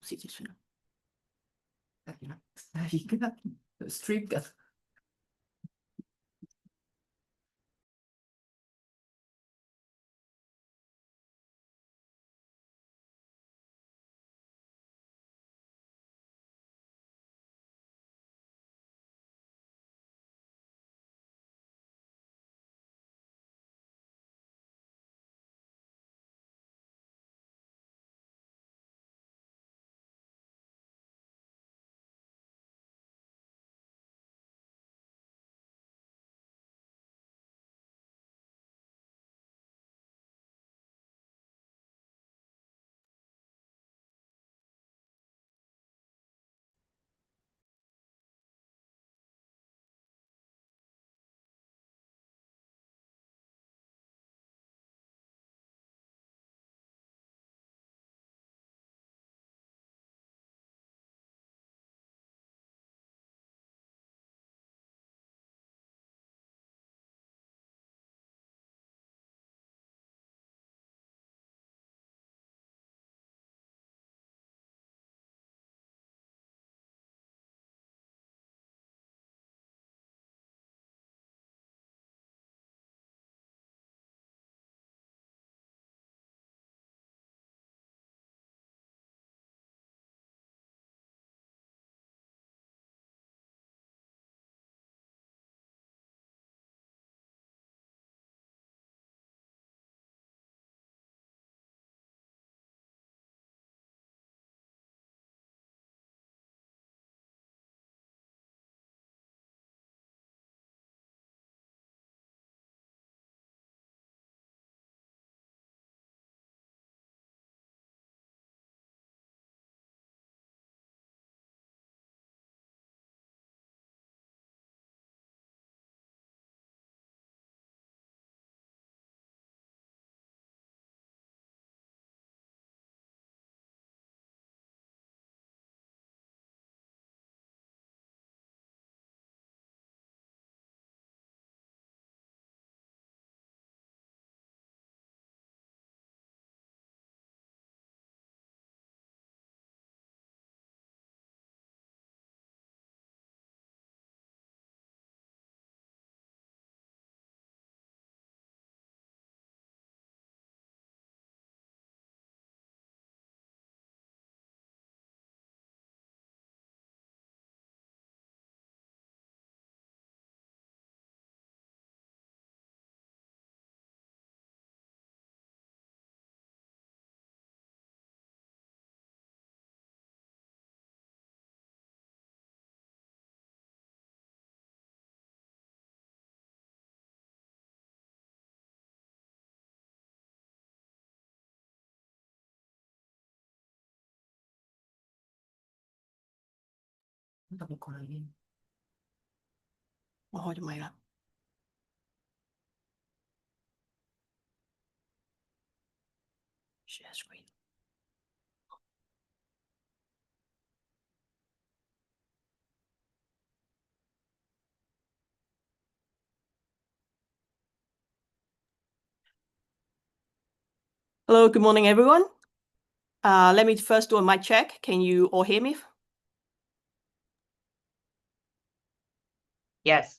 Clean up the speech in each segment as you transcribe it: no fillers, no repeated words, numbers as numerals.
posizionare. Strip. Hỏi mày là share screen. Hello, good morning, everyone. Let me first do a mic check. Can you all hear me? Yes.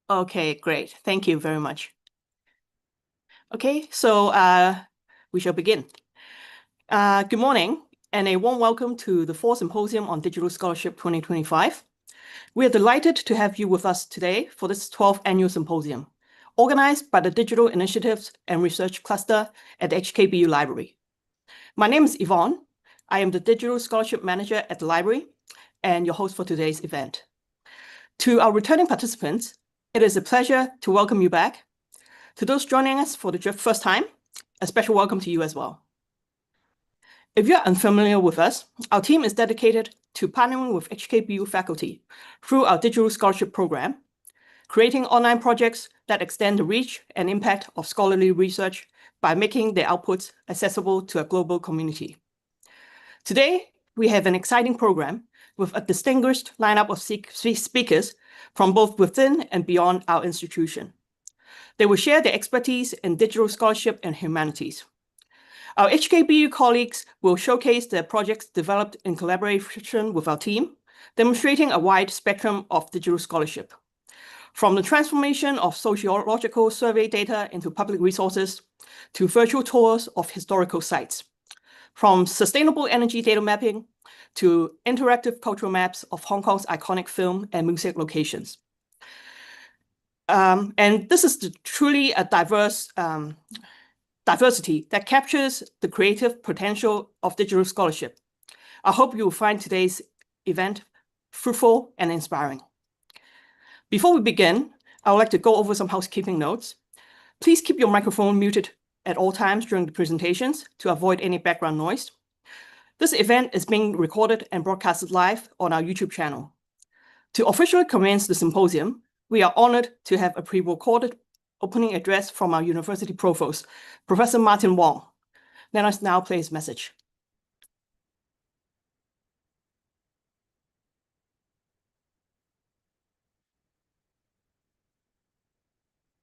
Okay, great. Thank you very much. Okay, so we shall begin. Good morning, and a warm welcome to the 4th Symposium on Digital Scholarship 2025. We are delighted to have you with us today for this 12th annual symposium, organized by the Digital Initiatives and Research Cluster at the HKBU Library. My name is Yvonne. I am the Digital Scholarship Manager at the library and your host for today's event. To our returning participants, it is a pleasure to welcome you back. To those joining us for the first time, a special welcome to you as well. If you're unfamiliar with us, our team is dedicated to partnering with HKBU faculty through our Digital Scholarship Program, creating online projects that extend the reach and impact of scholarly research by making their outputs accessible to a global community. Today, we have an exciting program with a distinguished lineup of speakers from both within and beyond our institution. They will share their expertise in digital scholarship and humanities. Our HKBU colleagues will showcase their projects developed in collaboration with our team, demonstrating a wide spectrum of digital scholarship. From the transformation of sociological survey data into public resources to virtual tours of historical sites, from sustainable energy data mapping to interactive cultural maps of Hong Kong's iconic film and music locations. And this is truly a diversity that captures the creative potential of digital scholarship. I hope you will find today's event fruitful and inspiring. Before we begin, I would like to go over some housekeeping notes. Please keep your microphone muted at all times during the presentations to avoid any background noise. This event is being recorded and broadcasted live on our YouTube channel. To officially commence the symposium, we are honored to have a pre-recorded opening address from our university provost, Professor Martin Wong. Let us now play his message.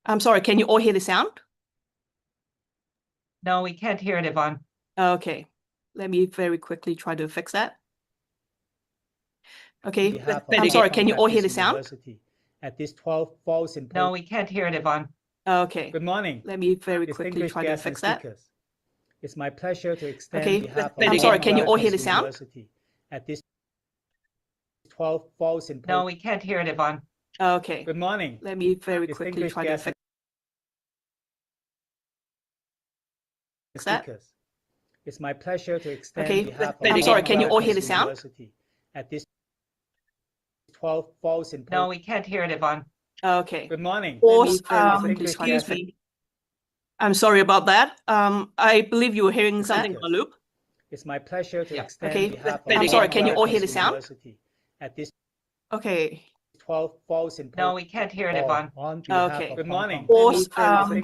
I'm sorry, can you all hear the sound? No, we can't hear it, Yvonne. Okay, let me very quickly try to fix that. Okay, I'm sorry, can you all hear the sound? At this 12th Fall Symposium. No, we can't hear it, Yvonne. Okay. Good morning. Let me very quickly try to fix that. It's my pleasure to extend I'm sorry, can you all hear the sound? At this 12th Fall Symposium. No, we can't hear it, Yvonne. Okay. Good morning. Let me very quickly try to fix that. It's my pleasure to extend I'm sorry, can you all hear the sound? At this 12th Fall Symposium. No, we can't hear it, Yvonne. Okay. Good morning. Excuse me. I'm sorry about that. I believe you were hearing something on a loop. It's my pleasure to extend I'm sorry, can you all hear the sound? At this Okay. 12th Fall Symposium. No, we can't hear it, Yvonne. Okay. Good morning.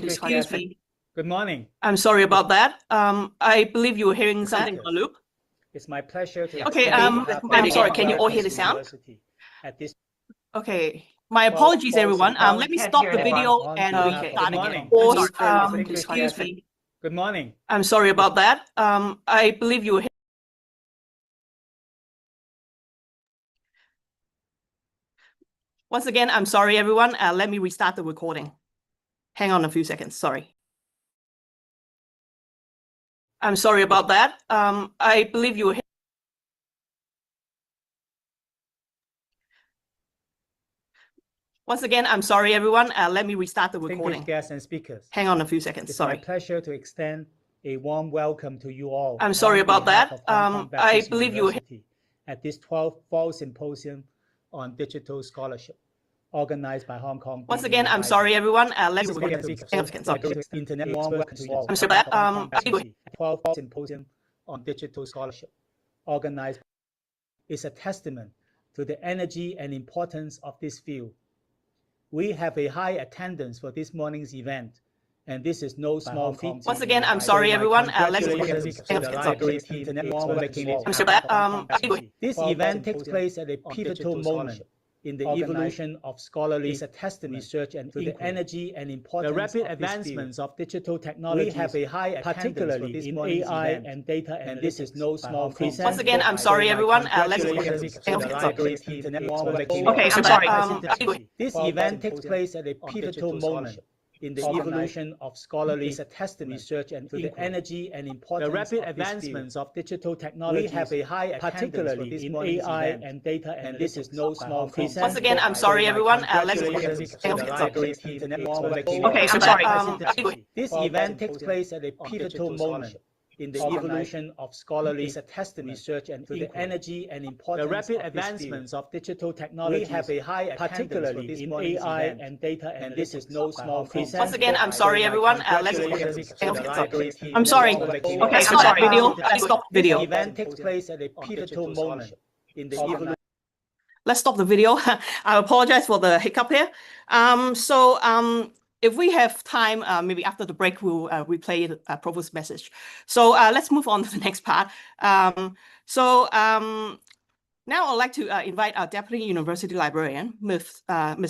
Excuse me. Good morning. I'm sorry about that. I believe you were hearing something on a loop. It's my pleasure to Okay, I'm sorry, can you all hear the sound? At this Okay. My apologies, everyone. Let me stop the video and start again. Excuse me. Good morning. I'm sorry about that. I believe you were Once again, I'm sorry, everyone. Let me restart the recording. Hang on a few seconds. Sorry. I'm sorry about that. I believe you were Once again, I'm sorry, everyone. Let me restart the recording. Guests and speakers. Hang on a few seconds. Sorry. It's my pleasure to extend a warm welcome to you all. I'm sorry about that. I believe you were at this 12th Fall Symposium on Digital Scholarship, organized by Hong Kong. Once again, I'm sorry, everyone. Let me Internet warm welcome to you all. I'm sorry about that. 12th Fall Symposium on Digital Scholarship, organized, is a testament to the energy and importance of this field. We have a high attendance for this morning's event, and this is no small feat. Once again, I'm sorry, everyone. Let's This event takes place at a pivotal moment in the evolution of scholarly research and to the energy and importance. The rapid advancements of digital technology. We have a high particularly in AI and data, and this is no small feat. Once again, I'm sorry, everyone. Let's Okay, I'm sorry. This event takes place at a pivotal moment in the evolution of scholarly research and to the energy and importance. The rapid advancements of digital technology. We have a high particularly in AI and data, and this is no small feat. Once again, I'm sorry, everyone. Let's Okay, I'm sorry. This event takes place at a pivotal moment in the evolution of scholarly research and to the energy and importance. The rapid advancements of digital technology. We have a high particularly in AI and data, and this is no small feat. Once again, I'm sorry, everyone. Let's I'm sorry. Okay, I'm sorry. Video. Let's stop video. This event takes place at a pivotal moment in the evolution. Let's stop the video. I apologize for the hiccup here. If we have time, maybe after the break, we'll replay the Provost's message. So let's move on to the next part. Now I'd like to invite our Deputy University Librarian, Miss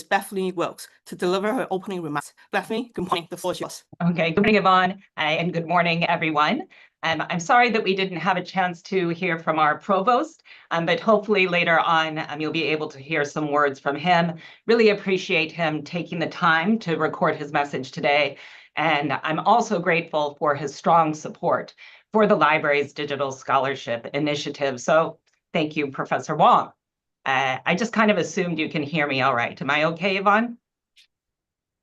Bethany Wilkes, to deliver her opening remarks. Bethany, good morning. The floor is yours. Okay, good morning, Yvonne, and good morning, everyone. I'm sorry that we didn't have a chance to hear from our provost, but hopefully later on you'll be able to hear some words from him. Really appreciate him taking the time to record his message today. And I'm also grateful for his strong support for the library's digital scholarship initiative. So thank you, Professor Wong. I just kind of assumed you can hear me all right. Am I okay, Yvonne?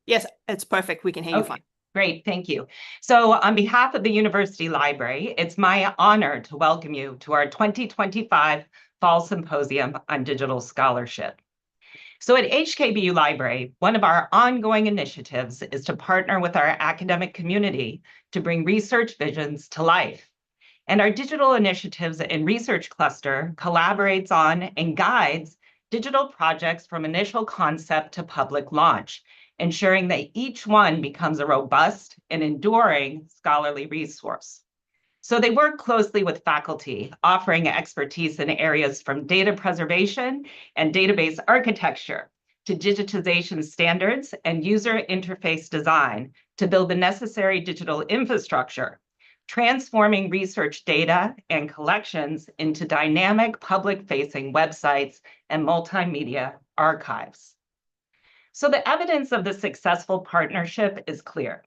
Yes, it's perfect. We can hear you fine. Great, thank you. So on behalf of the University Library, it's my honor to welcome you to our 2025 Fall Symposium on Digital Scholarship. So at HKBU Library, one of our ongoing initiatives is to partner with our academic community to bring research visions to life. And our digital initiatives and research cluster collaborates on and guides digital projects from initial concept to public launch, ensuring that each one becomes a robust and enduring scholarly resource. So they work closely with faculty, offering expertise in areas from data preservation and database architecture to digitization standards and user interface design to build the necessary digital infrastructure, transforming research data and collections into dynamic public-facing websites and multimedia archives. So the evidence of the successful partnership is clear.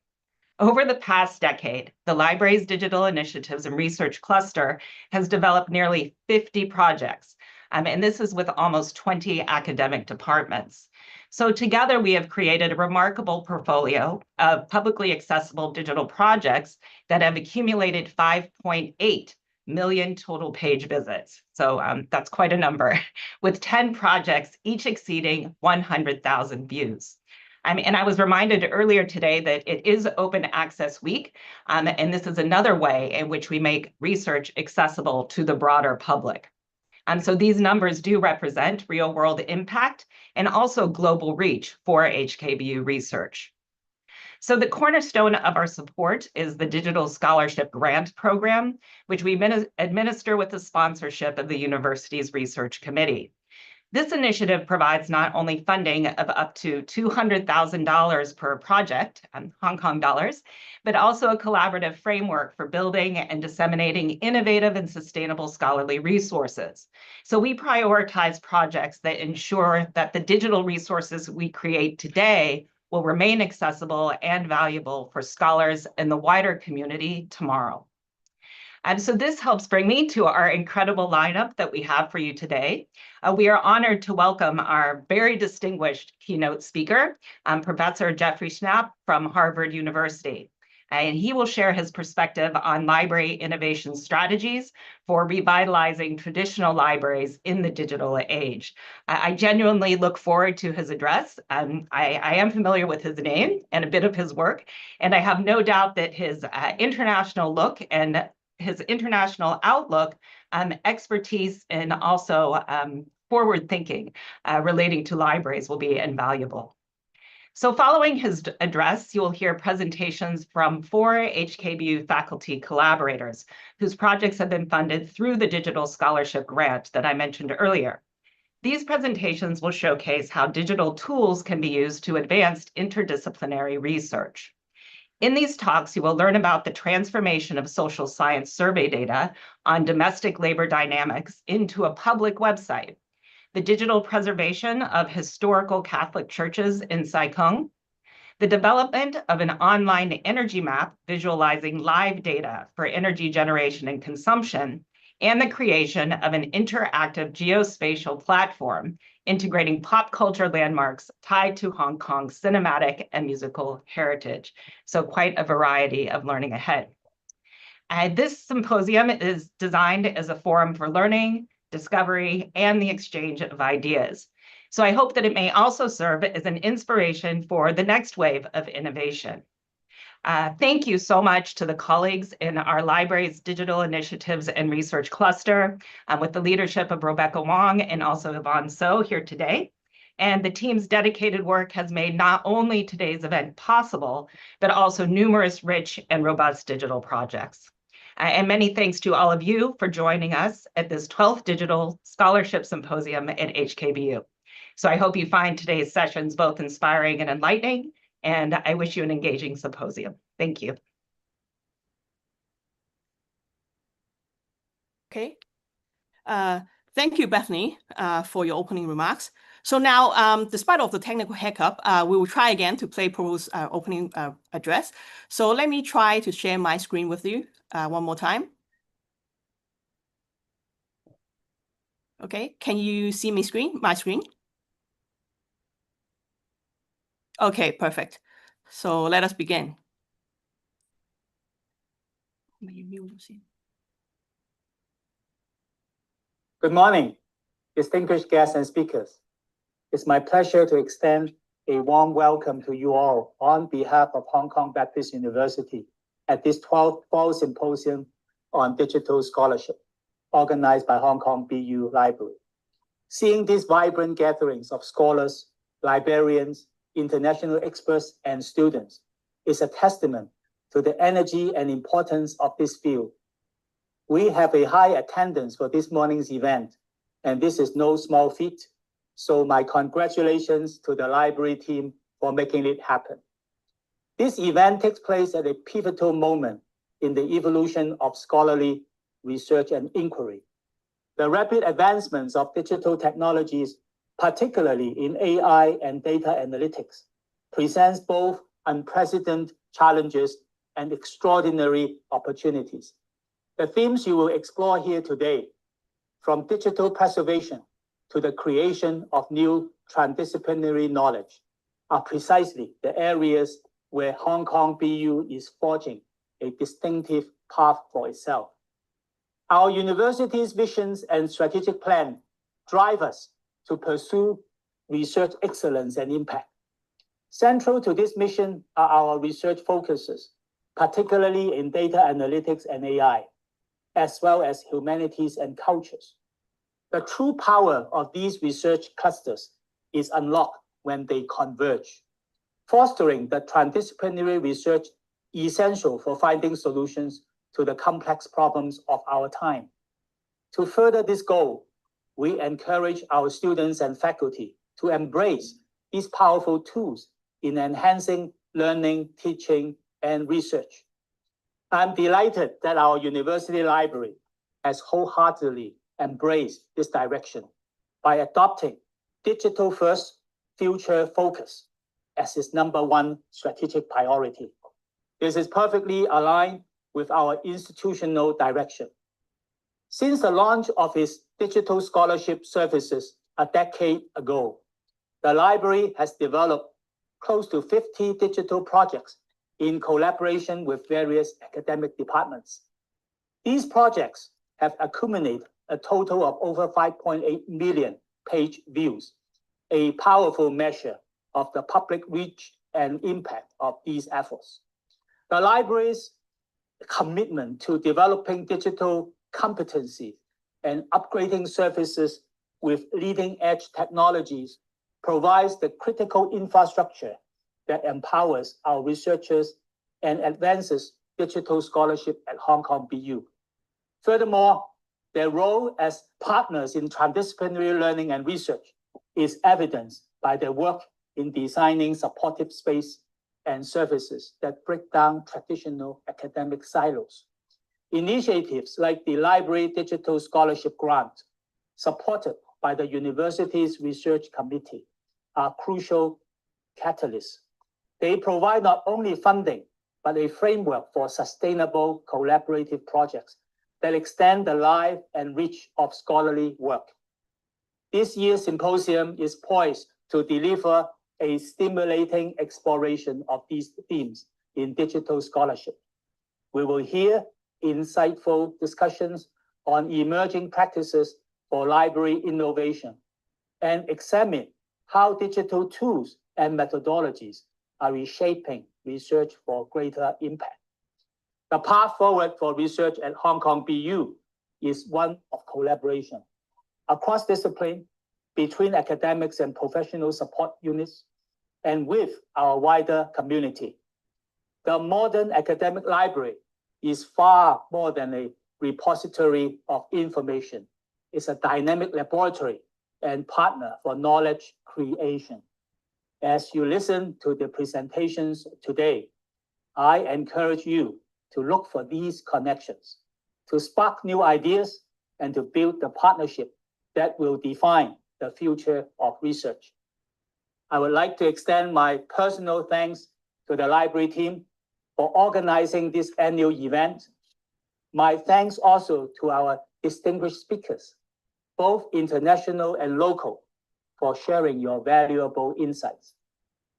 Over the past decade, the library's digital initiatives and research cluster has developed nearly 50 projects, and this is with almost 20 academic departments. So together, we have created a remarkable portfolio of publicly accessible digital projects that have accumulated 5.8 million total page visits. So that's quite a number, with 10 projects, each exceeding 100,000 views. And I was reminded earlier today that it is Open Access Week, and this is another way in which we make research accessible to the broader public. So these numbers do represent real-world impact and also global reach for HKBU research. So the cornerstone of our support is the Digital Scholarship Grant Program, which we administer with the sponsorship of the university's Research Committee. This initiative provides not only funding of up to $200,000 per project, Hong Kong dollars, but also a collaborative framework for building and disseminating innovative and sustainable scholarly resources. So we prioritize projects that ensure that the digital resources we create today will remain accessible and valuable for scholars and the wider community tomorrow. And so this helps bring me to our incredible lineup that we have for you today. We are honored to welcome our very distinguished keynote speaker, Professor Jeffrey Schnapp from Harvard University. And he will share his perspective on library innovation strategies for revitalizing traditional libraries in the digital age. I genuinely look forward to his address. I am familiar with his name and a bit of his work, and I have no doubt that his international look and his international outlook, expertise, and also forward thinking relating to libraries will be invaluable. So following his address, you will hear presentations from 4 HKBU faculty collaborators whose projects have been funded through the Digital Scholarship Grant that I mentioned earlier. These presentations will showcase how digital tools can be used to advance interdisciplinary research. In these talks, you will learn about the transformation of social science survey data on domestic labor dynamics into a public website, the digital preservation of historical Catholic churches in Saikong, the development of an online energy map visualizing live data for energy generation and consumption, and the creation of an interactive geospatial platform integrating pop culture landmarks tied to Hong Kong's cinematic and musical heritage. So quite a variety of learning ahead. This symposium is designed as a forum for learning, discovery, and the exchange of ideas. So I hope that it may also serve as an inspiration for the next wave of innovation. Thank you so much to the colleagues in our library's digital initiatives and research cluster with the leadership of Rebecca Wong and also Yvonne So here today. And the team's dedicated work has made not only today's event possible, but also numerous rich and robust digital projects. And many thanks to all of you for joining us at this 12th Digital Scholarship Symposium at HKBU. So I hope you find today's sessions both inspiring and enlightening, and I wish you an engaging symposium. Thank you. Okay. Thank you, Bethany, for your opening remarks. So now, despite of the technical hiccup, we will try again to play Provost's opening address. So let me try to share my screen with you one more time. Okay, can you see my screen? Okay, perfect. So let us begin. Good morning, distinguished guests and speakers. It's my pleasure to extend a warm welcome to you all on behalf of Hong Kong Baptist University at this 12th Fall Symposium on Digital Scholarship, organized by Hong Kong BU Library. Seeing these vibrant gatherings of scholars, librarians, international experts, and students is a testament to the energy and importance of this field. We have a high attendance for this morning's event, and this is no small feat. So my congratulations to the library team for making it happen. This event takes place at a pivotal moment in the evolution of scholarly research and inquiry. The rapid advancements of digital technologies, particularly in AI and data analytics, presents both unprecedented challenges and extraordinary opportunities. The themes you will explore here today, from digital preservation to the creation of new transdisciplinary knowledge, are precisely the areas where Hong Kong BU is forging a distinctive path for itself. Our university's visions and strategic plan drive us to pursue research excellence and impact. Central to this mission are our research focuses, particularly in data analytics and AI, as well as humanities and cultures. The true power of these research clusters is unlocked when they converge, fostering the transdisciplinary research essential for finding solutions to the complex problems of our time. To further this goal, we encourage our students and faculty to embrace these powerful tools in enhancing learning, teaching, and research. I'm delighted that our university library has wholeheartedly embraced this direction by adopting digital first, future focus as its #1 strategic priority. This is perfectly aligned with our institutional direction. Since the launch of its digital scholarship services a decade ago, the library has developed close to 50 digital projects in collaboration with various academic departments. These projects have accumulated a total of over 5.8 million page views, a powerful measure of the public reach and impact of these efforts. The library's commitment to developing digital competencies and upgrading services with leading-edge technologies provides the critical infrastructure that empowers our researchers and advances digital scholarship at Hong Kong BU. Furthermore, their role as partners in transdisciplinary learning and research is evidenced by their work in designing supportive space and services that break down traditional academic silos. Initiatives like the Library Digital Scholarship Grant, supported by the university's research committee, are crucial catalysts. They provide not only funding, but a framework for sustainable collaborative projects that extend the life and reach of scholarly work. This year's symposium is poised to deliver a stimulating exploration of these themes in digital scholarship. We will hear insightful discussions on emerging practices for library innovation and examine how digital tools and methodologies are reshaping research for greater impact. The path forward for research at Hong Kong BU is one of collaboration across discipline, between academics and professional support units, and with our wider community. The modern academic library is far more than a repository of information. It's a dynamic laboratory and partner for knowledge creation. As you listen to the presentations today, I encourage you to look for these connections, to spark new ideas and to build the partnership that will define the future of research. I would like to extend my personal thanks to the library team for organizing this annual event. My thanks also to our distinguished speakers, both international and local, for sharing your valuable insights.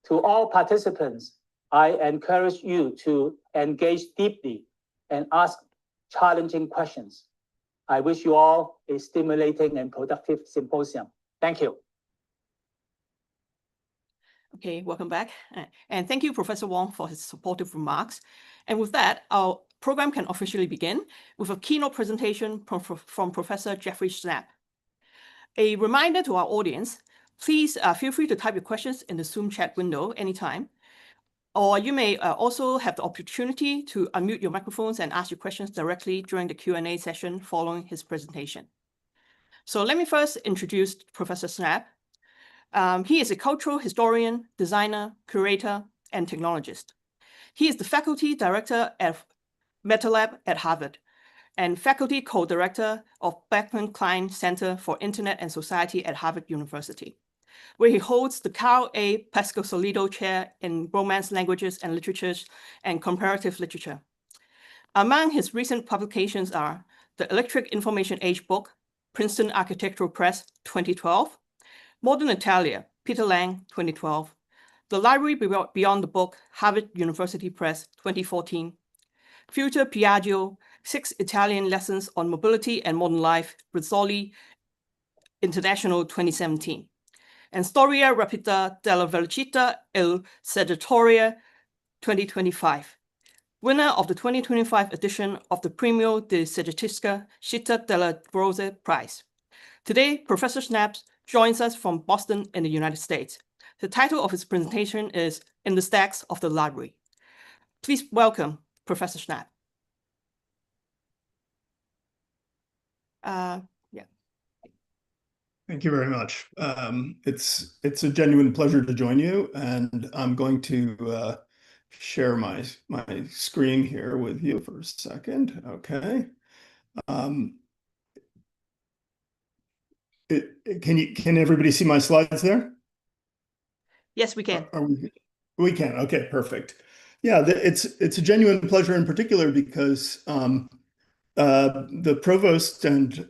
To all participants, I encourage you to engage deeply and ask challenging questions. I wish you all a stimulating and productive symposium. Thank you. Okay, welcome back. And thank you, Professor Wong, for his supportive remarks. And with that, our program can officially begin with a keynote presentation from Professor Jeffrey Schnapp. A reminder to our audience, please feel free to type your questions in the Zoom chat window anytime. Or you may also have the opportunity to unmute your microphones and ask your questions directly during the Q&A session following his presentation. So let me first introduce Professor Schnapp. He is a cultural historian, designer, curator, and technologist. He is the faculty director at MetaLab at Harvard and faculty co-director of Beckman Klein Center for Internet and Society at Harvard University, where he holds the Carl A. Pescosolido Chair in Romance Languages and Literatures and Comparative Literature. Among his recent publications are the Electric Information Age book, Princeton Architectural Press, 2012, Modern Italia, Peter Lang, 2012, The Library Beyond the Book, Harvard University Press, 2014, Future Piaggio, 6 Italian Lessons on Mobility and Modern Life, Rizzoli International, 2017, and Storia Rapida della Velocità e Sedatoria, 2025, winner of the 2025 edition of the Premio di Saggistica Città delle Rose Prize. Today, Professor Schnapp joins us from Boston in the United States. The title of his presentation is In the Stacks of the Library. Please welcome Professor Schnapp. Yeah. Thank you very much. It's a genuine pleasure to join you, and I'm going to share my screen here with you for a second. Okay. Can everybody see my slides there? Yes, we can. We can. Okay, perfect. Yeah, it's a genuine pleasure in particular because the provost and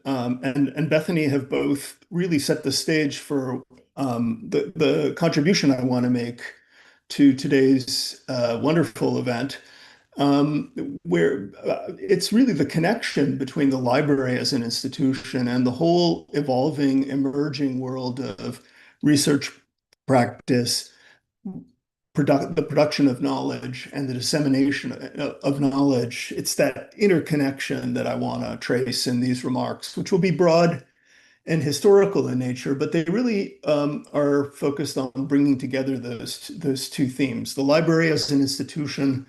Bethany have both really set the stage for the contribution I want to make to today's wonderful event, where it's really the connection between the library as an institution and the whole evolving, emerging world of research practice, the production of knowledge and the dissemination of knowledge. It's that interconnection that I want to trace in these remarks, which will be broad and historical in nature, but they really are focused on bringing together those two themes. The library as an institution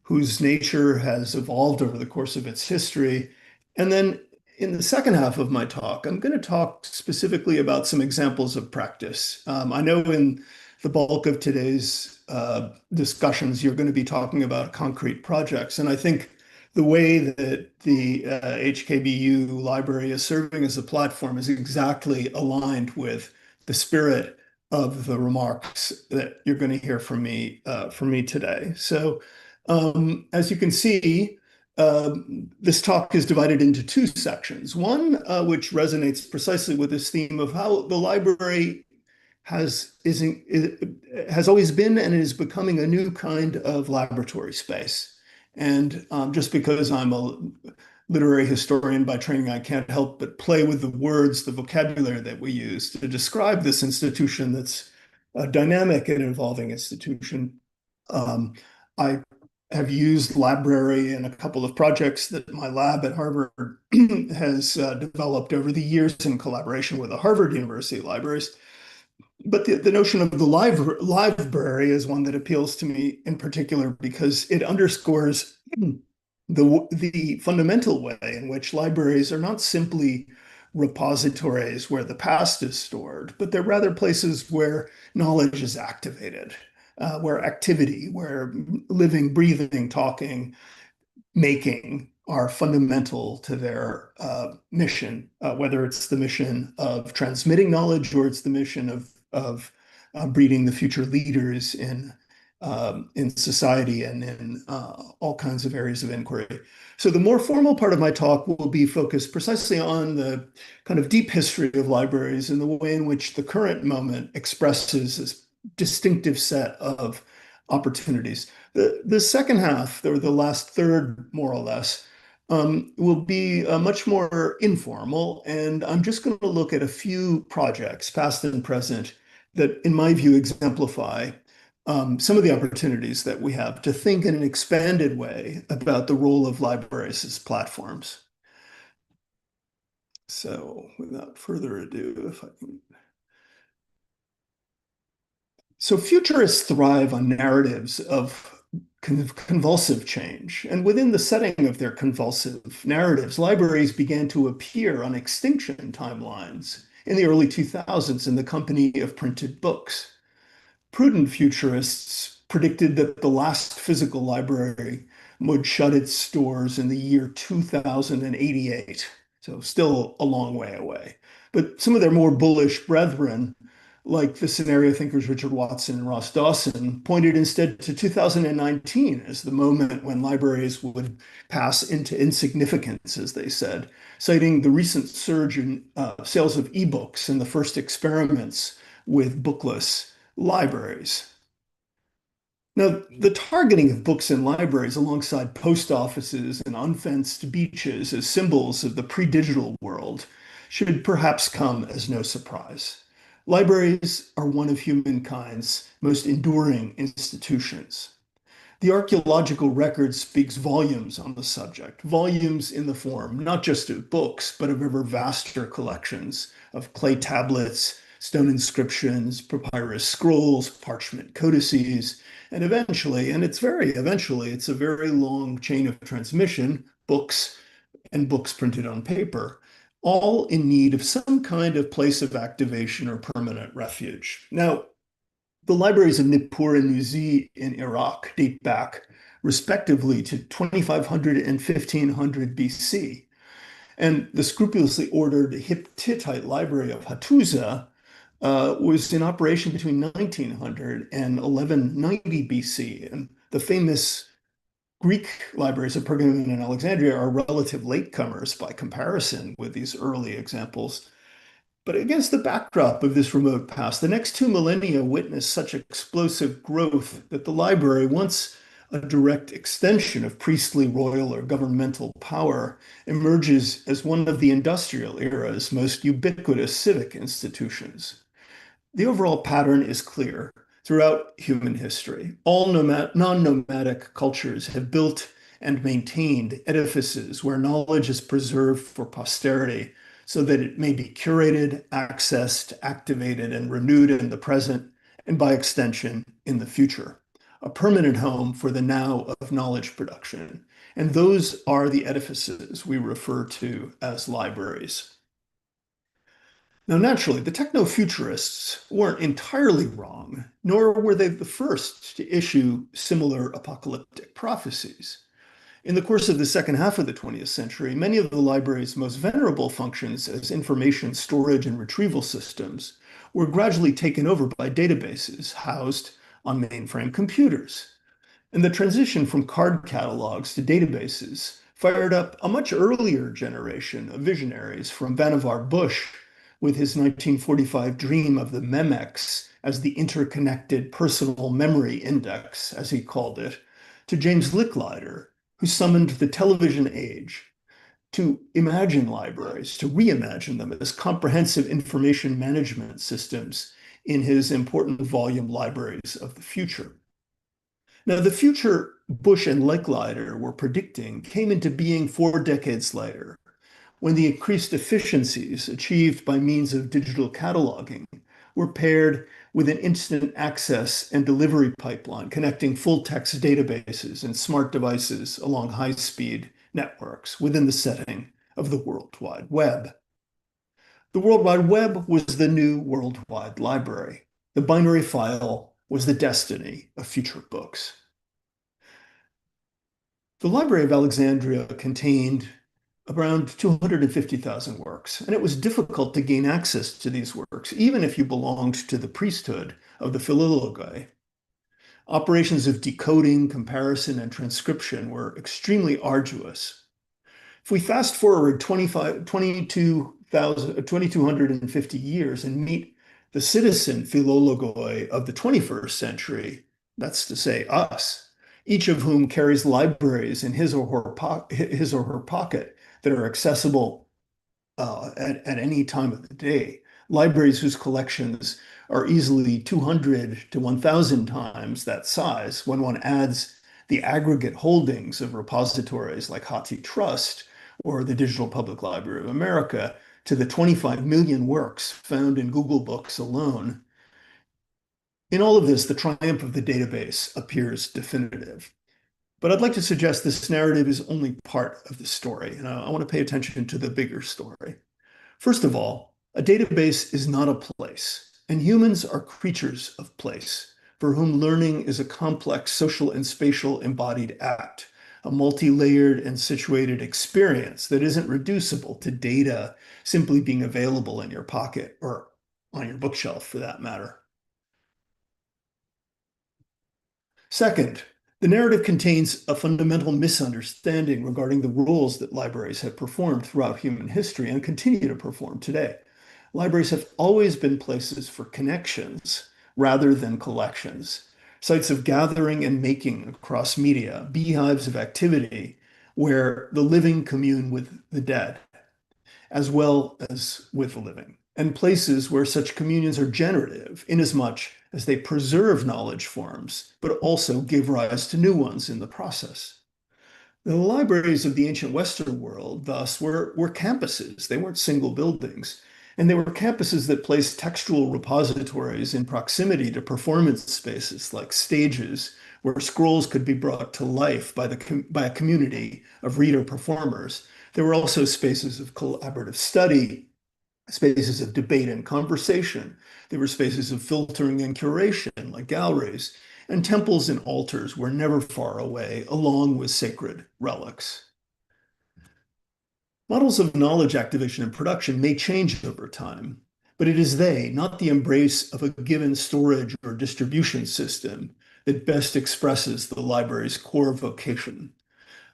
whose nature has evolved over the course of its history. And then in the second half of my talk, I'm going to talk specifically about some examples of practice. I know in the bulk of today's discussions, you're going to be talking about concrete projects. And I think the way that the HKBU library is serving as a platform is exactly aligned with the spirit of the remarks that you're going to hear from me today. So as you can see, this talk is divided into two sections. One, which resonates precisely with this theme of how the library has always been and is becoming a new kind of laboratory space. And just because I'm a literary historian by training, I can't help but play with the words, the vocabulary that we use to describe this institution that's a dynamic and evolving institution. I have used library in a couple of projects that my lab at Harvard has developed over the years in collaboration with the Harvard University libraries. But the notion of the library is one that appeals to me in particular because it underscores the fundamental way in which libraries are not simply repositories where the past is stored, but they're rather places where knowledge is activated, where activity, where living, breathing, talking, making are fundamental to their mission, whether it's the mission of transmitting knowledge or it's the mission of breeding the future leaders in society and in all kinds of areas of inquiry. So the more formal part of my talk will be focused precisely on the kind of deep history of libraries and the way in which the current moment expresses this distinctive set of opportunities. The second half, or the last third, more or less, will be much more informal, and I'm just going to look at a few projects, past and present, that, in my view, exemplify some of the opportunities that we have to think in an expanded way about the role of libraries as platforms. So, without further ado, if I can. So futurists thrive on narratives of convulsive change. And within the setting of their convulsive narratives, libraries began to appear on extinction timelines in the early 2000s in the company of printed books. Prudent futurists predicted that the last physical library would shut its doors in the year 2088. So still a long way away. But some of their more bullish brethren, like the scenario thinkers Richard Watson and Ross Dawson, pointed instead to 2019 as the moment when libraries would pass into insignificance, as they said, citing the recent surge in sales of ebooks and the first experiments with bookless libraries. Now, the targeting of books in libraries alongside post offices and unfenced beaches as symbols of the pre-digital world should perhaps come as no surprise. Libraries are one of humankind's most enduring institutions. The archaeological record speaks volumes on the subject, volumes in the form not just of books, but of ever vaster collections of clay tablets, stone inscriptions, papyrus scrolls, parchment codices, and eventually, and it's a very long chain of transmission, books and books printed on paper, all in need of some kind of place of activation or permanent refuge. Now, the libraries of Nippur and Nuzi in Iraq date back respectively to 2500 and 1500 BC. And the scrupulously ordered Hittite library of Hattusa was in operation between 1900 and 1190 BC. And the famous Greek libraries of Pergamon and Alexandria are relative latecomers by comparison with these early examples. But against the backdrop of this remote past, the next 2 millennia witnessed such explosive growth that the library, once a direct extension of priestly, royal, or governmental power, emerges as one of the industrial era's most ubiquitous civic institutions. The overall pattern is clear throughout human history. All non-nomadic cultures have built and maintained edifices where knowledge is preserved for posterity so that it may be curated, accessed, activated, and renewed in the present, and by extension, in the future. A permanent home for the now of knowledge production. And those are the edifices we refer to as libraries. Now, naturally, the techno-futurists weren't entirely wrong, nor were they the first to issue similar apocalyptic prophecies. In the course of the second half of the 20th century, many of the library's most venerable functions as information storage and retrieval systems were gradually taken over by databases housed on mainframe computers. And the transition from card catalogs to databases fired up a much earlier generation of visionaries, from Vannevar Bush with his 1945 dream of the Memex as the interconnected personal memory index, as he called it, to James Licklider, who summoned the television age to imagine libraries, to reimagine them as comprehensive information management systems in his important volume Libraries of the Future. Now, the future Bush and Licklider were predicting came into being 4 decades later, when the increased efficiencies achieved by means of digital cataloging were paired with an instant access and delivery pipeline connecting full-text databases and smart devices along high-speed networks within the setting of the World Wide Web. The World Wide Web was the new worldwide library. The binary file was the destiny of future books. The Library of Alexandria contained around 250,000 works, and it was difficult to gain access to these works, even if you belonged to the priesthood of the Philologi. Operations of decoding, comparison, and transcription were extremely arduous. If we fast forward 2,250 years and meet the citizen philologoi of the 21st century, that's to say us, each of whom carries libraries in his or her pocket that are accessible at any time of the day, libraries whose collections are easily 200 to 1,000 times that size when one adds the aggregate holdings of repositories like HathiTrust or the Digital Public Library of America to the 25 million works found in Google Books alone. In all of this, the triumph of the database appears definitive. But I'd like to suggest this narrative is only part of the story, and I want to pay attention to the bigger story. First of all, a database is not a place, and humans are creatures of place, for whom learning is a complex social and spatial embodied act, a multi-layered and situated experience that isn't reducible to data simply being available in your pocket or on your bookshelf for that matter. Second, the narrative contains a fundamental misunderstanding regarding the roles that libraries have performed throughout human history and continue to perform today. Libraries have always been places for connections rather than collections, sites of gathering and making across media, beehives of activity where the living commune with the dead, as well as with the living, and places where such communions are generative, inasmuch as they preserve knowledge forms, but also give rise to new ones in the process. The libraries of the ancient Western world, thus, were campuses. They weren't single buildings. And they were campuses that placed textual repositories in proximity to performance spaces like stages, where scrolls could be brought to life by a community of reader performers. There were also spaces of collaborative study, spaces of debate and conversation. There were spaces of filtering and curation, like galleries, and temples and altars were never far away, along with sacred relics. Models of knowledge activation and production may change over time, but it is they, not the embrace of a given storage or distribution system, that best expresses the library's core vocation.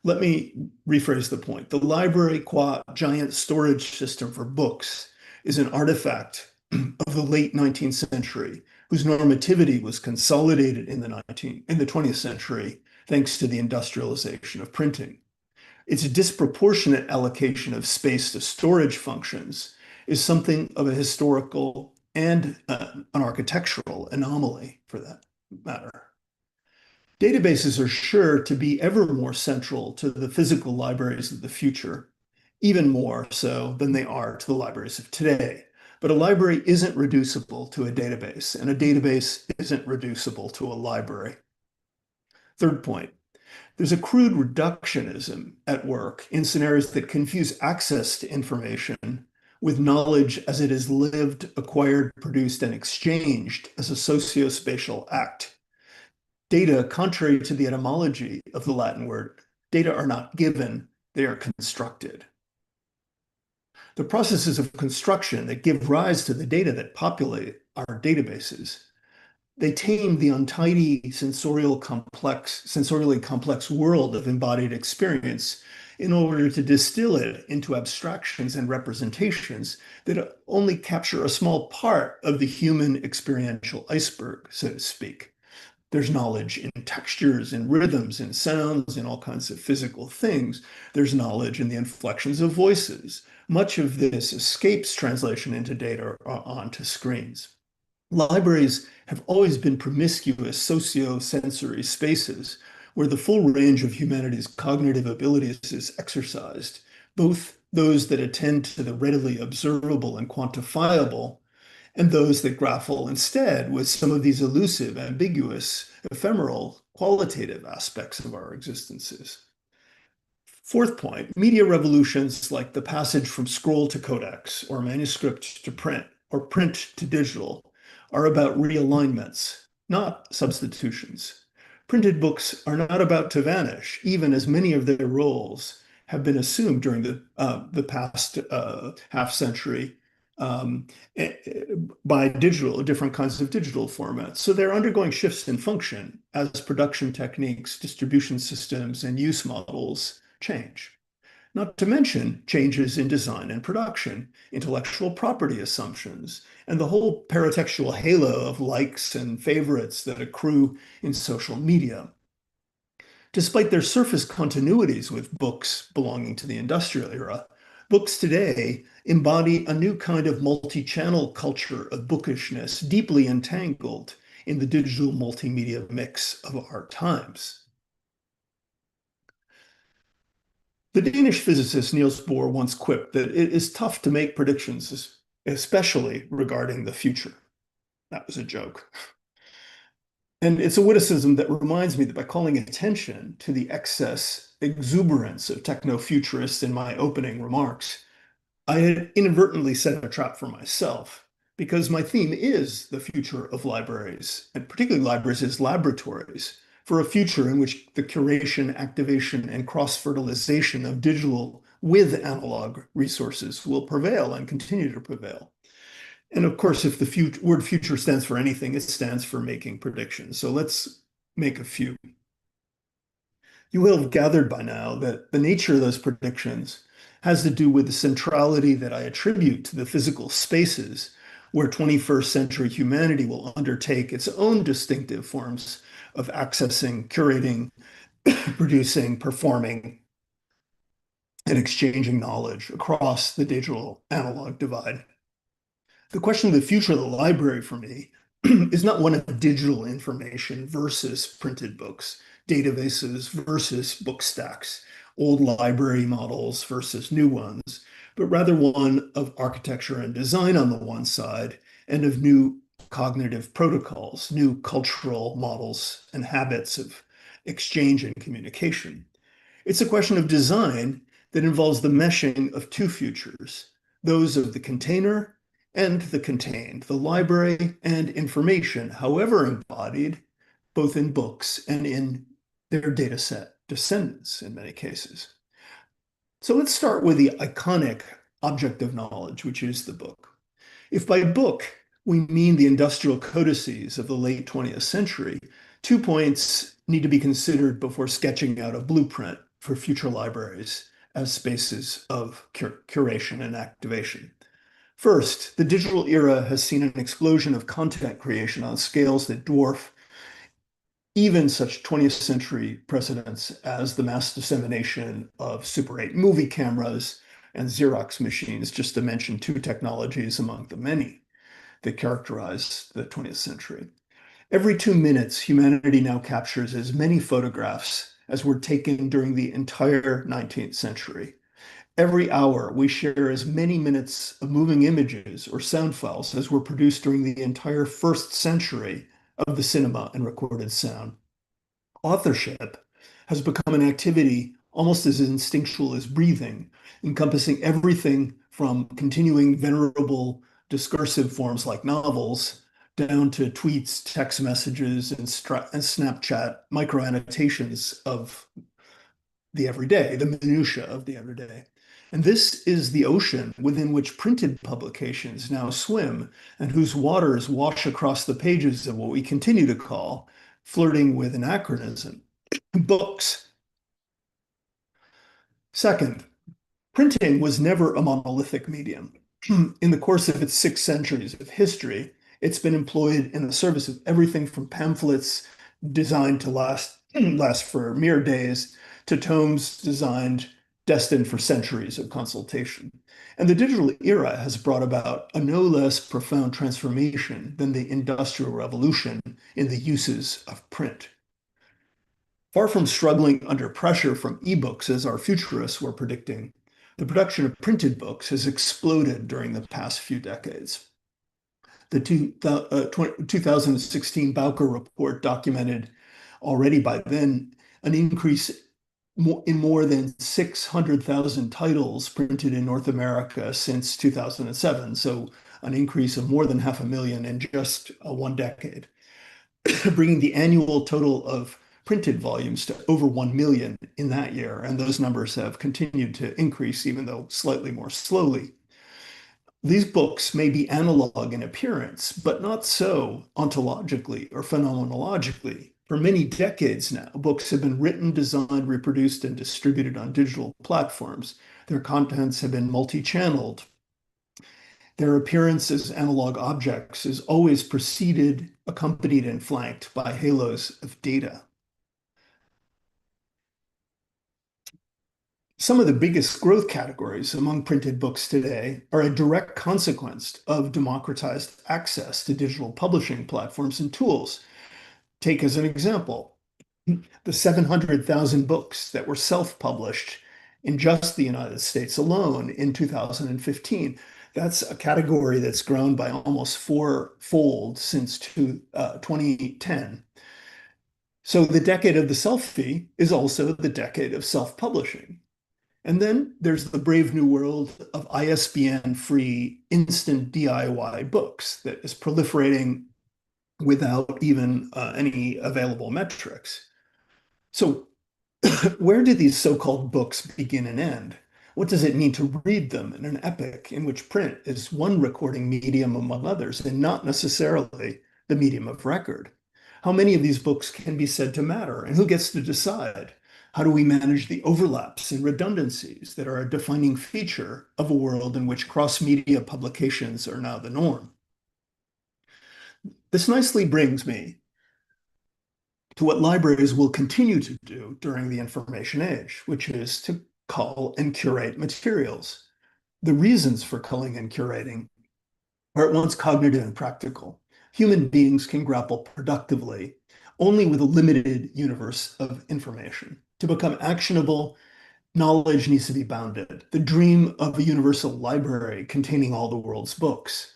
Let me rephrase the point. The library, qua giant storage system for books, is an artifact of the late 19th century, whose normativity was consolidated in the 20th century, thanks to the industrialization of printing. Its disproportionate allocation of space to storage functions is something of a historical and an architectural anomaly, for that matter. Databases are sure to be ever more central to the physical libraries of the future, even more so than they are to the libraries of today. But a library isn't reducible to a database, and a database isn't reducible to a library. Third point, there's a crude reductionism at work in scenarios that confuse access to information with knowledge as it is lived, acquired, produced, and exchanged as a socio-spatial act. Data, contrary to the etymology of the Latin word, data are not given, they are constructed. The processes of construction that give rise to the data that populate our databases, they tame the untidy sensorially complex world of embodied experience in order to distill it into abstractions and representations that only capture a small part of the human experiential iceberg, so to speak. There's knowledge in textures, in rhythms, in sounds, in all kinds of physical things. There's knowledge in the inflections of voices. Much of this escapes translation into data or onto screens. Libraries have always been promiscuous socio-sensory spaces where the full range of humanity's cognitive abilities is exercised, both those that attend to the readily observable and quantifiable, and those that grapple instead with some of these elusive, ambiguous, ephemeral, qualitative aspects of our existences. Fourth point, media revolutions like the passage from scroll to codex, or manuscript to print, or print to digital, are about realignments, not substitutions. Printed books are not about to vanish, even as many of their roles have been assumed during the past half century by different kinds of digital formats. So they're undergoing shifts in function as production techniques, distribution systems, and use models change. Not to mention changes in design and production, intellectual property assumptions, and the whole paratextual halo of likes and favorites that accrue in social media. Despite their surface continuities with books belonging to the industrial era, books today embody a new kind of multi-channel culture of bookishness deeply entangled in the digital multimedia mix of our times. The Danish physicist Niels Bohr once quipped that it is tough to make predictions, especially regarding the future. That was a joke. And it's a witticism that reminds me that by calling attention to the excess exuberance of techno-futurists in my opening remarks, I had inadvertently set a trap for myself, because my theme is the future of libraries, and particularly libraries as laboratories, for a future in which the curation, activation, and cross-fertilization of digital with analog resources will prevail and continue to prevail. And of course, if the word future stands for anything, it stands for making predictions. So let's make a few. You will have gathered by now that the nature of those predictions has to do with the centrality that I attribute to the physical spaces where 21st century humanity will undertake its own distinctive forms of accessing, curating, producing, performing, and exchanging knowledge across the digital analog divide. The question of the future of the library for me is not one of digital information versus printed books, databases versus book stacks, old library models versus new ones, but rather one of architecture and design on the one side and of new cognitive protocols, new cultural models and habits of exchange and communication. It's a question of design that involves the meshing of two futures, those of the container and the contained, the library and information, however embodied, both in books and in their dataset descendants in many cases. So let's start with the iconic object of knowledge, which is the book. If by book we mean the industrial codices of the late 20th century, 2 points need to be considered before sketching out a blueprint for future libraries as spaces of curation and activation. First, the digital era has seen an explosion of content creation on scales that dwarf even such 20th century precedents as the mass dissemination of Super 8 movie cameras and Xerox machines, just to mention two technologies among the many that characterize the 20th century. Every 2 minutes, humanity now captures as many photographs as were taken during the entire 19th century. Every hour, we share as many minutes of moving images or sound files as were produced during the entire first century of the cinema and recorded sound. Authorship has become an activity almost as instinctual as breathing, encompassing everything from continuing venerable discursive forms like novels down to tweets, text messages, and Snapchat micro-annotations of the everyday, the minutiae of the everyday. And this is the ocean within which printed publications now swim and whose waters wash across the pages of what we continue to call, flirting with anachronism, books. Second, printing was never a monolithic medium. In the course of its 6 centuries of history, it's been employed in the service of everything from pamphlets designed to last for mere days to tomes destined for centuries of consultation. And the digital era has brought about a no less profound transformation than the Industrial Revolution in the uses of print. Far from struggling under pressure from ebooks, as our futurists were predicting, the production of printed books has exploded during the past few decades. The 2016 Bowker report documented already by then an increase in more than 600,000 titles printed in North America since 2007, so an increase of more than 500,000 in just 1 decade, bringing the annual total of printed volumes to over 1 million in that year, and those numbers have continued to increase, even though slightly more slowly. These books may be analog in appearance, but not so ontologically or phenomenologically. For many decades now, books have been written, designed, reproduced, and distributed on digital platforms. Their contents have been multi-channeled. Their appearance as analog objects is always preceded, accompanied, and flanked by halos of data. Some of the biggest growth categories among printed books today are a direct consequence of democratized access to digital publishing platforms and tools. Take as an example, the 700,000 books that were self-published in just the United States alone in 2015. That's a category that's grown by almost fourfold since 2010. So the decade of the selfie is also the decade of self-publishing. And then there's the brave new world of ISBN-free instant DIY books that is proliferating without even any available metrics. So where do these so-called books begin and end? What does it mean to read them in an epoch in which print is one recording medium among others and not necessarily the medium of record? How many of these books can be said to matter, and who gets to decide? How do we manage the overlaps and redundancies that are a defining feature of a world in which cross-media publications are now the norm? This nicely brings me to what libraries will continue to do during the information age, which is to cull and curate materials. The reasons for culling and curating are at once cognitive and practical. Human beings can grapple productively only with a limited universe of information. To become actionable, knowledge needs to be bounded. The dream of a universal library containing all the world's books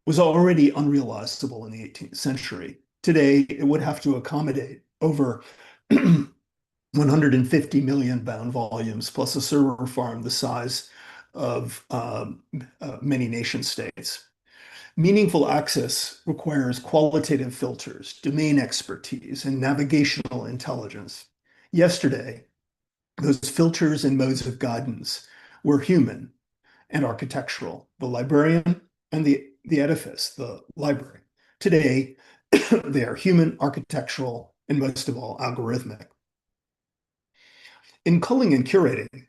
was already unrealizable in the 18th century. Today, it would have to accommodate over 150 million bound volumes, plus a server farm the size of many nation states. Meaningful access requires qualitative filters, domain expertise, and navigational intelligence. Yesterday, those filters and modes of guidance were human and architectural, the librarian and the edifice, the library. Today, they are human, architectural, and most of all, algorithmic. In culling and curating,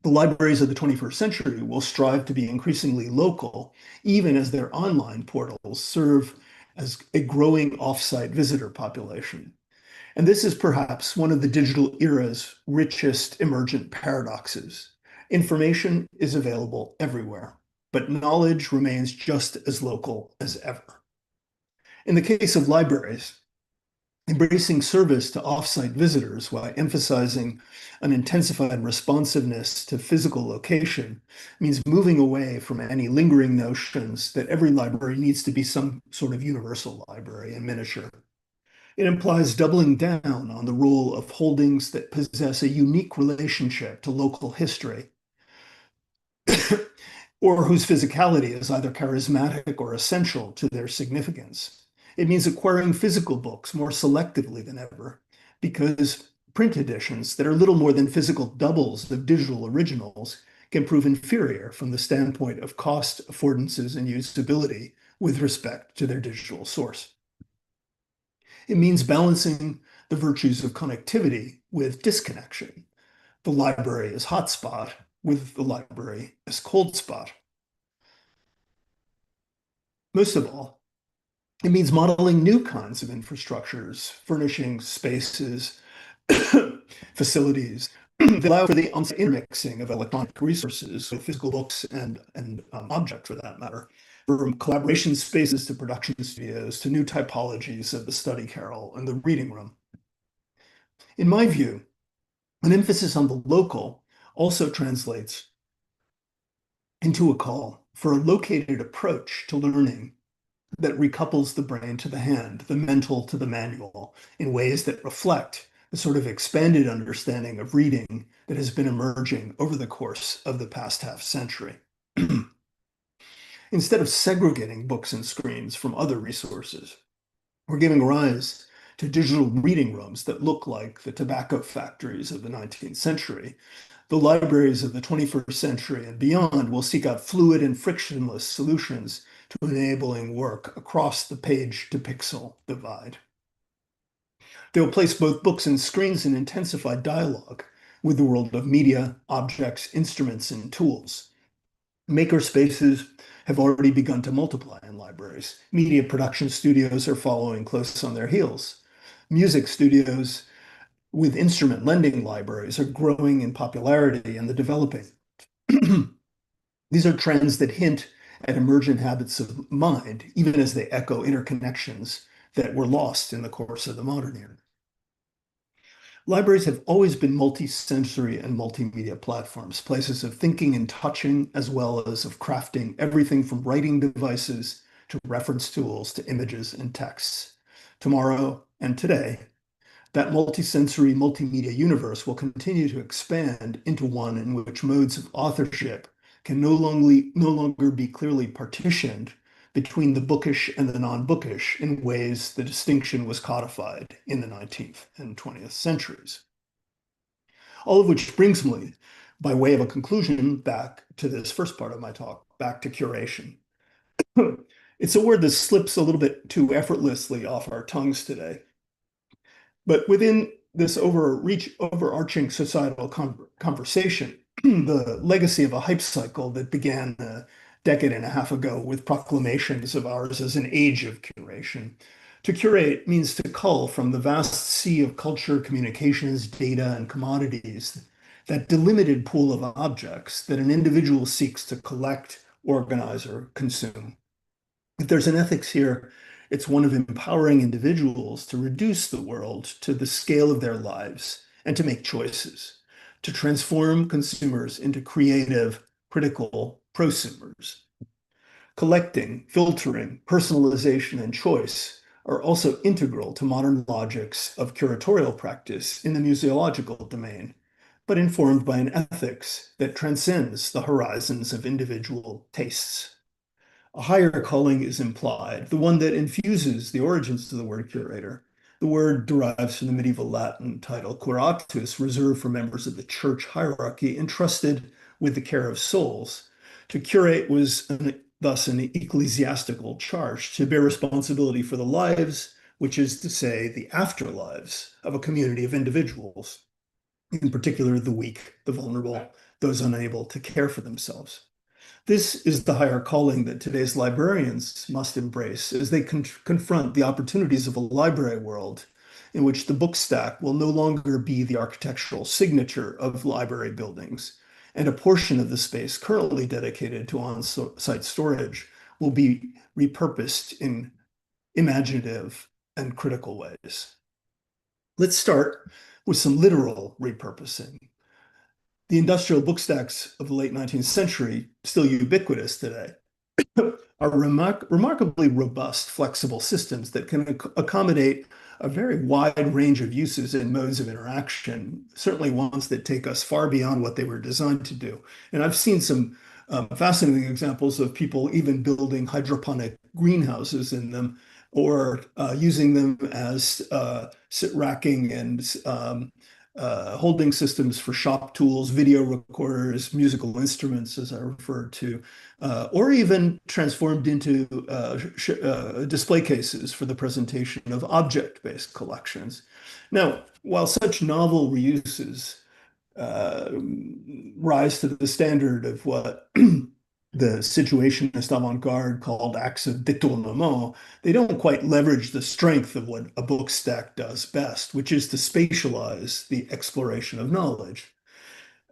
the libraries of the 21st century will strive to be increasingly local, even as their online portals serve as a growing off-site visitor population. And this is perhaps one of the digital era's richest emergent paradoxes. Information is available everywhere, but knowledge remains just as local as ever. In the case of libraries, embracing service to off-site visitors while emphasizing an intensified responsiveness to physical location means moving away from any lingering notions that every library needs to be some sort of universal library in miniature. It implies doubling down on the role of holdings that possess a unique relationship to local history, or whose physicality is either charismatic or essential to their significance. It means acquiring physical books more selectively than ever, because print editions that are little more than physical doubles of digital originals can prove inferior from the standpoint of cost, affordances, and usability with respect to their digital source. It means balancing the virtues of connectivity with disconnection. The library as hotspot with the library as cold spot. Most of all, it means modeling new kinds of infrastructures, furnishing spaces, facilities that allow for the intermixing of electronic resources with physical books and objects, for that matter, from collaboration spaces to production studios to new typologies of the study carrel and the reading room. In my view, an emphasis on the local also translates into a call for a located approach to learning that recouples the brain to the hand, the mental to the manual, in ways that reflect the sort of expanded understanding of reading that has been emerging over the course of the past half century. Instead of segregating books and screens from other resources, we're giving rise to digital reading rooms that look like the tobacco factories of the 19th century, the libraries of the 21st century and beyond will seek out fluid and frictionless solutions to enabling work across the page-to-pixel divide. They will place both books and screens in intensified dialogue with the world of media, objects, instruments, and tools. Maker spaces have already begun to multiply in libraries. Media production studios are following close on their heels. Music studios with instrument lending libraries are growing in popularity and the developing. These are trends that hint at emergent habits of mind, even as they echo interconnections that were lost in the course of the modern era. Libraries have always been multi-sensory and multimedia platforms, places of thinking and touching, as well as of crafting everything from writing devices to reference tools to images and texts. Tomorrow and today, that multisensory multimedia universe will continue to expand into one in which modes of authorship can no longer be clearly partitioned between the bookish and the non-bookish in ways the distinction was codified in the 19th and 20th centuries. All of which brings me, by way of a conclusion, back to this first part of my talk, back to curation. It's a word that slips a little bit too effortlessly off our tongues today. But within this overarching societal conversation, the legacy of a hype cycle that began a decade and a half ago with proclamations of ours as an age of curation. To curate means to cull from the vast sea of culture, communications, data, and commodities, that delimited pool of objects that an individual seeks to collect, organize, or consume. If there's an ethics here, it's one of empowering individuals to reduce the world to the scale of their lives and to make choices, to transform consumers into creative, critical prosumers. Collecting, filtering, personalization, and choice are also integral to modern logics of curatorial practice in the museological domain, but informed by an ethics that transcends the horizons of individual tastes. A higher calling is implied, the one that infuses the origins of the word curator. The word derives from the medieval Latin title curatus, reserved for members of the church hierarchy entrusted with the care of souls. To curate was thus an ecclesiastical charge to bear responsibility for the lives, which is to say the afterlives of a community of individuals, in particular the weak, the vulnerable, those unable to care for themselves. This is the higher calling that today's librarians must embrace as they confront the opportunities of a library world in which the book stack will no longer be the architectural signature of library buildings, and a portion of the space currently dedicated to on-site storage will be repurposed in imaginative and critical ways. Let's start with some literal repurposing. The industrial book stacks of the late 19th century, still ubiquitous today, are remarkably robust, flexible systems that can accommodate a very wide range of uses and modes of interaction, certainly ones that take us far beyond what they were designed to do. And I've seen some fascinating examples of people even building hydroponic greenhouses in them, or using them as sit racking and holding systems for shop tools, video recorders, musical instruments, as I referred to, or even transformed into display cases for the presentation of object-based collections. Now, while such novel reuses rise to the standard of what the situationist avant-garde called acts of détournement, they don't quite leverage the strength of what a book stack does best, which is to spatialize the exploration of knowledge.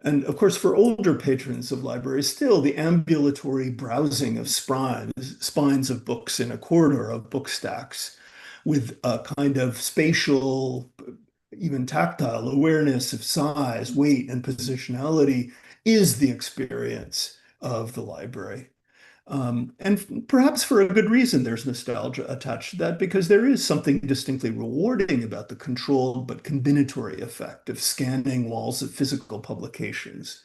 And of course, for older patrons of libraries, still the ambulatory browsing of spines of books in a corridor of book stacks with a kind of spatial, even tactile awareness of size, weight, and positionality is the experience of the library. And perhaps for a good reason, there's nostalgia attached to that, because there is something distinctly rewarding about the controlled but combinatory effect of scanning walls of physical publications.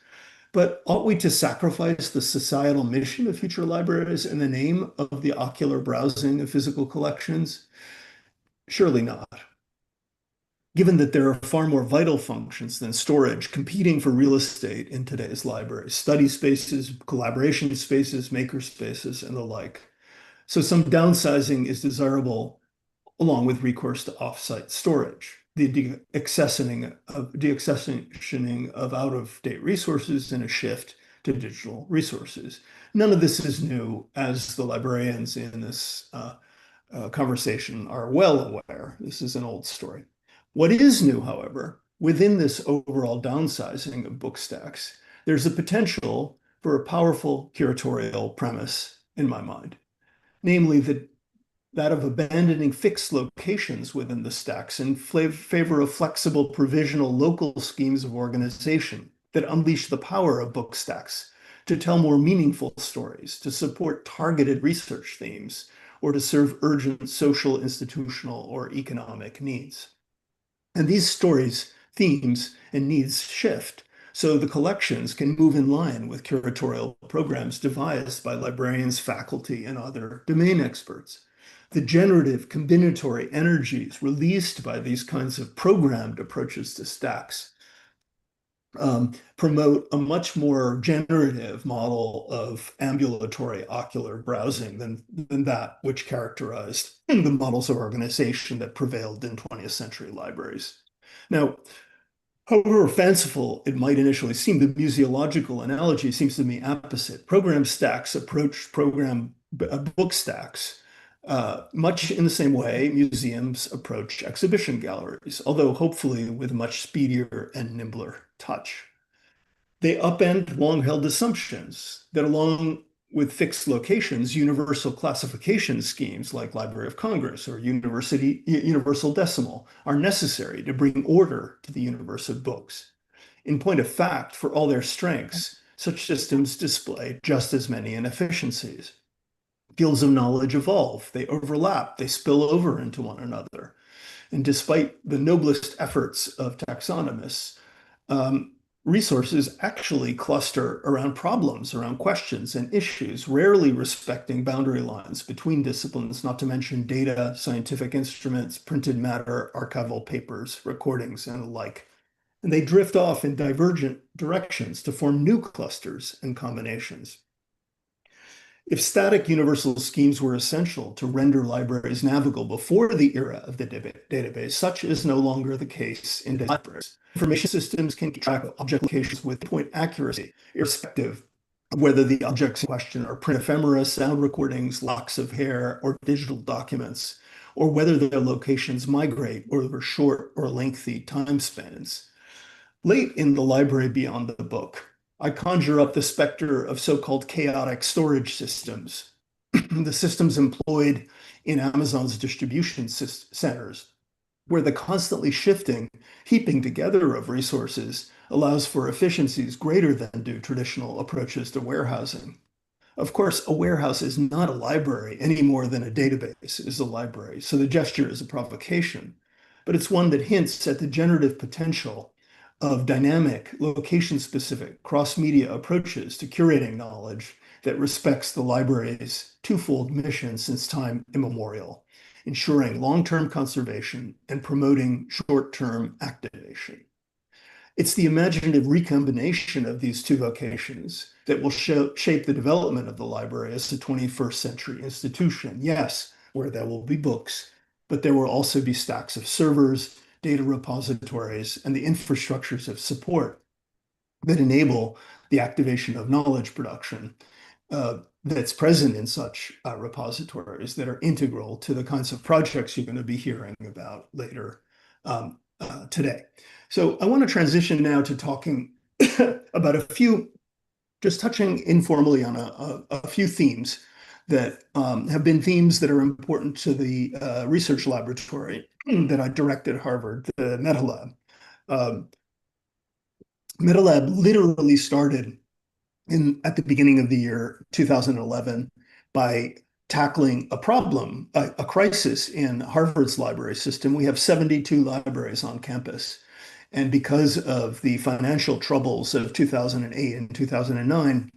But ought we to sacrifice the societal mission of future libraries in the name of the ocular browsing of physical collections? Surely not. given that there are far more vital functions than storage competing for real estate in today's libraries, study spaces, collaboration spaces, maker spaces, and the like. So some downsizing is desirable along with recourse to offsite storage, the deaccessioning of out-of-date resources and a shift to digital resources. None of this is new, as the librarians in this conversation are well aware. This is an old story. What is new, however, within this overall downsizing of book stacks, there's a potential for a powerful curatorial premise in my mind, namely that of abandoning fixed locations within the stacks in favor of flexible provisional local schemes of organization that unleash the power of book stacks to tell more meaningful stories, to support targeted research themes, or to serve urgent social, institutional, or economic needs. And these stories, themes, and needs shift, so the collections can move in line with curatorial programs devised by librarians, faculty, and other domain experts. The generative combinatory energies released by these kinds of programmed approaches to stacks promote a much more generative model of ambulatory ocular browsing than that which characterized the models of organization that prevailed in 20th century libraries. Now, however fanciful it might initially seem, the museological analogy seems to me apposite. Program stacks approach program book stacks much in the same way museums approach exhibition galleries, although hopefully with a much speedier and nimbler touch. They upend long-held assumptions that, along with fixed locations, universal classification schemes like Library of Congress or Universal Decimal are necessary to bring order to the universe of books. In point of fact, for all their strengths, such systems display just as many inefficiencies. Fields of knowledge evolve, they overlap, they spill over into one another. And despite the noblest efforts of taxonomists, resources actually cluster around problems, around questions and issues, rarely respecting boundary lines between disciplines, not to mention data, scientific instruments, printed matter, archival papers, recordings, and the like. And they drift off in divergent directions to form new clusters and combinations. If static universal schemes were essential to render libraries navigable before the era of the database, such is no longer the case in libraries. Information systems can keep track of object locations with point accuracy, irrespective of whether the objects in question are print ephemera, sound recordings, locks of hair, or digital documents, or whether their locations migrate over short or lengthy time spans. Late in The Library Beyond the Book, I conjure up the specter of so-called chaotic storage systems, the systems employed in Amazon's distribution centers, where the constantly shifting, heaping together of resources allows for efficiencies greater than do traditional approaches to warehousing. Of course, a warehouse is not a library any more than a database is a library, so the gesture is a provocation, but it's one that hints at the generative potential of dynamic, location-specific, cross-media approaches to curating knowledge that respects the library's twofold mission since time immemorial, ensuring long-term conservation and promoting short-term activation. It's the imaginative recombination of these two vocations that will shape the development of the library as a 21st century institution. Yes, where there will be books, but there will also be stacks of servers, data repositories, and the infrastructures of support that enable the activation of knowledge production that's present in such repositories that are integral to the kinds of projects you're going to be hearing about later today. So I want to transition now to talking about just touching informally on a few themes that have been themes that are important to the research laboratory that I direct at Harvard, the MetaLab. MetaLab literally started at the beginning of the year 2011 by tackling a problem, a crisis in Harvard's library system. We have 72 libraries on campus. And because of the financial troubles of 2008 and 2009,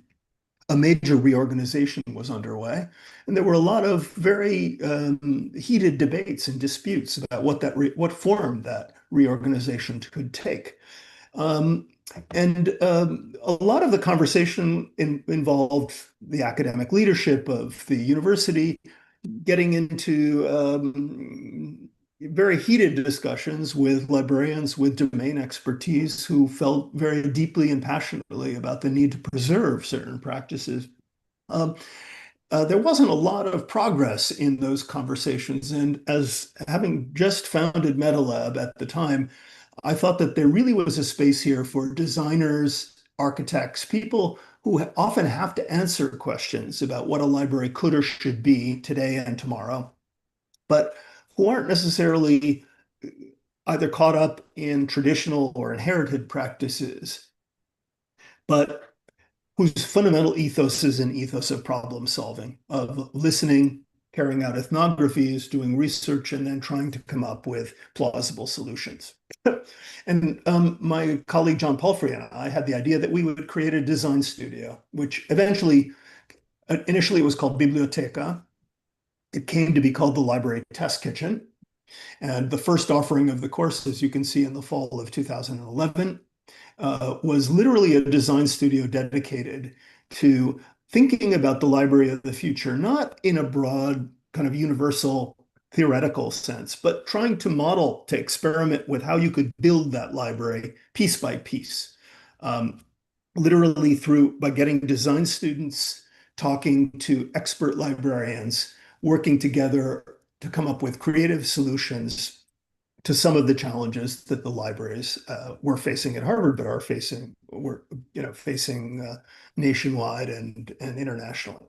a major reorganization was underway, and there were a lot of very heated debates and disputes about what form that reorganization could take. A lot of the conversation involved the academic leadership of the university getting into very heated discussions with librarians with domain expertise who felt very deeply and passionately about the need to preserve certain practices. There wasn't a lot of progress in those conversations. And as having just founded MetaLab at the time, I thought that there really was a space here for designers, architects, people who often have to answer questions about what a library could or should be today and tomorrow, but who aren't necessarily either caught up in traditional or inherited practices, but whose fundamental ethos is an ethos of problem solving, of listening, carrying out ethnographies, doing research, and then trying to come up with plausible solutions. And my colleague John Palfrey and I had the idea that we would create a design studio, which initially it was called Biblioteca. It came to be called the Library Test Kitchen. And the first offering of the course, as you can see in the fall of 2011, was literally a design studio dedicated to thinking about the library of the future, not in a broad kind of universal theoretical sense, but trying to model, to experiment with how you could build that library piece by piece. Literally by getting design students talking to expert librarians, working together to come up with creative solutions to some of the challenges that the libraries were facing at Harvard, but facing nationwide and internationally.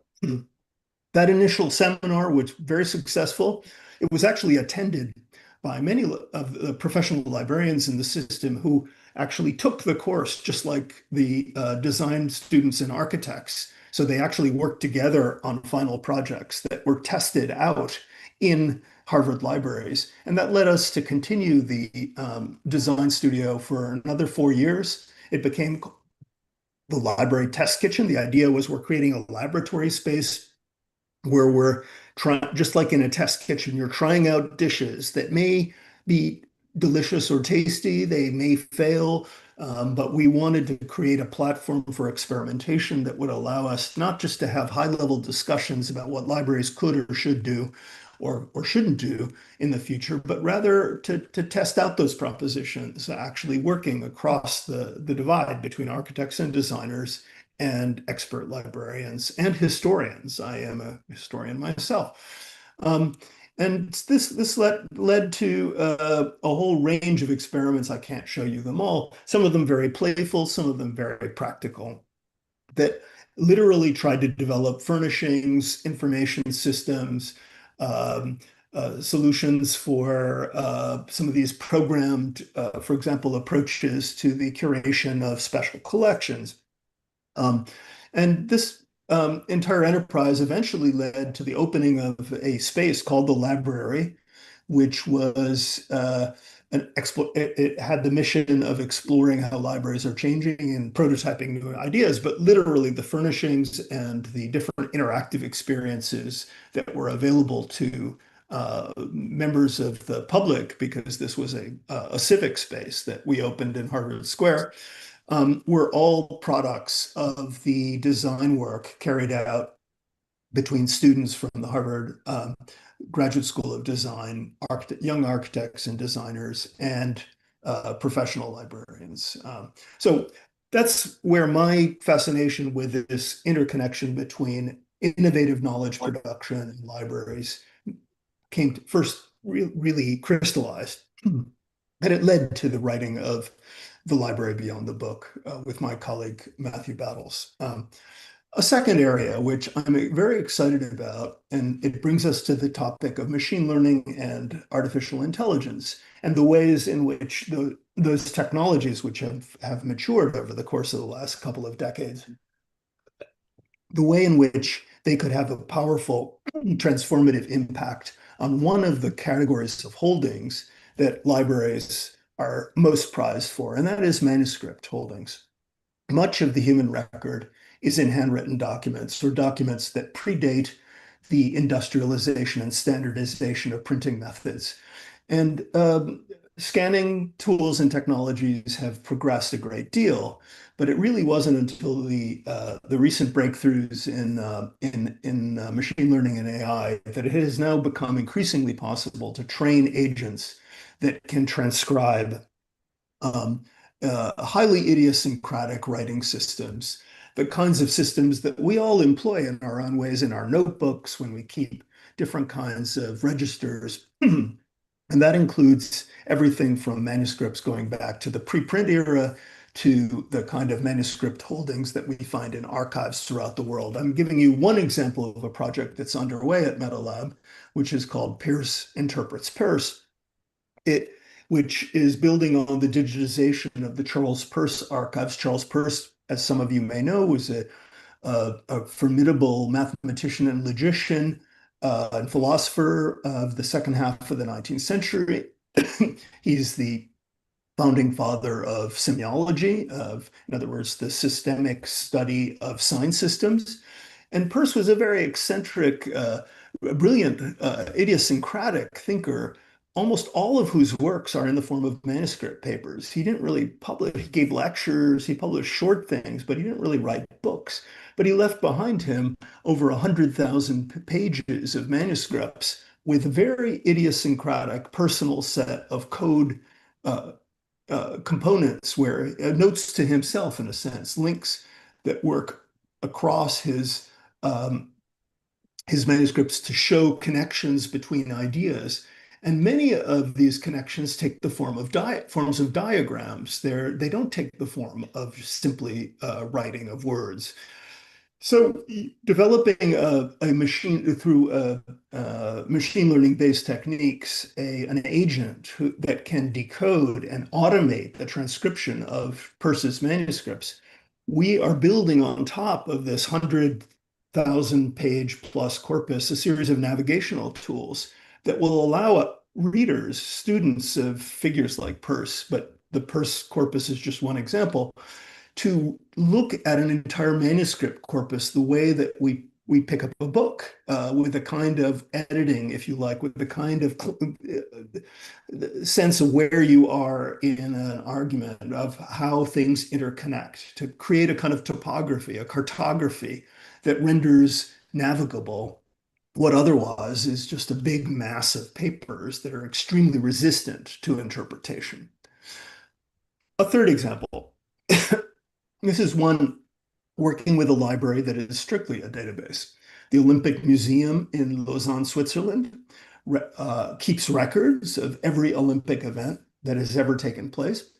That initial seminar was very successful. It was actually attended by many of the professional librarians in the system who actually took the course, just like the design students and architects. So they actually worked together on final projects that were tested out in Harvard libraries. And that led us to continue the design studio for another 4 years. It became the Library Test Kitchen. The idea was we're creating a laboratory space where we're trying, just like in a test kitchen, you're trying out dishes that may be delicious or tasty, they may fail, but we wanted to create a platform for experimentation that would allow us not just to have high-level discussions about what libraries could or should do or shouldn't do in the future, but rather to test out those propositions, actually working across the divide between architects and designers and expert librarians and historians. I am a historian myself. And this led to a whole range of experiments. I can't show you them all. Some of them very playful, some of them very practical, that literally tried to develop furnishings, information systems, solutions for some of these programmed, for example, approaches to the curation of special collections. And this entire enterprise eventually led to the opening of a space called the library, which was it had the mission of exploring how libraries are changing and prototyping new ideas, but literally the furnishings and the different interactive experiences that were available to members of the public, because this was a civic space that we opened in Harvard Square, were all products of the design work carried out between students from the Harvard Graduate School of Design, young architects and designers, and professional librarians. So that's where my fascination with this interconnection between innovative knowledge production and libraries came to first really crystallized. And it led to the writing of The Library Beyond the Book with my colleague, Matthew Battles. A second area, which I'm very excited about, and it brings us to the topic of machine learning and artificial intelligence, and the ways in which those technologies, which have matured over the course of the last couple of decades, the way in which they could have a powerful transformative impact on one of the categories of holdings that libraries are most prized for, and that is manuscript holdings. Much of the human record is in handwritten documents or documents that predate the industrialization and standardization of printing methods. And scanning tools and technologies have progressed a great deal, but it really wasn't until the recent breakthroughs in machine learning and AI that it has now become increasingly possible to train agents that can transcribe highly idiosyncratic writing systems, the kinds of systems that we all employ in our own ways in our notebooks when we keep different kinds of registers. And that includes everything from manuscripts going back to the preprint era to the kind of manuscript holdings that we find in archives throughout the world. I'm giving you one example of a project that's underway at MetaLab, which is called Peirce Interprets Peirce, which is building on the digitization of the Charles Peirce archives. Charles Peirce, as some of you may know, was a formidable mathematician and logician and philosopher of the second half of the 19th century. He's the founding father of semiology, in other words, the systemic study of sign systems. And Peirce was a very eccentric, brilliant, idiosyncratic thinker, almost all of whose works are in the form of manuscript papers. He didn't really publish, he gave lectures, he published short things, but he didn't really write books. But he left behind him over 100,000 pages of manuscripts with a very idiosyncratic personal set of code components where notes to himself, in a sense, links that work across his manuscripts to show connections between ideas. And many of these connections take the form of forms of diagrams. They don't take the form of simply writing of words. So developing a machine through machine learning based techniques, an agent that can decode and automate the transcription of Peirce's manuscripts, we are building on top of this 100,000 page plus corpus, a series of navigational tools that will allow readers, students of figures like Peirce, but the Peirce corpus is just one example, to look at an entire manuscript corpus the way that we pick up a book, with a kind of editing, if you like, with the kind of sense of where you are in an argument, of how things interconnect, to create a kind of topography, a cartography that renders navigable what otherwise is just a big mass of papers that are extremely resistant to interpretation. A third example. This is one working with a library that is strictly a database. The Olympic Museum in Lausanne, Switzerland, keeps records of every Olympic event that has ever taken place.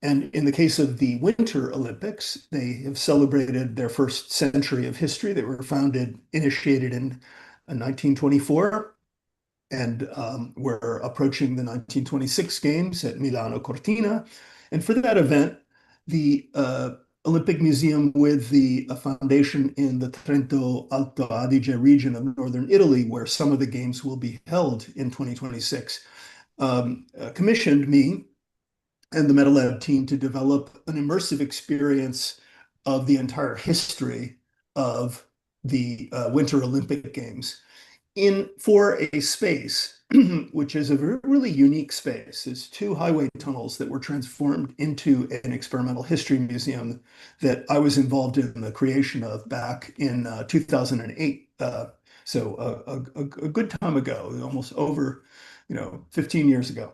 And in the case of the Winter Olympics, they have celebrated their first century of history. They were initiated in 1924. And we're approaching the 1926 games at Milano Cortina. And for that event, the Olympic Museum, with the foundation in the Trento Alto Adige region of northern Italy, where some of the games will be held in 2026, commissioned me and the MetaLab team to develop an immersive experience of the entire history of the Winter Olympic Games for a space, which is a really unique space. It's two highway tunnels that were transformed into an experimental history museum that I was involved in the creation of back in 2008. So a good time ago, almost over 15 years ago.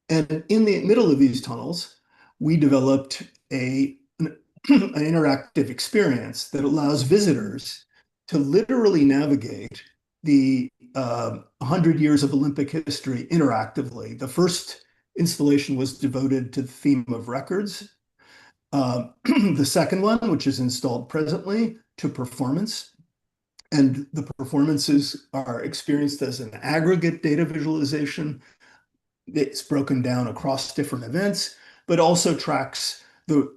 And in the middle of these tunnels, we developed an interactive experience that allows visitors to literally navigate the 100 years of Olympic history interactively. The first installation was devoted to the theme of records. The second one, which is installed presently, to performance. And the performances are experienced as an aggregate data visualization. It's broken down across different events, but also tracks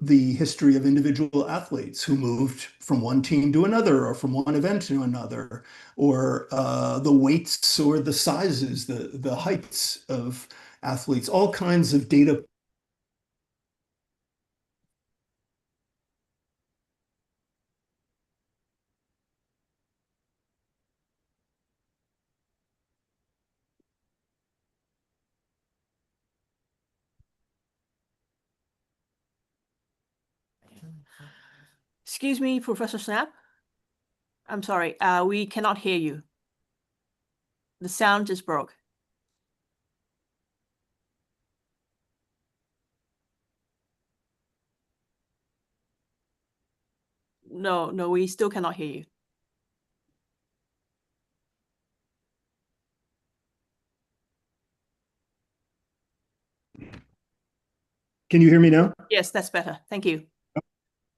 the history of individual athletes who moved from one team to another, or from one event to another, or the weights or the sizes, the heights of athletes, all kinds of data. Excuse me, Professor Schnapp. I'm sorry, we cannot hear you. The sound just broke. No, we still cannot hear you. Can you hear me now? Yes, that's better. Thank you.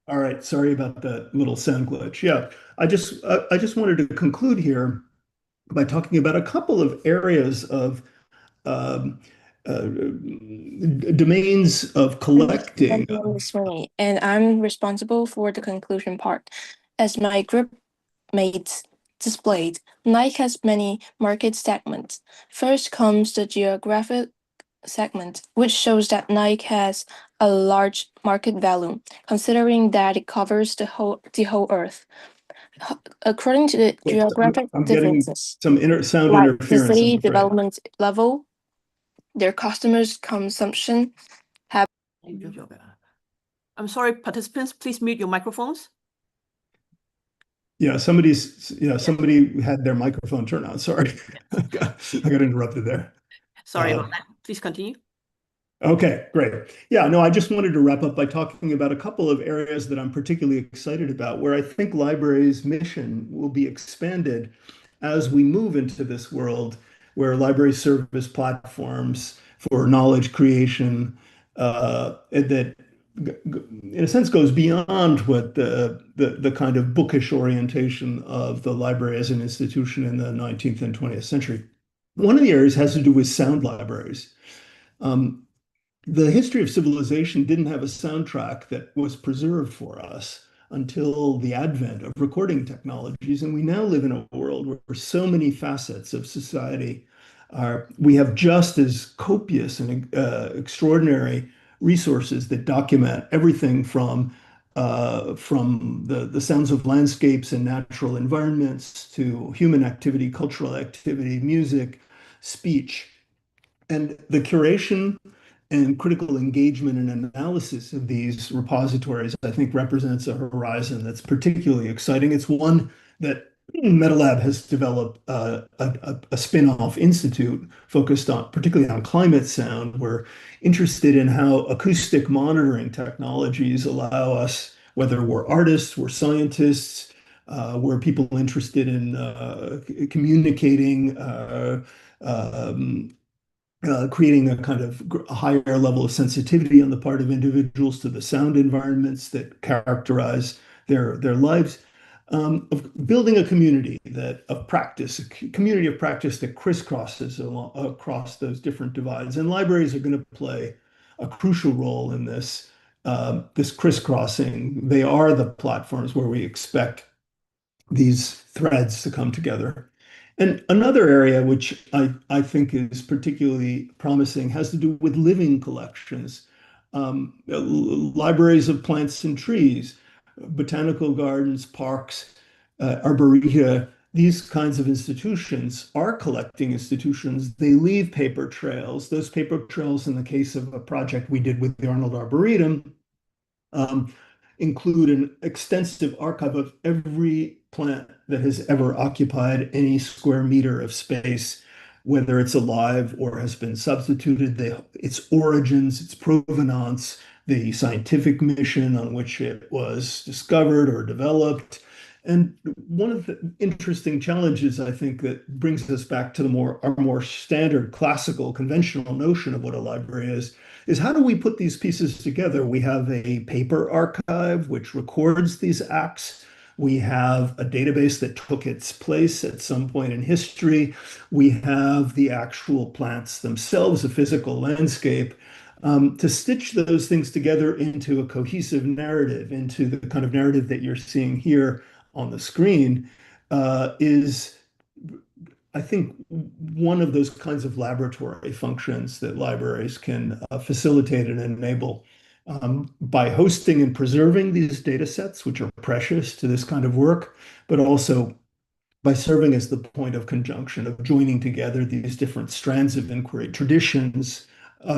All right. Sorry about that little sound glitch. Yeah, I just wanted to conclude here by talking about a couple of areas of um, domains of collecting. My name is Winnie, and I'm responsible for the conclusion part. As my group mates displayed, Nike has many market segments. First comes the geographic segment, which shows that Nike has a large market value, considering that it covers the whole Earth. According to the geographic I'm getting differences, some sound like the interference, I'm city afraid. development level, their customers' consumption have. I'm sorry, participants, please mute your microphones. Yeah, somebody had their microphone turned on. Sorry. I got interrupted there. Sorry about that. Please continue. Okay, great. Yeah, no, I just wanted to wrap up by talking about a couple of areas that I'm particularly excited about, where I think libraries' mission will be expanded as we move into this world where libraries serve as platforms for knowledge creation that, in a sense, goes beyond what the kind of bookish orientation of the library as an institution in the 19th and 20th century. One of the areas has to do with sound libraries. The history of civilization didn't have a soundtrack that was preserved for us until the advent of recording technologies. And we now live in a world where so many facets of society we have just as copious and extraordinary resources that document everything from the sounds of landscapes and natural environments to human activity, cultural activity, music, speech. And the curation and critical engagement and analysis of these repositories, I think, represents a horizon that's particularly exciting. It's one that MetaLab has developed a spin-off institute focused on, particularly on climate sound. We're interested in how acoustic monitoring technologies allow us, whether we're artists, we're scientists, we're people interested in communicating, creating a kind of higher level of sensitivity on the part of individuals to the sound environments that characterize their lives, of building a community of practice, a community of practice that crisscrosses across those different divides. And libraries are going to play a crucial role in this crisscrossing. They are the platforms where we expect these threads to come together. And another area which I think is particularly promising has to do with living collections, libraries of plants and trees, botanical gardens, parks, arboretum. These kinds of institutions are collecting institutions. They leave paper trails. Those paper trails, in the case of a project we did with the Arnold Arboretum, include an extensive archive of every plant that has ever occupied any square meter of space, whether it's alive or has been substituted, its origins, its provenance, the scientific mission on which it was discovered or developed. And one of the interesting challenges, I think, that brings us back to our more standard, classical, conventional notion of what a library is how do we put these pieces together? We have a paper archive which records these acts. We have a database that took its place at some point in history. We have the actual plants themselves, a physical landscape. To stitch those things together into a cohesive narrative, into the kind of narrative that you're seeing here on the screen, is, I think, one of those kinds of laboratory functions that libraries can facilitate and enable by hosting and preserving these data sets, which are precious to this kind of work, but also by serving as the point of conjunction, of joining together these different strands of inquiry, traditions,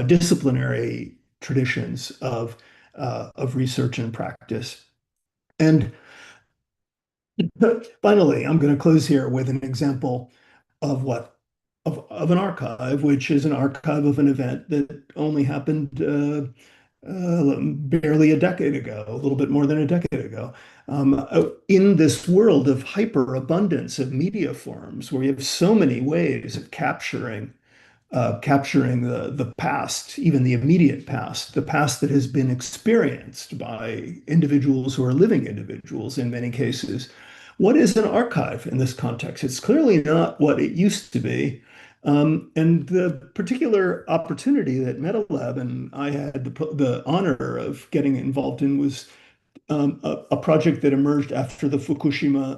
disciplinary traditions of research and practice. And finally, I'm going to close here with an example of an archive, which is an archive of an event that only happened barely a decade ago, a little bit more than a decade ago. In this world of hyperabundance of media forms, where you have so many ways of capturing the past, even the immediate past, the past that has been experienced by individuals who are living individuals in many cases. What is an archive in this context? It's clearly not what it used to be. And the particular opportunity that MetaLab and I had the honor of getting involved in was a project that emerged after the Fukushima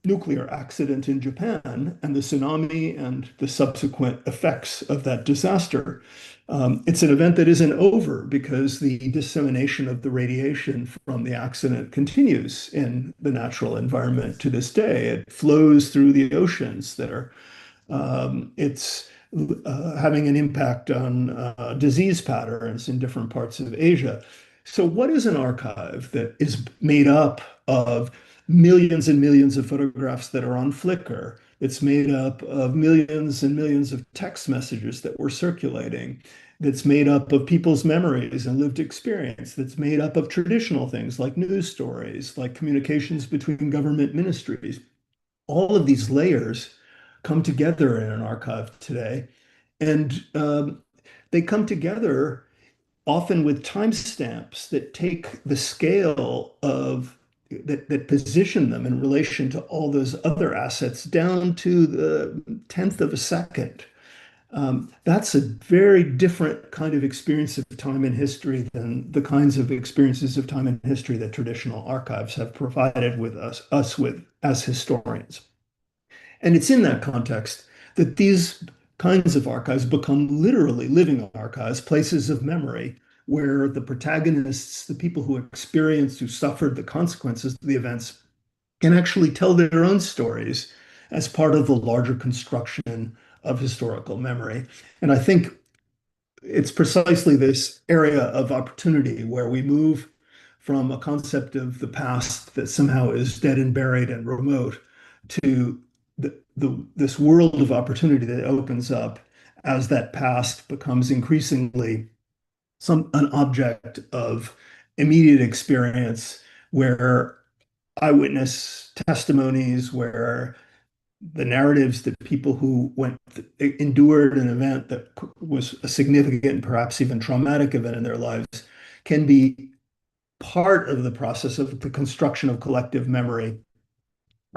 nuclear accident in Japan and the tsunami and the subsequent effects of that disaster. It's an event that isn't over because the dissemination of the radiation from the accident continues in the natural environment to this day. It flows through the oceans that are it's having an impact on disease patterns in different parts of Asia. So what is an archive that is made up of millions and millions of photographs that are on Flickr? It's made up of millions and millions of text messages that were circulating. That's made up of people's memories and lived experience. That's made up of traditional things like news stories, like communications between government ministries. All of these layers come together in an archive today, and they come together often with timestamps that take the scale of that position them in relation to all those other assets down to the 10th of a second. That's a very different kind of experience of time in history than the kinds of experiences of time in history that traditional archives have provided with us with as historians. And it's in that context that these kinds of archives become literally living archives, places of memory, where the protagonists, the people who experienced, who suffered the consequences of the events, can actually tell their own stories as part of the larger construction of historical memory. And I think it's precisely this area of opportunity where we move from a concept of the past that somehow is dead and buried and remote to this world of opportunity that opens up as that past becomes increasingly an object of immediate experience, where eyewitness testimonies, where the narratives that people who endured an event that was a significant, perhaps even traumatic event in their lives, can be part of the process of the construction of collective memory.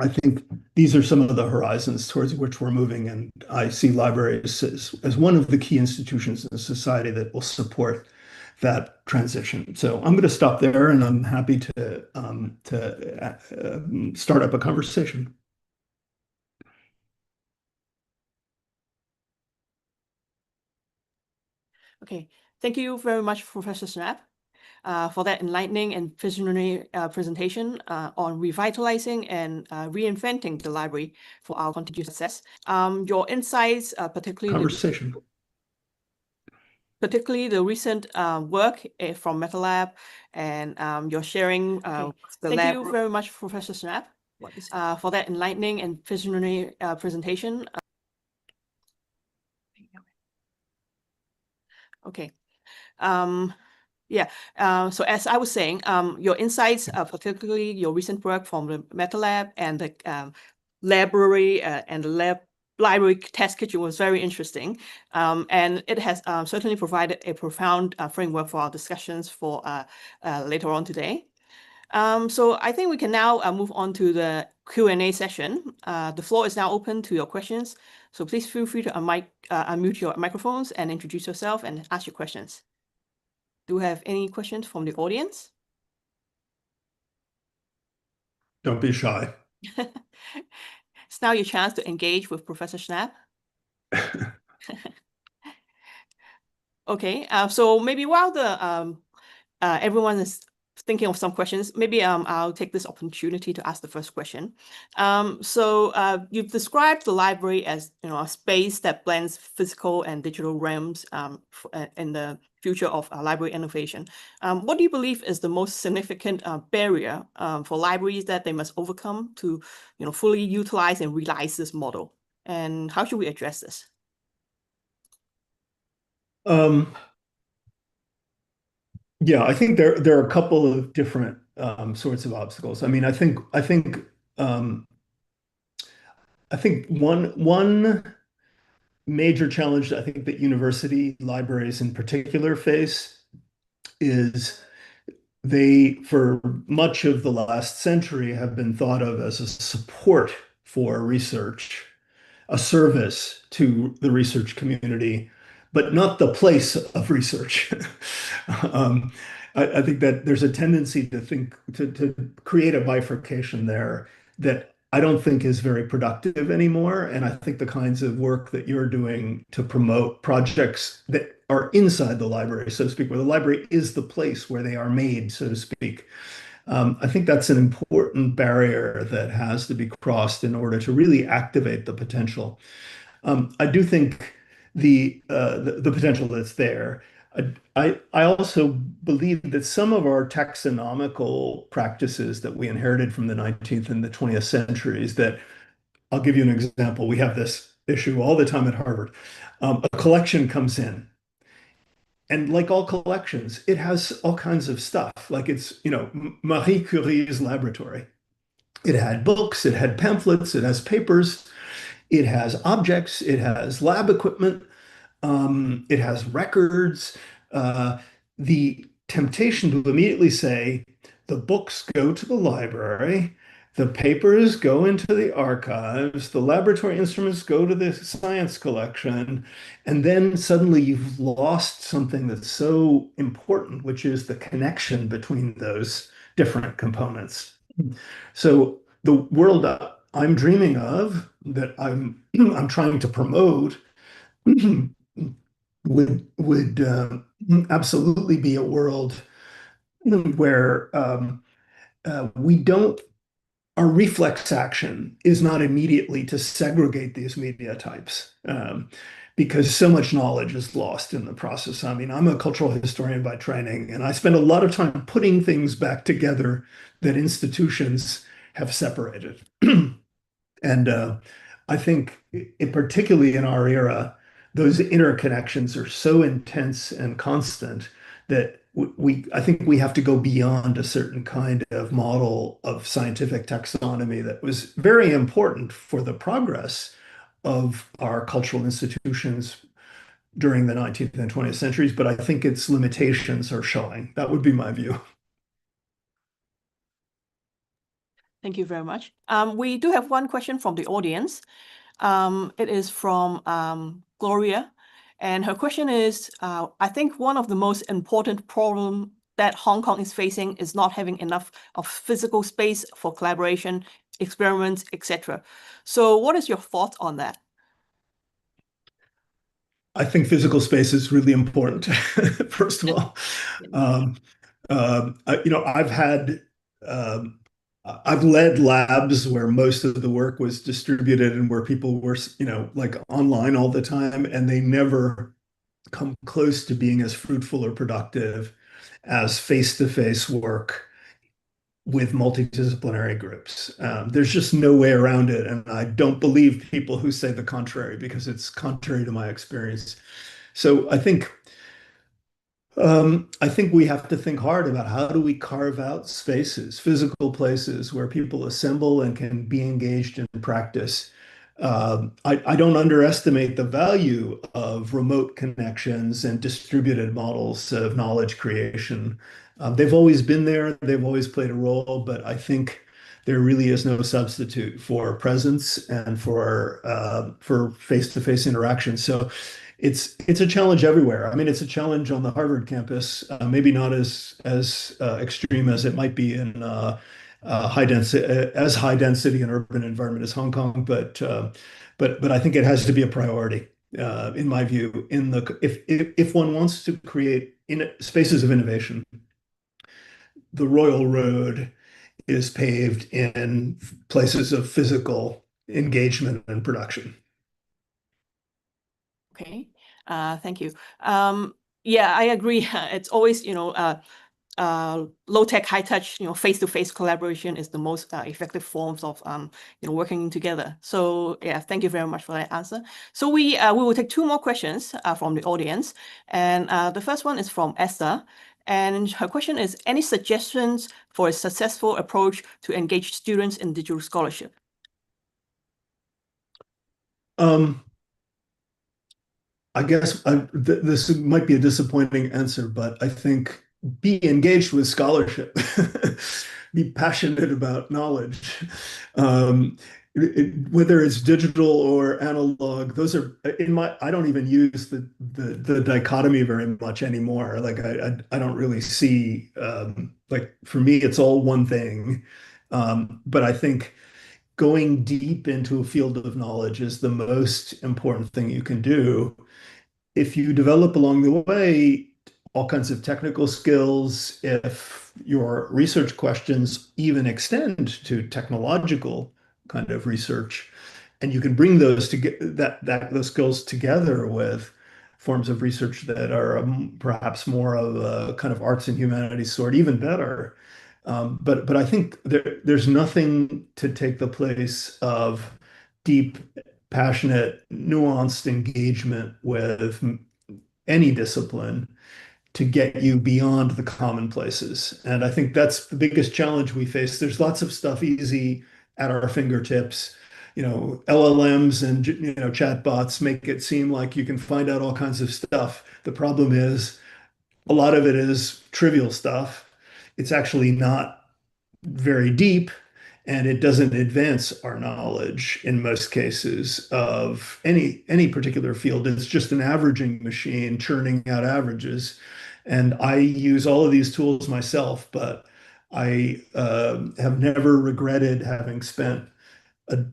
I think these are some of the horizons towards which we're moving, and I see libraries as one of the key institutions in society that will support that transition. So I'm going to stop there, and I'm happy to start up a conversation. Okay, thank you very much, Professor Schnapp, for that enlightening and visionary presentation on revitalizing and reinventing the library for our continued success. Your insights, particularly the recent work from MetaLab and your sharing the Thank lab. you Thank you very much, Professor Schnapp, for that enlightening and visionary presentation. Okay. Yeah, so as I was saying, your insights, particularly your recent work from the MetaLab and the library and the library test kitchen, was very interesting. And it has certainly provided a profound framework for our discussions for later on today. So I think we can now move on to the Q&A session. The floor is now open to your questions. So please feel free to unmute your microphones and introduce yourself and ask your questions. Do we have any questions from the audience? Don't be shy. It's now your chance to engage with Professor Schnapp. Okay, so maybe while the everyone is thinking of some questions, maybe I'll take this opportunity to ask the first question. So you've described the library as a space that blends physical and digital realms in the future of library innovation. What do you believe is the most significant barrier for libraries that they must overcome to, fully utilize and realize this model? And how should we address this? Yeah, I think there are a couple of different sorts of obstacles. I mean, I think one major challenge I think that university libraries in particular face is they, for much of the last century, have been thought of as a support for research, a service to the research community, but not the place of research. um, I think that there's a tendency to think to create a bifurcation there that I don't think is very productive anymore. And I think the kinds of work that you're doing to promote projects that are inside the library, so to speak, where the library is the place where they are made, so to speak. I think that's an important barrier that has to be crossed in order to really activate the potential. I do think the potential that's there. I also believe that some of our taxonomical practices that we inherited from the 19th and the 20th centuries, that I'll give you an example. We have this issue all the time at Harvard. A collection comes in, and like all collections, it has all kinds of stuff. Like it's, Marie Curie's laboratory. It had books, it had pamphlets, it has papers, it has objects, it has lab equipment, it has records. The temptation to immediately say the books go to the library, the papers go into the archives, the laboratory instruments go to the science collection, and then suddenly you've lost something that's so important, which is the connection between those different components. So the world I'm dreaming of, that I'm trying to promote, would absolutely be a world where we don't, our reflex action is not immediately to segregate these media types, because so much knowledge is lost in the process. I mean, I'm a cultural historian by training, and I spend a lot of time putting things back together that institutions have separated. And I think, particularly in our era, those interconnections are so intense and constant that I think we have to go beyond a certain kind of model of scientific taxonomy that was very important for the progress of our cultural institutions during the 19th and 20th centuries, but I think its limitations are showing. That would be my view. Thank you very much. We do have one question from the audience. It is from Gloria, and her question is, I think one of the most important problem that Hong Kong is facing is not having enough of physical space for collaboration, experiments, etc. So what is your thoughts on that? I think physical space is really important, first of all. I've led labs where most of the work was distributed and where people were, like online all the time, and they never come close to being as fruitful or productive as face-to-face work with multidisciplinary groups. There's just no way around it, and I don't believe people who say the contrary, because it's contrary to my experience. So I think we have to think hard about how do we carve out spaces, physical places where people assemble and can be engaged in practice. I don't underestimate the value of remote connections and distributed models of knowledge creation. They've always been there, they've always played a role, but I think there really is no substitute for presence and for face-to-face interaction. So it's a challenge everywhere. I mean, it's a challenge on the Harvard campus, maybe not as extreme as it might be in high density and urban environment as Hong Kong, but I think it has to be a priority, in my view. If one wants to create spaces of innovation, the Royal Road is paved in places of physical engagement and production. Okay, thank you. Yeah, I agree. It's always, low tech, high touch, face-to-face collaboration is the most effective forms of, working together. So yeah, thank you very much for that answer. So we will take two more questions from the audience. And the first one is from Esther. And her question is, any suggestions for a successful approach to engage students in digital scholarship? I guess this might be a disappointing answer, but I think be engaged with scholarship, be passionate about knowledge. Whether it's digital or analog, those are I don't even use the dichotomy very much anymore. Like I don't really see like for me it's all one thing. But I think going deep into a field of knowledge is the most important thing you can do. If you develop along the way all kinds of technical skills, if your research questions even extend to technological kind of research, and you can bring those those skills together with forms of research that are perhaps more of a kind of arts and humanities sort, even better. But I think there's nothing to take the place of deep, passionate, nuanced engagement with any discipline to get you beyond the commonplaces. And I think that's the biggest challenge we face. There's lots of stuff easy at our fingertips. LLMs and chatbots make it seem like you can find out all kinds of stuff. The problem is a lot of it is trivial stuff. It's actually not very deep, and it doesn't advance our knowledge in most cases of any particular field. It's just an averaging machine churning out averages. And I use all of these tools myself, but I have never regretted having spent a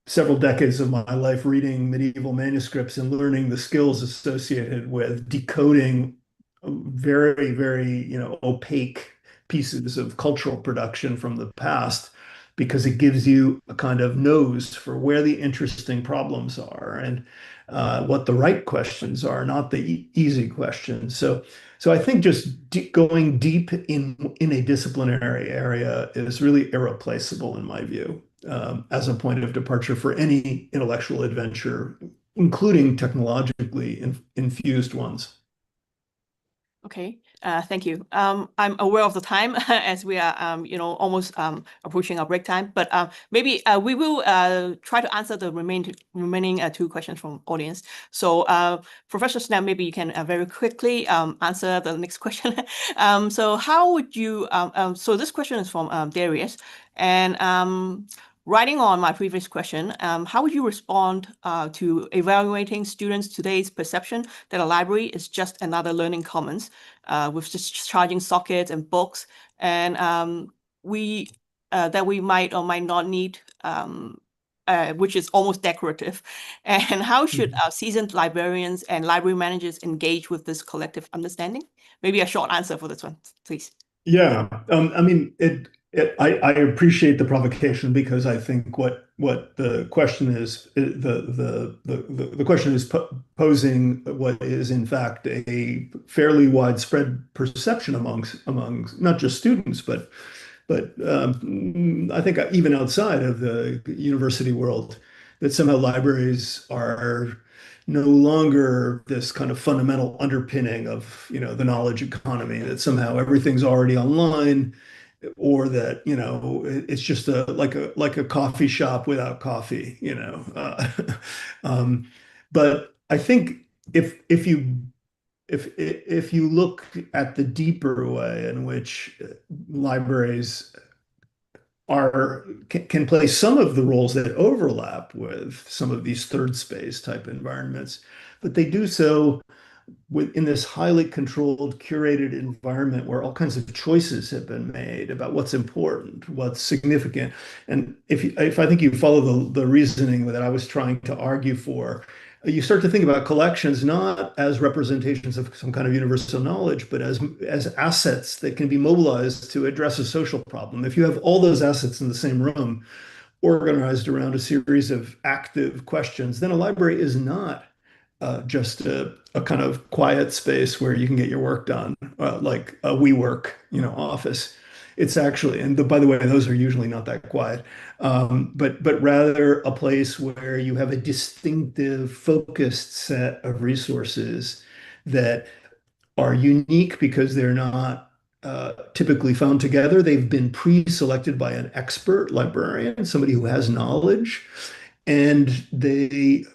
several decades of my life reading medieval manuscripts and learning the skills associated with decoding very, very, opaque pieces of cultural production from the past, because it gives you a kind of nose for where the interesting problems are and what the right questions are, not the easy questions. So I think just going deep in a disciplinary area is really irreplaceable in my view, as a point of departure for any intellectual adventure, including technologically infused ones. Okay, thank you. I'm aware of the time as we are, almost approaching our break time. But maybe we will try to answer the remaining two questions from audience. So, Professor Schnapp, maybe you can very quickly answer the next question. So, how would you? So, this question is from Darius, and writing on my previous question, how would you respond to evaluating students' today's perception that a library is just another learning commons with just charging sockets and books, and that we might or might not need, which is almost decorative? And how should seasoned librarians and library managers engage with this collective understanding? Maybe a short answer for this one, please. Yeah, I mean, I appreciate the provocation, because I think what the question is, the question is posing what is in fact a fairly widespread perception among not just students, but I think even outside of the university world, that somehow libraries are no longer this kind of fundamental underpinning of the knowledge economy, that somehow everything's already online, or that it's just like a coffee shop without coffee. But I think if you look at the deeper way in which libraries can play some of the roles that overlap with some of these third space type environments, but they do so within this highly controlled, curated environment where all kinds of choices have been made about what's important, what's significant. And if I think you follow the reasoning that I was trying to argue for, you start to think about collections not as representations of some kind of universal knowledge, but as assets that can be mobilized to address a social problem. If you have all those assets in the same room, organized around a series of active questions, then a library is not just a kind of quiet space where you can get your work done, like a WeWork, office. It's actually, and by the way, those are usually not that quiet, but rather a place where you have a distinctive, focused set of resources that are unique because they're not typically found together. They've been pre-selected by an expert librarian, somebody who has knowledge, and they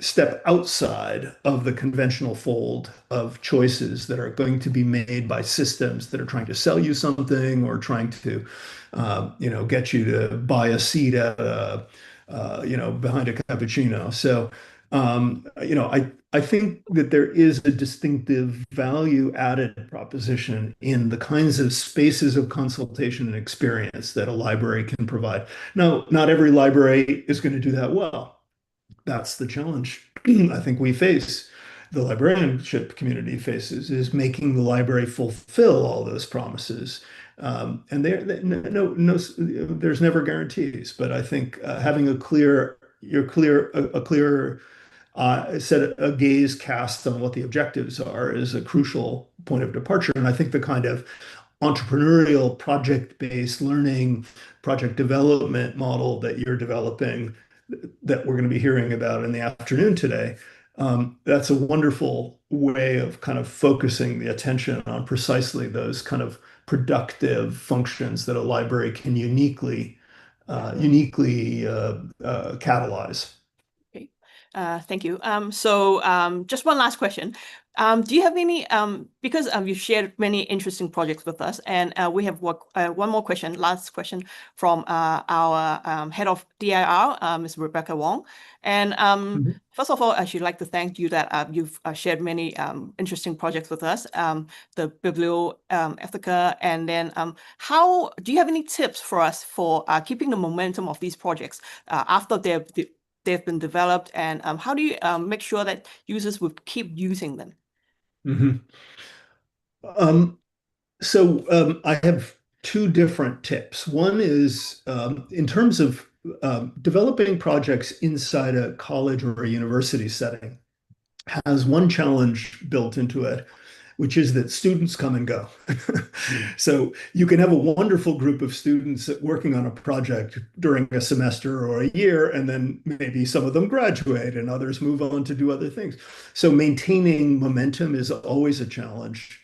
step outside of the conventional fold of choices that are going to be made by systems that are trying to sell you something or trying to, get you to buy a seat at behind a cappuccino. So, I think that there is a distinctive value added proposition in the kinds of spaces of consultation and experience that a library can provide. Now, not every library is going to do that well. That's the challenge I think we face, the librarianship community faces, is making the library fulfill all those promises. And there's never guarantees, but I think having a clear set a gaze cast on what the objectives are is a crucial point of departure. And I think the kind of entrepreneurial project-based learning, project development model that you're developing, that we're going to be hearing about in the afternoon today, that's a wonderful way of kind of focusing the attention on precisely those kind of productive functions that a library can uniquely catalyze. Okay. Thank you. Just one last question. Do you have any, because you shared many interesting projects with us, and we have one more question, last question from our head of DIR, Ms. Rebecca Wong. And first of all, I should like to thank you that you've shared many interesting projects with us, the Bibliotheca, and then how do you have any tips for us for keeping the momentum of these projects after they've been developed, and how do you make sure that users will keep using them? I have two different tips. One is in terms of developing projects inside a college or a university setting has one challenge built into it, which is that students come and go. So you can have a wonderful group of students working on a project during a semester or a year, and then maybe some of them graduate and others move on to do other things. So maintaining momentum is always a challenge.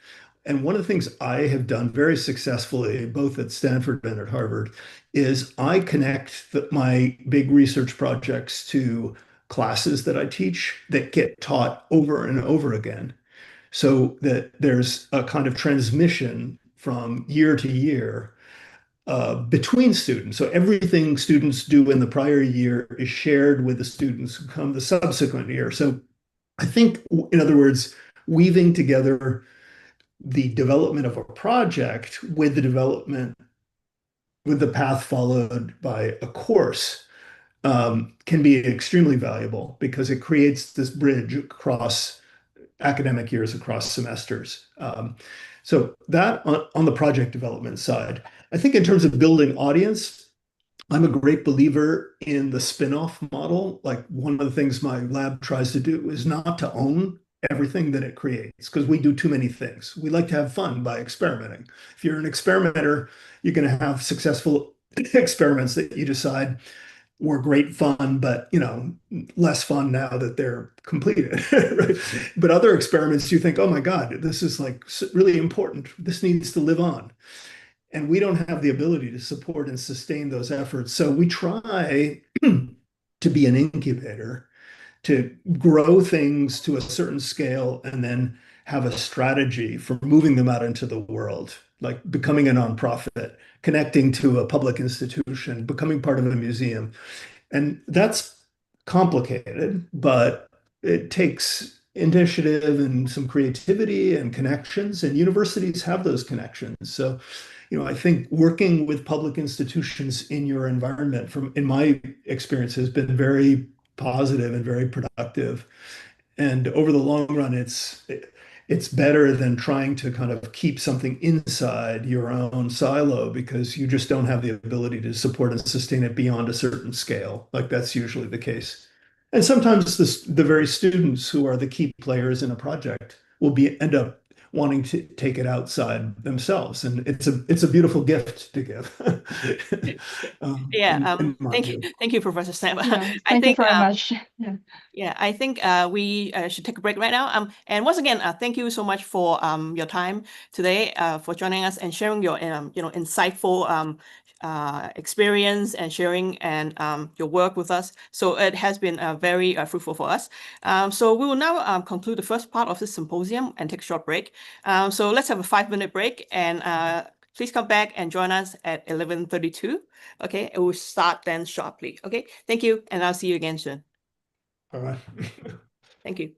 And one of the things I have done very successfully, both at Stanford and at Harvard, is I connect my big research projects to classes that I teach that get taught over and over again, so that there's a kind of transmission from year to year between students. So everything students do in the prior year is shared with the students who come the subsequent year. So I think, in other words, weaving together the development of a project with the path followed by a course can be extremely valuable because it creates this bridge across academic years, across semesters. So that on the project development side. I think in terms of building audience, I'm a great believer in the spin-off model. Like, one of the things my lab tries to do is not to own everything that it creates, because we do too many things. We like to have fun by experimenting. If you're an experimenter, you're going to have successful experiments that you decide were great fun, but less fun now that they're completed. Right? But other experiments, you think, oh my God, this is like really important. This needs to live on. And we don't have the ability to support and sustain those efforts. So we try to be an incubator, to grow things to a certain scale and then have a strategy for moving them out into the world, like becoming a nonprofit, connecting to a public institution, becoming part of a museum. And that's complicated, but it takes initiative and some creativity and connections, and universities have those connections. So, I think working with public institutions in your environment, in my experience, has been very positive and very productive. And over the long run, it's better than trying to kind of keep something inside your own silo, because you just don't have the ability to support and sustain it beyond a certain scale. Like, that's usually the case. And sometimes the very students who are the key players in a project will end up wanting to take it outside themselves, and it's a beautiful gift to give. Yeah, in my view. thank you, Professor Schnapp. Yeah, I thank you think very much. Yeah. yeah, I think we should take a break right now. And once again, thank you so much for your time today, for joining us and sharing your insightful experience and sharing and your work with us. So it has been very fruitful for us. So we will now conclude the first part of this symposium and take a short break. So let's have a 5-minute break, and please come back and join us at 11:32. Okay, it will start then sharply. Okay, thank you, and I'll see you again soon. All right. Thank you.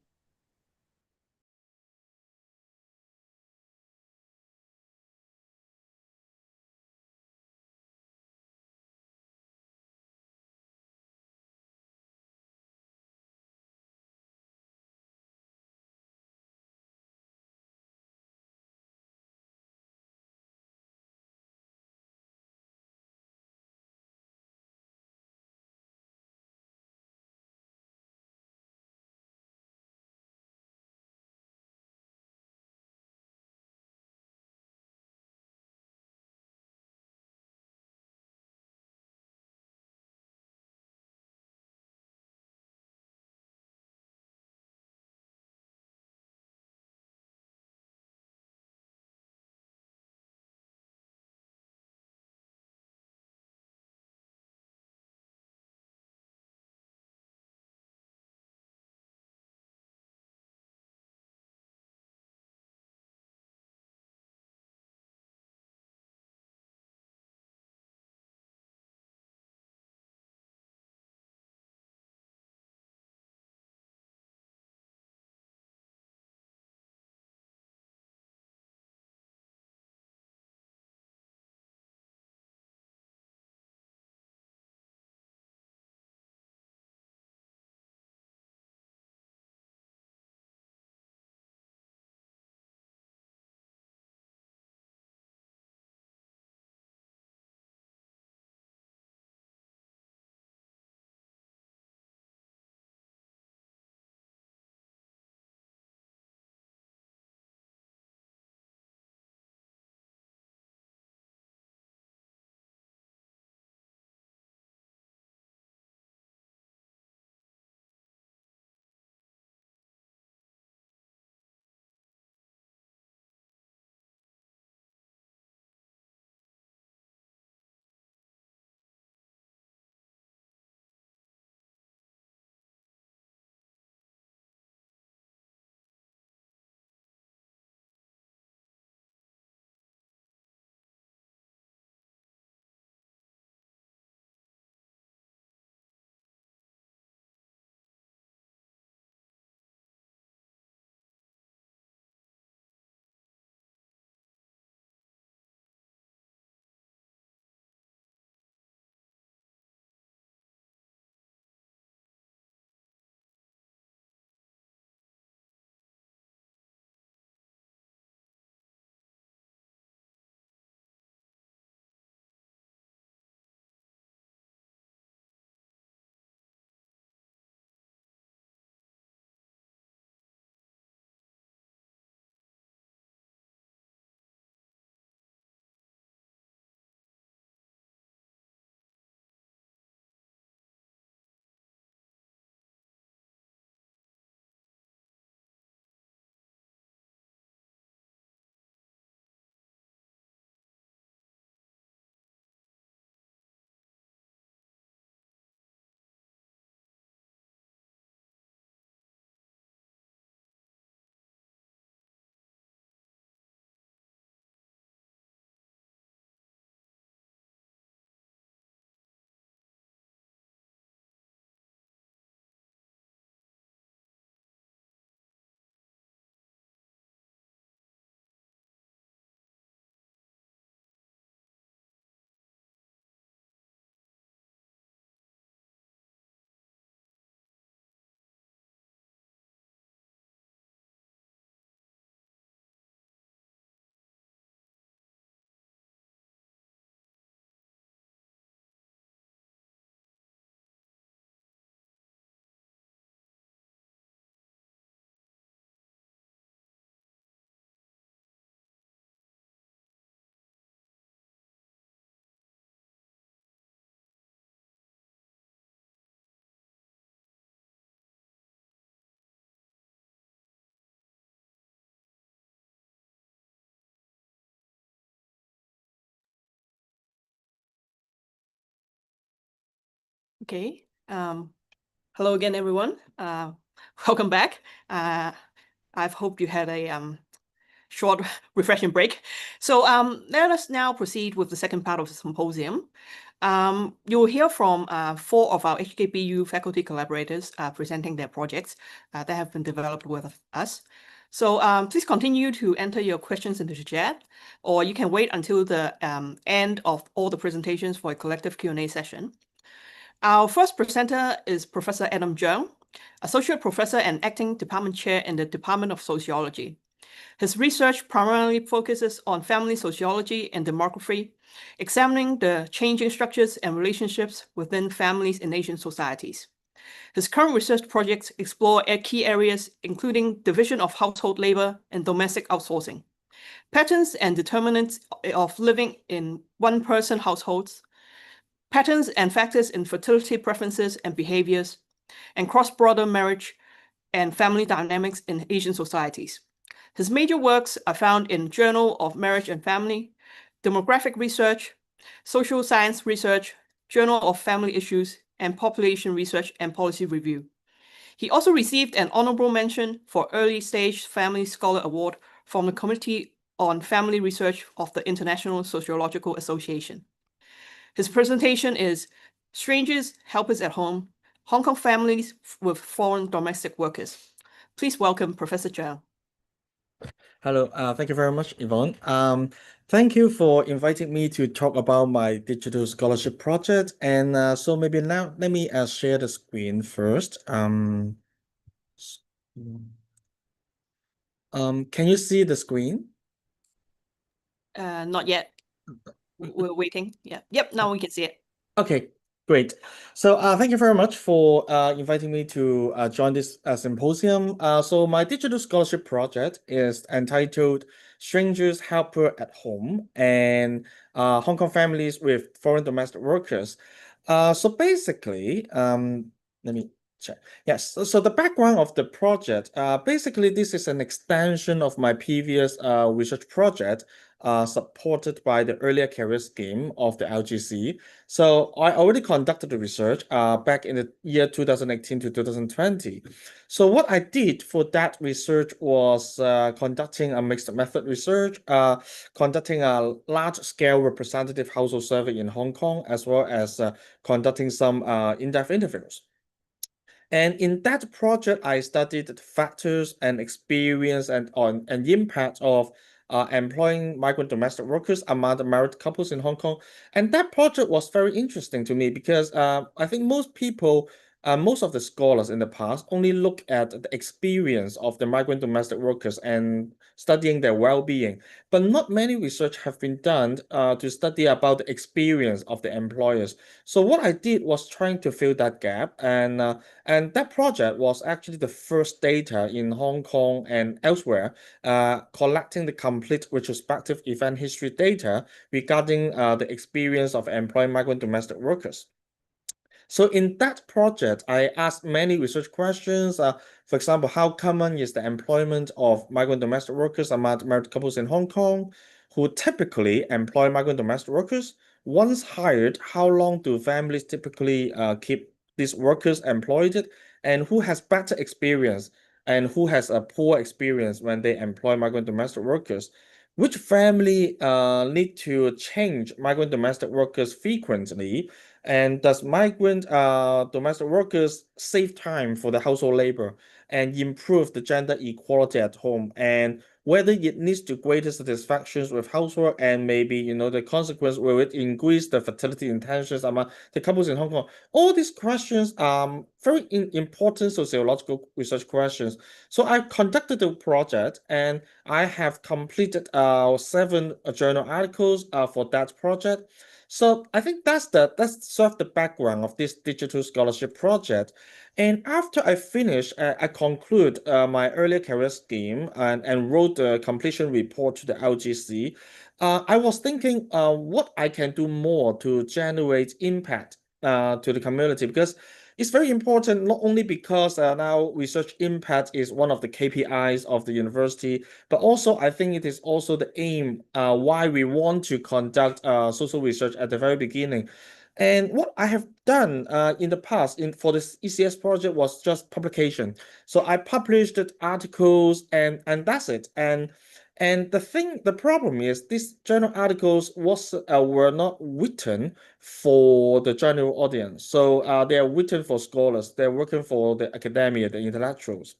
Okay. Hello again, everyone. Welcome back. I've hoped you had a short, refreshing break. So let us now proceed with the second part of the symposium. You'll hear from 4 of our HKBU faculty collaborators presenting their projects that have been developed with us. So please continue to enter your questions into the chat, or you can wait until the end of all the presentations for a collective Q&A session. Our first presenter is Professor Adam Zhang, Associate Professor and Acting Department Chair in the Department of Sociology. His research primarily focuses on family sociology and demography, examining the changing structures and relationships within families in Asian societies. His current research projects explore key areas including division of household labor and domestic outsourcing, patterns and determinants of living in one-person households, patterns and factors in fertility preferences and behaviors, and cross-border marriage and family dynamics in Asian societies. His major works are found in Journal of Marriage and Family, Demographic Research, Social Science Research, Journal of Family Issues, and Population Research and Policy Review. He also received an honorable mention for Early Stage Family Scholar Award from the Committee on Family Research of the International Sociological Association. His presentation is Strangers, Helpers at Home, Hong Kong Families with Foreign Domestic Workers. Please welcome Professor Zhang. Hello, thank you very much, Yvonne. Thank you for inviting me to talk about my digital scholarship project. And so maybe now let me share the screen first. Can you see the screen? Not yet. We're waiting. Yeah. Yep. Now we can see it. Okay, great. So thank you very much for inviting me to join this symposium. So my digital scholarship project is entitled Strangers, Helper at Home and Hong Kong Families with Foreign Domestic Workers. So basically, let me check. Yes, so the background of the project, basically this is an extension of my previous research project supported by the earlier career scheme of the LGC. So I already conducted the research back in the year 2018 to 2020. So what I did for that research was conducting a mixed method research, conducting a large-scale representative household survey in Hong Kong, as well as conducting some in-depth interviews. And in that project, I studied the factors and experience and impact of employing migrant domestic workers among the married couples in Hong Kong. And that project was very interesting to me because I think most people, most of the scholars in the past only look at the experience of the migrant domestic workers and studying their well-being. But not many research have been done to study about the experience of the employers. So what I did was trying to fill that gap, and that project was actually the first data in Hong Kong and elsewhere collecting the complete retrospective event history data regarding the experience of employing migrant domestic workers. So in that project, I asked many research questions. For example, how common is the employment of migrant domestic workers among married couples in Hong Kong who typically employ migrant domestic workers? Once hired, how long do families typically keep these workers employed? And who has better experience and who has a poor experience when they employ migrant domestic workers? Which family need to change migrant domestic workers frequently? And does migrant domestic workers save time for the household labor and improve the gender equality at home? And whether it leads to greater satisfactions with housework and maybe, the consequence will it increase the fertility intentions among the couples in Hong Kong? All these questions are very important sociological research questions. So I conducted the project and I have completed 7 journal articles for that project. So I think that's sort of the background of this digital scholarship project. And after I finish, I conclude my earlier career scheme and wrote the completion report to the LGC. I was thinking what I can do more to generate impact to the community, because it's very important, not only because now research impact is one of the KPIs of the university, but also I think it is also the aim why we want to conduct social research at the very beginning. And what I have done in the past for this ECS project was just publication. So I published articles and that's it. And the problem is these journal articles were not written for the general audience. So they are written for scholars. They're working for the academia, the intellectuals.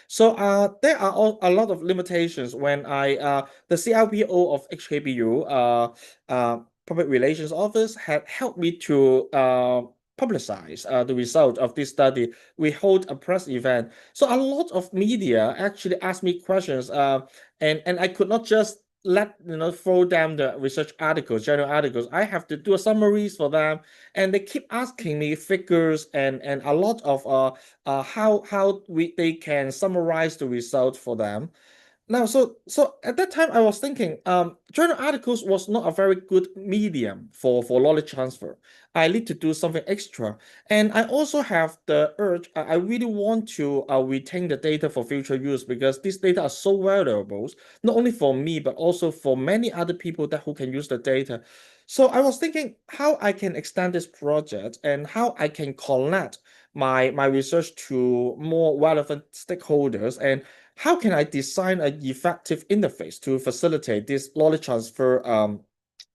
So there are a lot of limitations when the CRPO of HKBU, Public Relations Office, had helped me to publicize the result of this study. We hold a press event. So a lot of media actually asked me questions, and I could not just throw them the research articles, journal articles. I have to do summaries for them, and they keep asking me figures and a lot of how they can summarize the result for them. Now, so at that time, I was thinking, journal articles was not a very good medium for knowledge transfer. I need to do something extra, and I also have the urge. I really want to retain the data for future use because these data are so valuable, not only for me but also for many other people who can use the data. So I was thinking how I can extend this project and how I can connect my research to more relevant stakeholders, and how can I design an effective interface to facilitate this knowledge transfer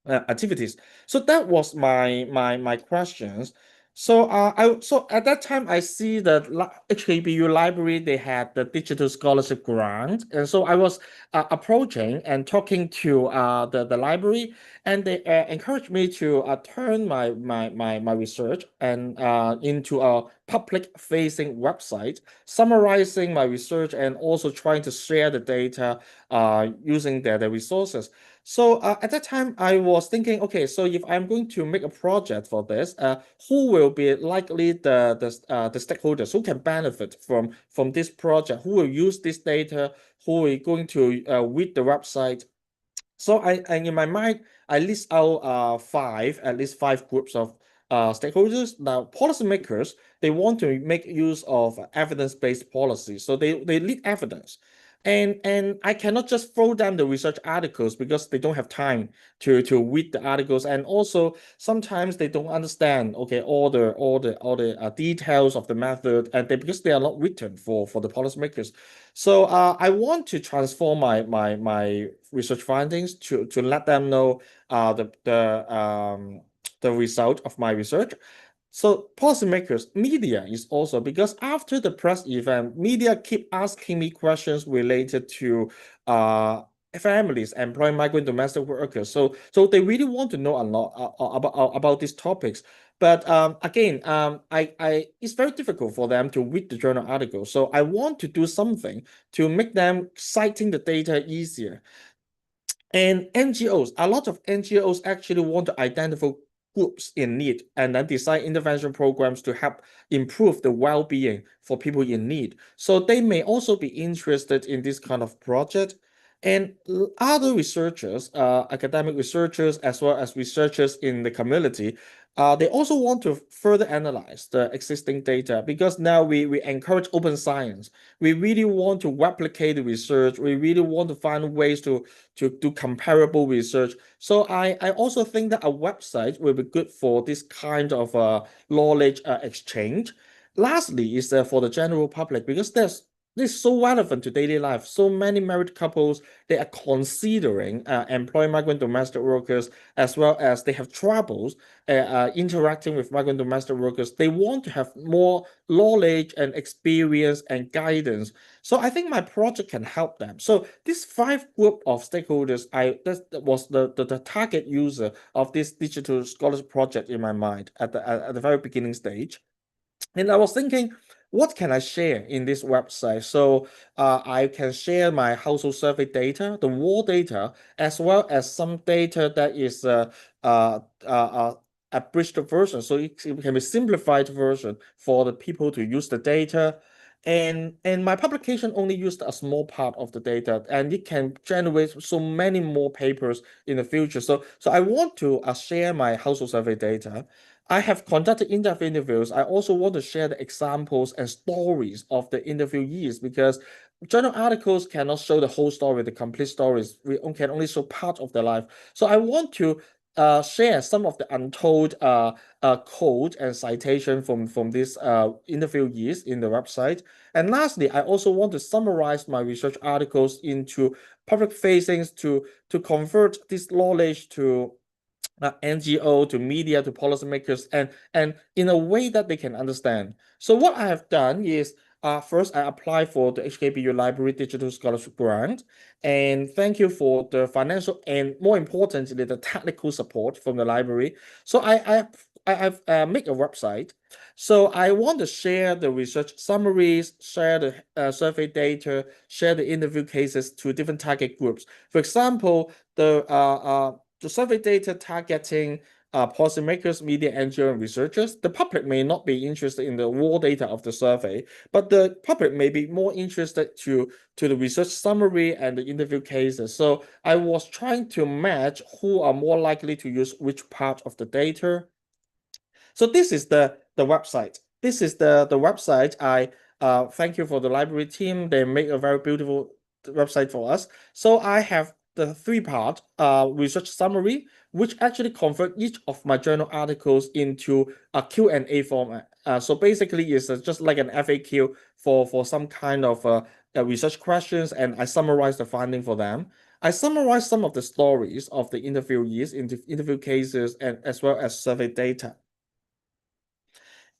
activities? So that was my questions. So at that time I see that HKBU library, they had the digital scholarship grant, and so I was approaching and talking to the library, and they encouraged me to turn my research and into a public facing website summarizing my research and also trying to share the data using the resources. So at that time, I was thinking, okay, so if I'm going to make a project for this, who will be likely the stakeholders who can benefit from this project, who will use this data, who are going to read the website. So in my mind, I list out at least five groups of stakeholders. Now, policymakers, they want to make use of evidence-based policies. So they need evidence. And I cannot just throw them the research articles because they don't have time to read the articles, and also sometimes they don't understand all the details of the method, and because they are not written for the policymakers. So I want to transform my research findings to let them know the result of my research. So policymakers, media is also, because after the press event, media keep asking me questions related to families employing migrant domestic workers. So they really want to know a lot about these topics. But again, it's very difficult for them to read the journal articles. So I want to do something to make them citing the data easier. And NGOs, a lot of NGOs actually want to identify groups in need and then design intervention programs to help improve the well-being for people in need. So they may also be interested in this kind of project. And other researchers, academic researchers, as well as researchers in the community, they also want to further analyze the existing data, because now we encourage open science. We really want to replicate the research. We really want to find ways to do comparable research. So I also think that a website will be good for this kind of knowledge exchange. Lastly is for the general public, because this is so relevant to daily life. So many married couples, they are considering employing migrant domestic workers, as well as they have troubles interacting with migrant domestic workers. They want to have more knowledge and experience and guidance. So I think my project can help them. So this five group of stakeholders, that was the target user of this digital scholarship project in my mind at the very beginning stage. And I was thinking, what can I share in this website? So I can share my household survey data, the raw data, as well as some data that is abridged version. So it can be simplified version for the people to use the data. And my publication only used a small part of the data, and it can generate so many more papers in the future. So I want to share my household survey data. I have conducted in-depth interviews. I also want to share the examples and stories of the interviewees, because journal articles cannot show the whole story, the complete stories. We can only show part of their life. So I want to share some of the untold code and citation from this interviewees in the website. And lastly, I also want to summarize my research articles into public facings to convert this knowledge to NGO, to media, to policymakers, and in a way that they can understand. So what I have done is, first I applied for the HKBU Library Digital Scholarship Grant, and thank you for the financial and more importantly, the technical support from the library. So I've made a website. So I want to share the research summaries, share the survey data, share the interview cases to different target groups. For example, the survey data targeting policymakers, media, NGO, and researchers. The public may not be interested in the raw data of the survey, but the public may be more interested to the research summary and the interview cases. So I was trying to match who are more likely to use which part of the data. So this is the website. This is the website. I thank you for the library team. They make a very beautiful website for us. So I have the three-part research summary, which actually convert each of my journal articles into a Q&A format. So basically, it's just like an FAQ for some kind of research questions, and I summarize the finding for them. I summarize some of the stories of the interviewees, interview cases, and as well as survey data.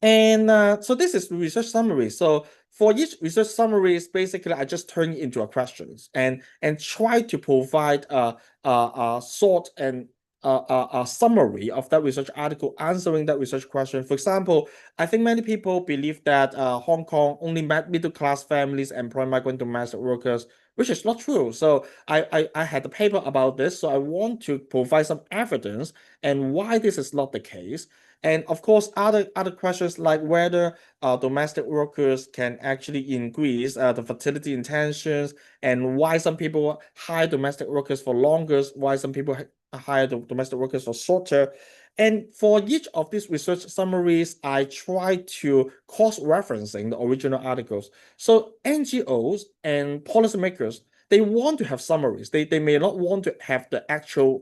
And so this is the research summary. So for each research summaries, basically, I just turn it into a questions and try to provide a short and a summary of that research article answering that research question. For example, I think many people believe that Hong Kong only middle-class families employ migrant domestic workers, which is not true. So I had a paper about this, so I want to provide some evidence and why this is not the case. And of course, other questions like whether domestic workers can actually increase the fertility intentions, and why some people hire domestic workers for longer, why some people hire the domestic workers for shorter. And for each of these research summaries, I try to cross-referencing the original articles. So NGOs and policymakers, they want to have summaries. They may not want to have the actual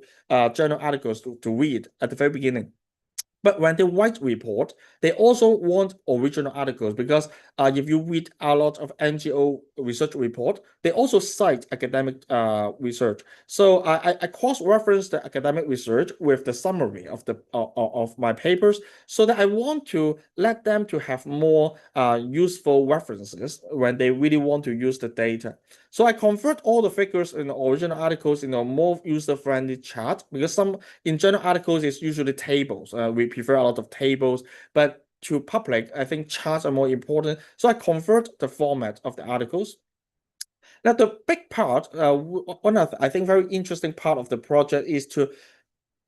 journal articles to read at the very beginning. But when they write report, they also want original articles, because if you read a lot of NGO research report, they also cite academic research. So I cross-reference the academic research with the summary of the of my papers, so that I want to let them to have more useful references when they really want to use the data. So I convert all the figures in the original articles in a more user-friendly chart, because some in journal articles it's usually tables. We prefer a lot of tables, but to public, I think charts are more important. So I convert the format of the articles. Now, the big part, one of I think very interesting part of the project is to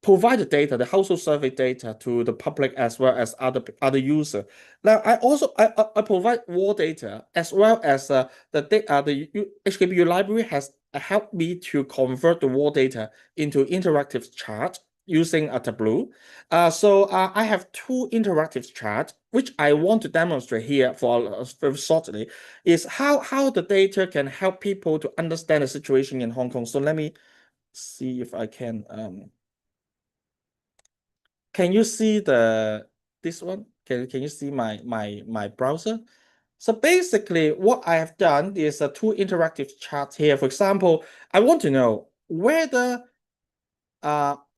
provide the data, the household survey data, to the public as well as other user. Now, I provide raw data as well as the HKBU library has helped me to convert the raw data into interactive chart using a Tableau. So I have two interactive charts, which I want to demonstrate here for very shortly, is how the data can help people to understand the situation in Hong Kong. So let me see if I can. Can you see this one? Can you see my browser? So basically, what I have done is two interactive charts here. For example, I want to know whether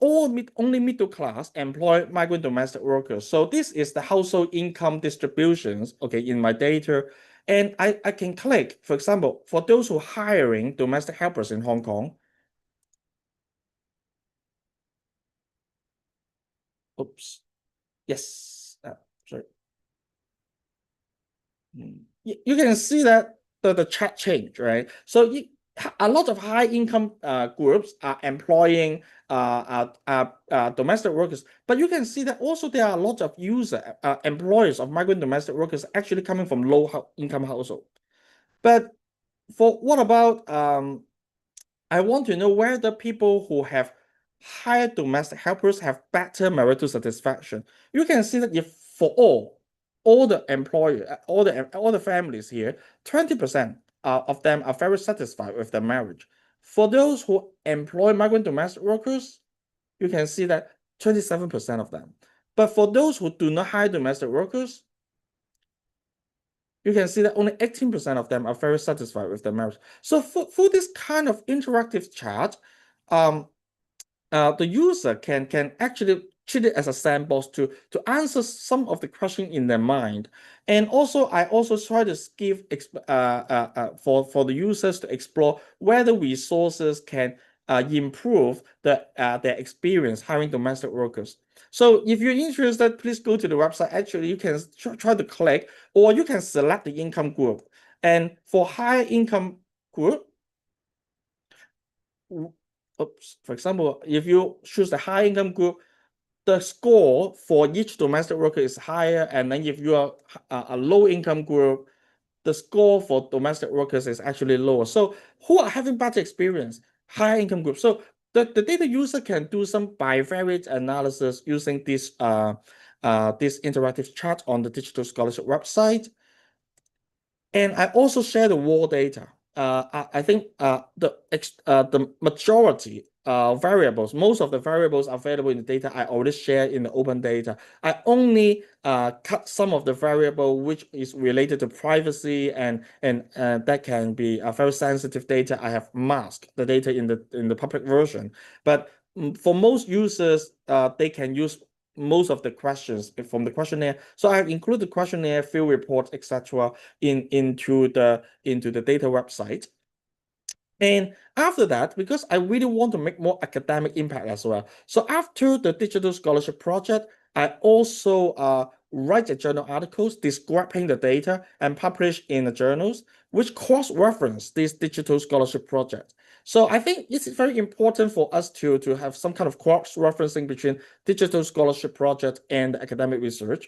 only middle class employ migrant domestic workers. So this is the household income distributions, okay, in my data. And I can click, for example, for those who are hiring domestic helpers in Hong Kong. Oops. Yes. Sorry. You can see that the chart change, right? So a lot of high income groups are employing domestic workers, but you can see that also there are a lot of employers of migrant domestic workers actually coming from low income household. But for what about I want to know whether people who have higher domestic helpers have better marital satisfaction. You can see that if for all the employer, all the families here, 20% of them are very satisfied with their marriage. For those who employ migrant domestic workers, you can see that 27% of them. But for those who do not hire domestic workers, you can see that only 18% of them are very satisfied with their marriage. So for this kind of interactive chat, the user can actually treat it as a sandbox to answer some of the questions in their mind. And also, I also try to give for the users to explore whether resources can improve their experience hiring domestic workers. So if you're interested, please go to the website. Actually, you can try to click, or you can select the income group. And for higher income group, for example, if you choose the high income group, the score for each domestic worker is higher. And then if you are a low income group, the score for domestic workers is actually lower. So who are having better experience? Higher income group. So the data user can do some bivariate analysis using this interactive chat on the Digital Scholarship website. And I also share the raw data. I think the majority variables, most of the variables available in the data, I already share in the open data. I only cut some of the variable which is related to privacy and that can be a very sensitive data. I have masked the data in the public version. But for most users, they can use most of the questions from the questionnaire. So I have included the questionnaire, field reports, etc. into the data website. And after that, because I really want to make more academic impact as well. So after the digital scholarship project, I also write a journal articles describing the data and publish in the journals, which cross-reference this digital scholarship project. So I think it's very important for us to have some kind of cross-referencing between digital scholarship project and academic research.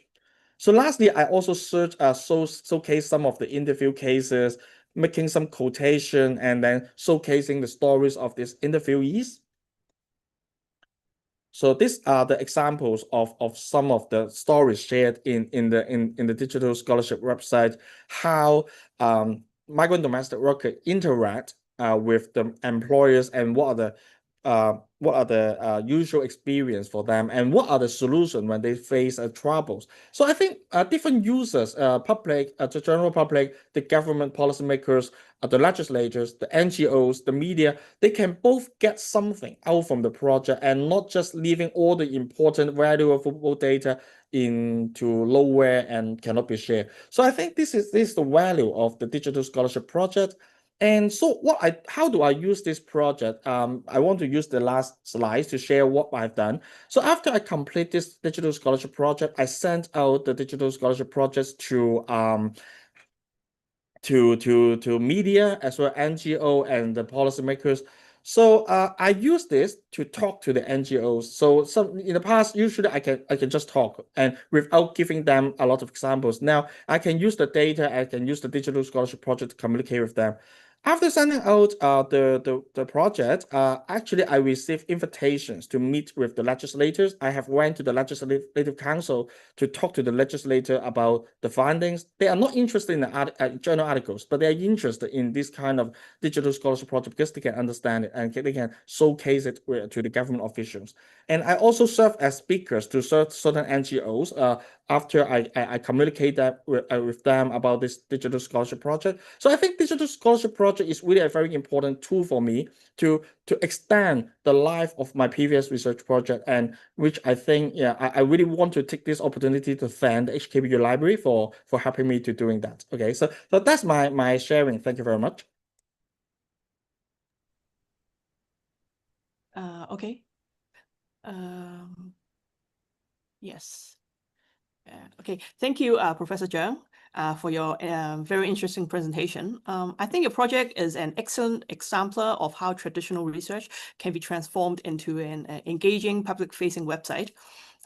So lastly, I also showcase some of the interview cases, making some quotation and then showcasing the stories of these interviewees. So these are the examples of some of the stories shared in the digital scholarship website, how migrant domestic workers interact with the employers, and what are the usual experience for them, and what are the solutions when they face troubles. So I think different users, public, the general public, the government policymakers, the legislators, the NGOs, the media, they can both get something out from the project and not just leaving all the important valuable data into nowhere and cannot be shared. So I think this is the value of the digital scholarship project. And so how do I use this project? I want to use the last slides to share what I've done. So after I complete this digital scholarship project, I sent out the digital scholarship projects to media as well, NGO and the policymakers. So I use this to talk to the NGOs. So in the past, usually I can just talk and without giving them a lot of examples. Now I can use the data, I can use the digital scholarship project to communicate with them. After sending out the project, actually I received invitations to meet with the legislators. I have went to the Legislative Council to talk to the legislator about the findings. They are not interested in the journal articles, but they are interested in this kind of digital scholarship project because they can understand it and they can showcase it to the government officials. And I also serve as speakers to certain NGOs after I communicate that with them about this digital scholarship project. So I think digital scholarship project is really a very important tool for me to extend the life of my previous research project, and which I think, I really want to take this opportunity to thank the HKBU Library for helping me to doing that. Okay, so that's my sharing. Thank you very much. Okay. Yes. Okay, thank you, Professor Zhang, for your very interesting presentation. I think your project is an excellent example of how traditional research can be transformed into an engaging public-facing website.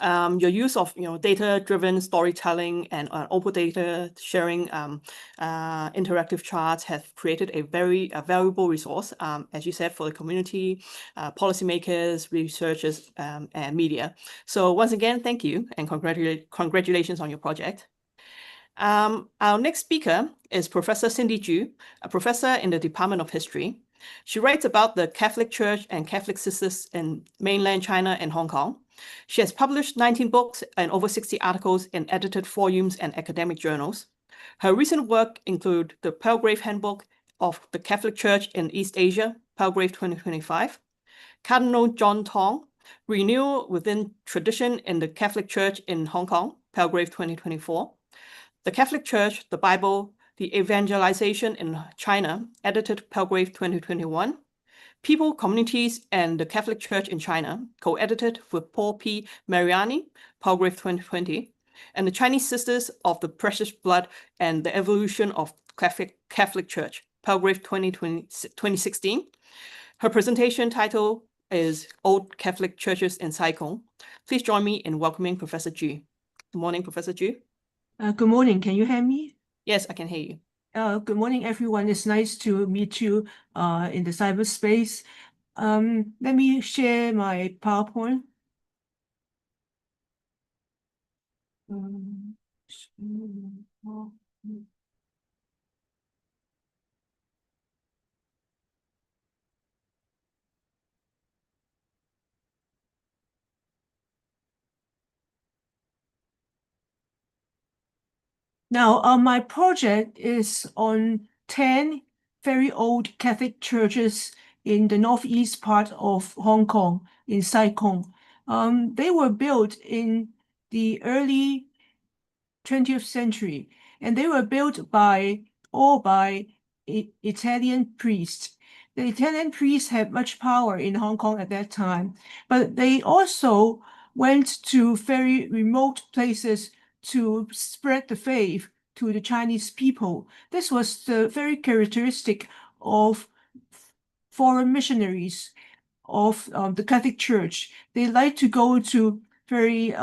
Your use of data-driven storytelling and open data sharing interactive charts have created a very valuable resource, as you said, for the community, policymakers, researchers, and media. So once again, thank you and congratulations on your project. Our next speaker is Professor Cindy Ju, a professor in the Department of History. She writes about the Catholic Church and Catholic sisters in mainland China and Hong Kong. She has published 19 books and over 60 articles in edited volumes and academic journals. Her recent work include the Palgrave Handbook of the Catholic Church in East Asia, Palgrave 2025, Cardinal John Tong, Renewal Within Tradition in the Catholic Church in Hong Kong, Palgrave 2024, The Catholic Church, the Bible, the Evangelization in China, edited Palgrave 2021, People, Communities, and the Catholic Church in China, co-edited with Paul P. Mariani, Palgrave 2020, and the Chinese Sisters of the Precious Blood and the Evolution of Catholic Church, Palgrave 2016. Her presentation title is Old Catholic Churches in Sai Kung. Please join me in welcoming Professor Ju. Good morning, Professor Ju. Good morning. Can you hear me? Yes, I can hear you. Good morning, everyone. It's nice to meet you in the cyberspace. Let me share my PowerPoint. Now, my project is on 10 very old Catholic churches in the northeast part of Hong Kong, in Sai Kung. They were built in the early 20th century, and they were built all by Italian priests. The Italian priests had much power in Hong Kong at that time, but they also went to very remote places to spread the faith to the Chinese people. This was the very characteristic of foreign missionaries of the Catholic Church. They like to go to very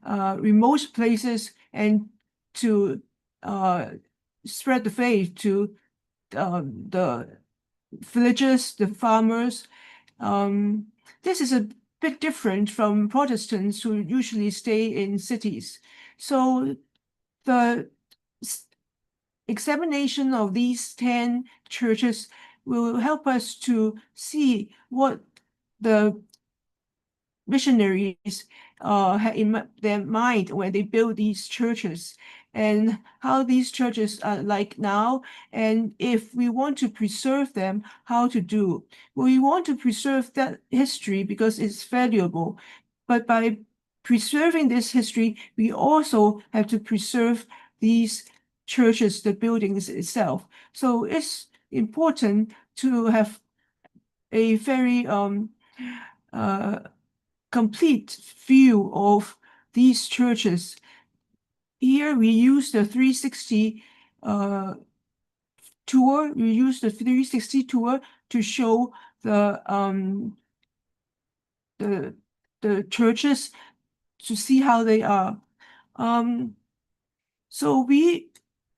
remote places and to spread the faith to the villagers, the farmers. This is a bit different from Protestants who usually stay in cities. So the examination of these 10 churches will help us to see what the missionaries had in their mind when they built these churches, and how these churches are like now, and if we want to preserve them, how to do. We want to preserve that history because it's valuable, but by preserving this history, we also have to preserve these churches, the buildings itself. So it's important to have a very complete view of these churches. Here we use the 360 tour. We use the 360 tour to show the churches to see how they are. So we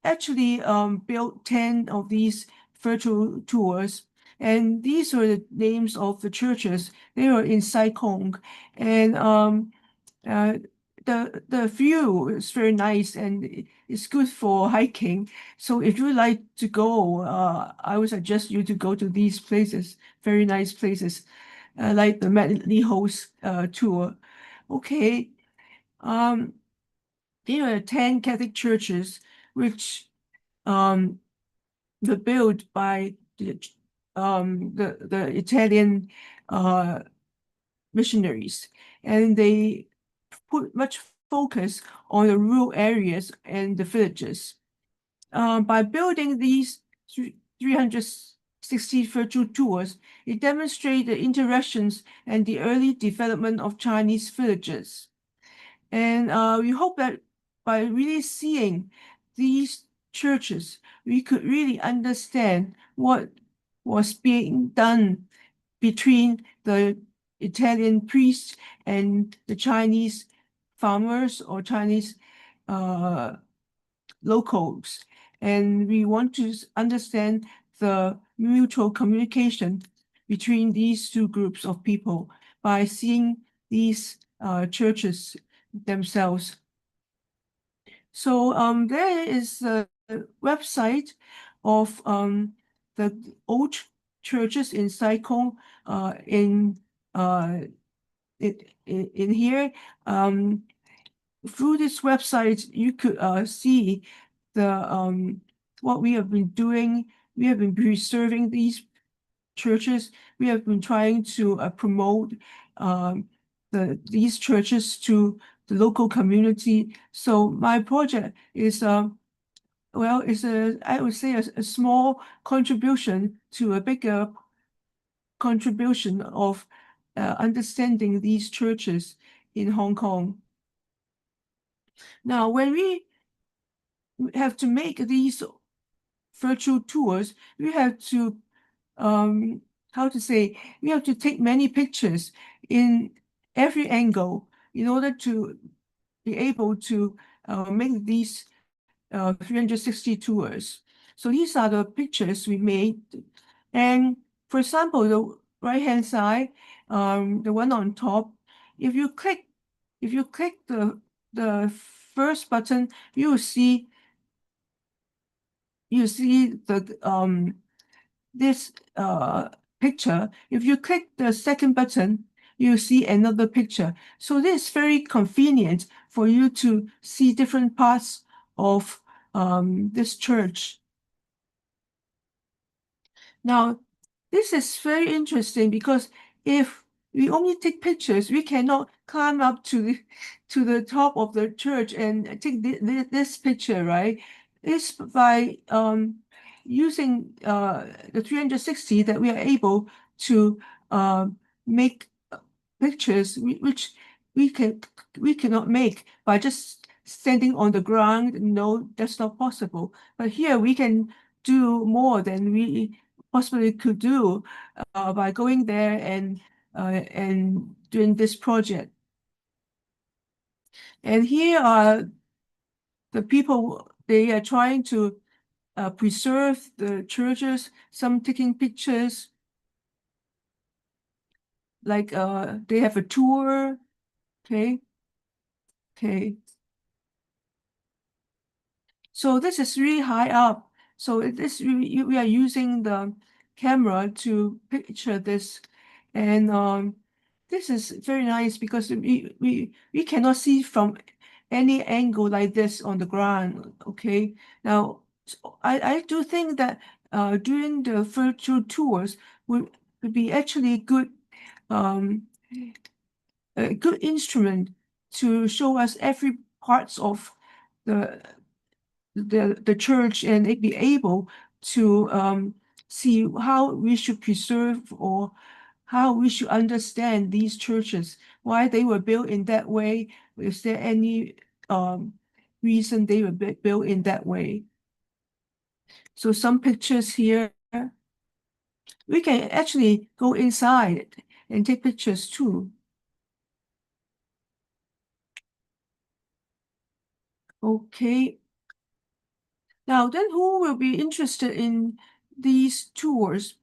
actually built 10 of these virtual tours, and these are the names of the churches. They are in Sai Kung, and the view is very nice and it's good for hiking. So if you like to go, I would suggest you to go to these places, very nice places, like the Medley Host tour. Okay, there are 10 Catholic churches which were built by the Italian missionaries, and they put much focus on the rural areas and the villages. By building these 360 virtual tours, it demonstrates the interactions and the early development of Chinese villages. And we hope that by really seeing these churches, we could really understand what was being done between the Italian priests and the Chinese farmers or Chinese locals. And we want to understand the mutual communication between these two groups of people by seeing these churches themselves. So there is a website of the old churches in Sai Kung in in here. Through this website, you could see the what we have been doing. We have been preserving these churches. We have been trying to promote these churches to the local community. So my project is well, it's I would say a small contribution to a bigger contribution of understanding these churches in Hong Kong. Now, when we have to make these virtual tours, we have to we have to take many pictures in every angle in order to be able to make these 360 tours. So these are the pictures we made. And for example, the right-hand side, the one on top, if you click the first button, you will see the this picture. If you click the second button, you see another picture. So this is very convenient for you to see different parts of this church. Now, this is very interesting because if we only take pictures, we cannot climb up to the top of the church and take this picture, right? It's by using the 360 that we are able to make pictures which we cannot make by just standing on the ground. No, that's not possible. But here we can do more than we possibly could do by going there and doing this project. And here are the people, they are trying to preserve the churches, some taking pictures, like they have a tour, okay? So this is really high up. So we are using the camera to picture this, and this is very nice because we cannot see from any angle like this on the ground. Okay, now I do think that during the virtual tours would be actually a good instrument to show us every parts of the church, and it be able to see how we should preserve or how we should understand these churches, why they were built in that way. Is there any reason they were built in that way? So some pictures here. We can actually go inside and take pictures too. Okay. Now, then who will be interested in these tours?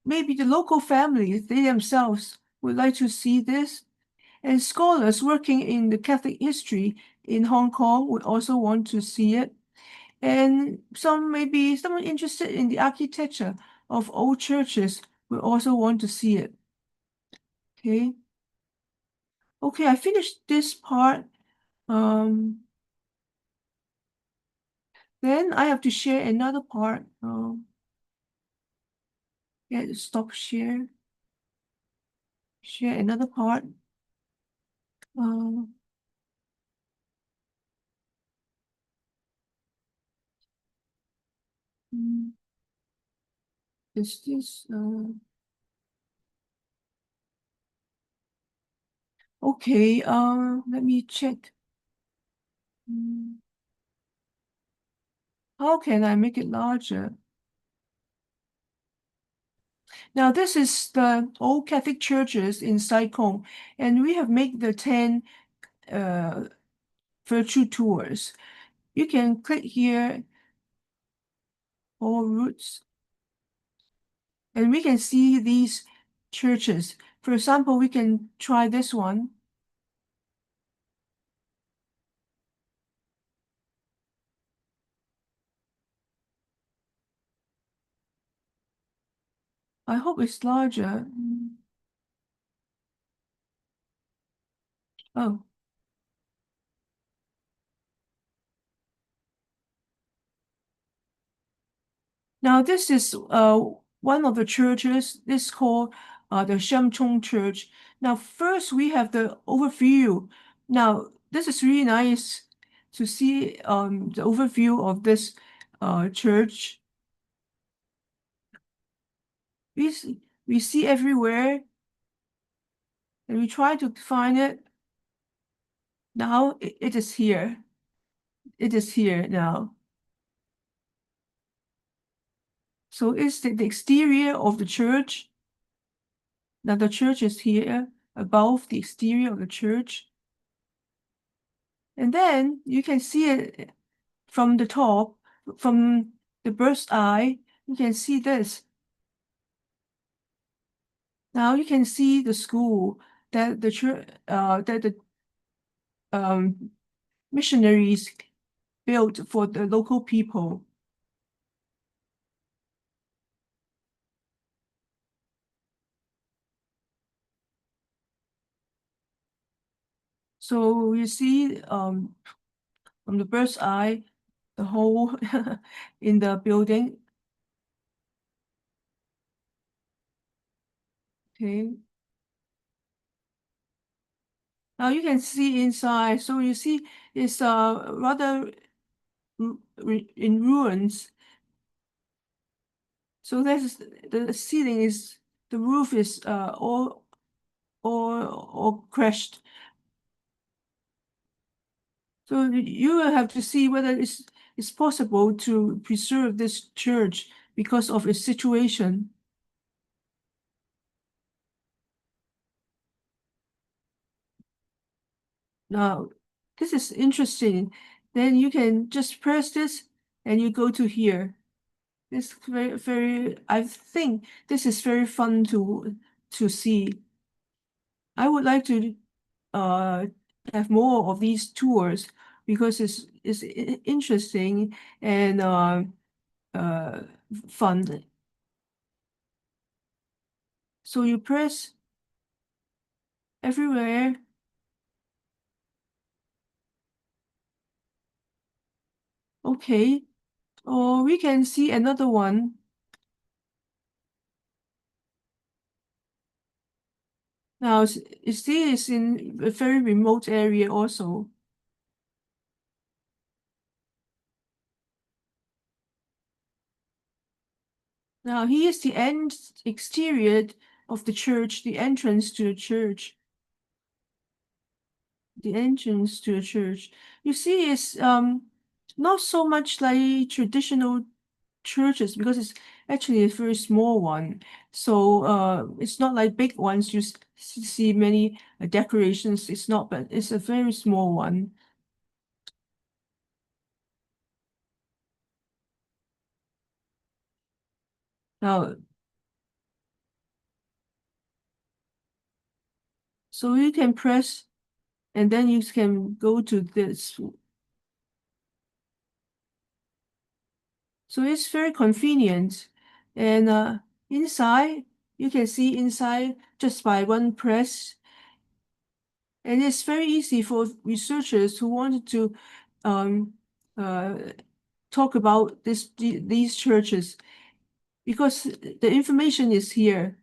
Maybe the local families, they themselves would like to see this. And scholars working in the Catholic history in Hong Kong would also want to see it. And maybe someone interested in the architecture of old churches will also want to see it. Okay. Okay, I finished this part. Then I have to share another part. Yeah, stop share. Share another part. Is this okay? Let me check. How can I make it larger? Now, this is the old Catholic churches in Sai Kung, and we have made the 10 virtual tours. You can click here, all routes, and we can see these churches. For example, we can try this one. I hope it's larger. Oh. Now this is one of the churches. This is called the Shamchong Church. Now first we have the overview. Now this is really nice to see the overview of this church. We see everywhere, and we try to find it. Now it is here. It is here now. So it's the exterior of the church. Now the church is here above the exterior of the church. And then you can see it from the top, from the bird's eye, you can see this. Now you can see the school that the church, that the missionaries built for the local people. So you see from the bird's eye, the hole in the building. Okay. Now you can see inside. So you see it's rather in ruins. So that's the ceiling is, the roof is all crashed. So you will have to see whether it's possible to preserve this church because of its situation. Now, this is interesting. Then you can just press this and you go to here. It's very, I think this is very fun to see. I would like to have more of these tours because it's interesting and fun. So you press everywhere. Okay, or we can see another one. Now, you see it's in a very remote area also. Now, here's the exterior of the church, the entrance to the church. The entrance to a church. You see, it's not so much like traditional churches because it's actually a very small one. So it's not like big ones. You see many decorations. It's not, but it's a very small one. Now, so you can press, and then you can go to this. So it's very convenient. And inside, you can see inside just by one press. And it's very easy for researchers who wanted to talk about these churches because the information is here.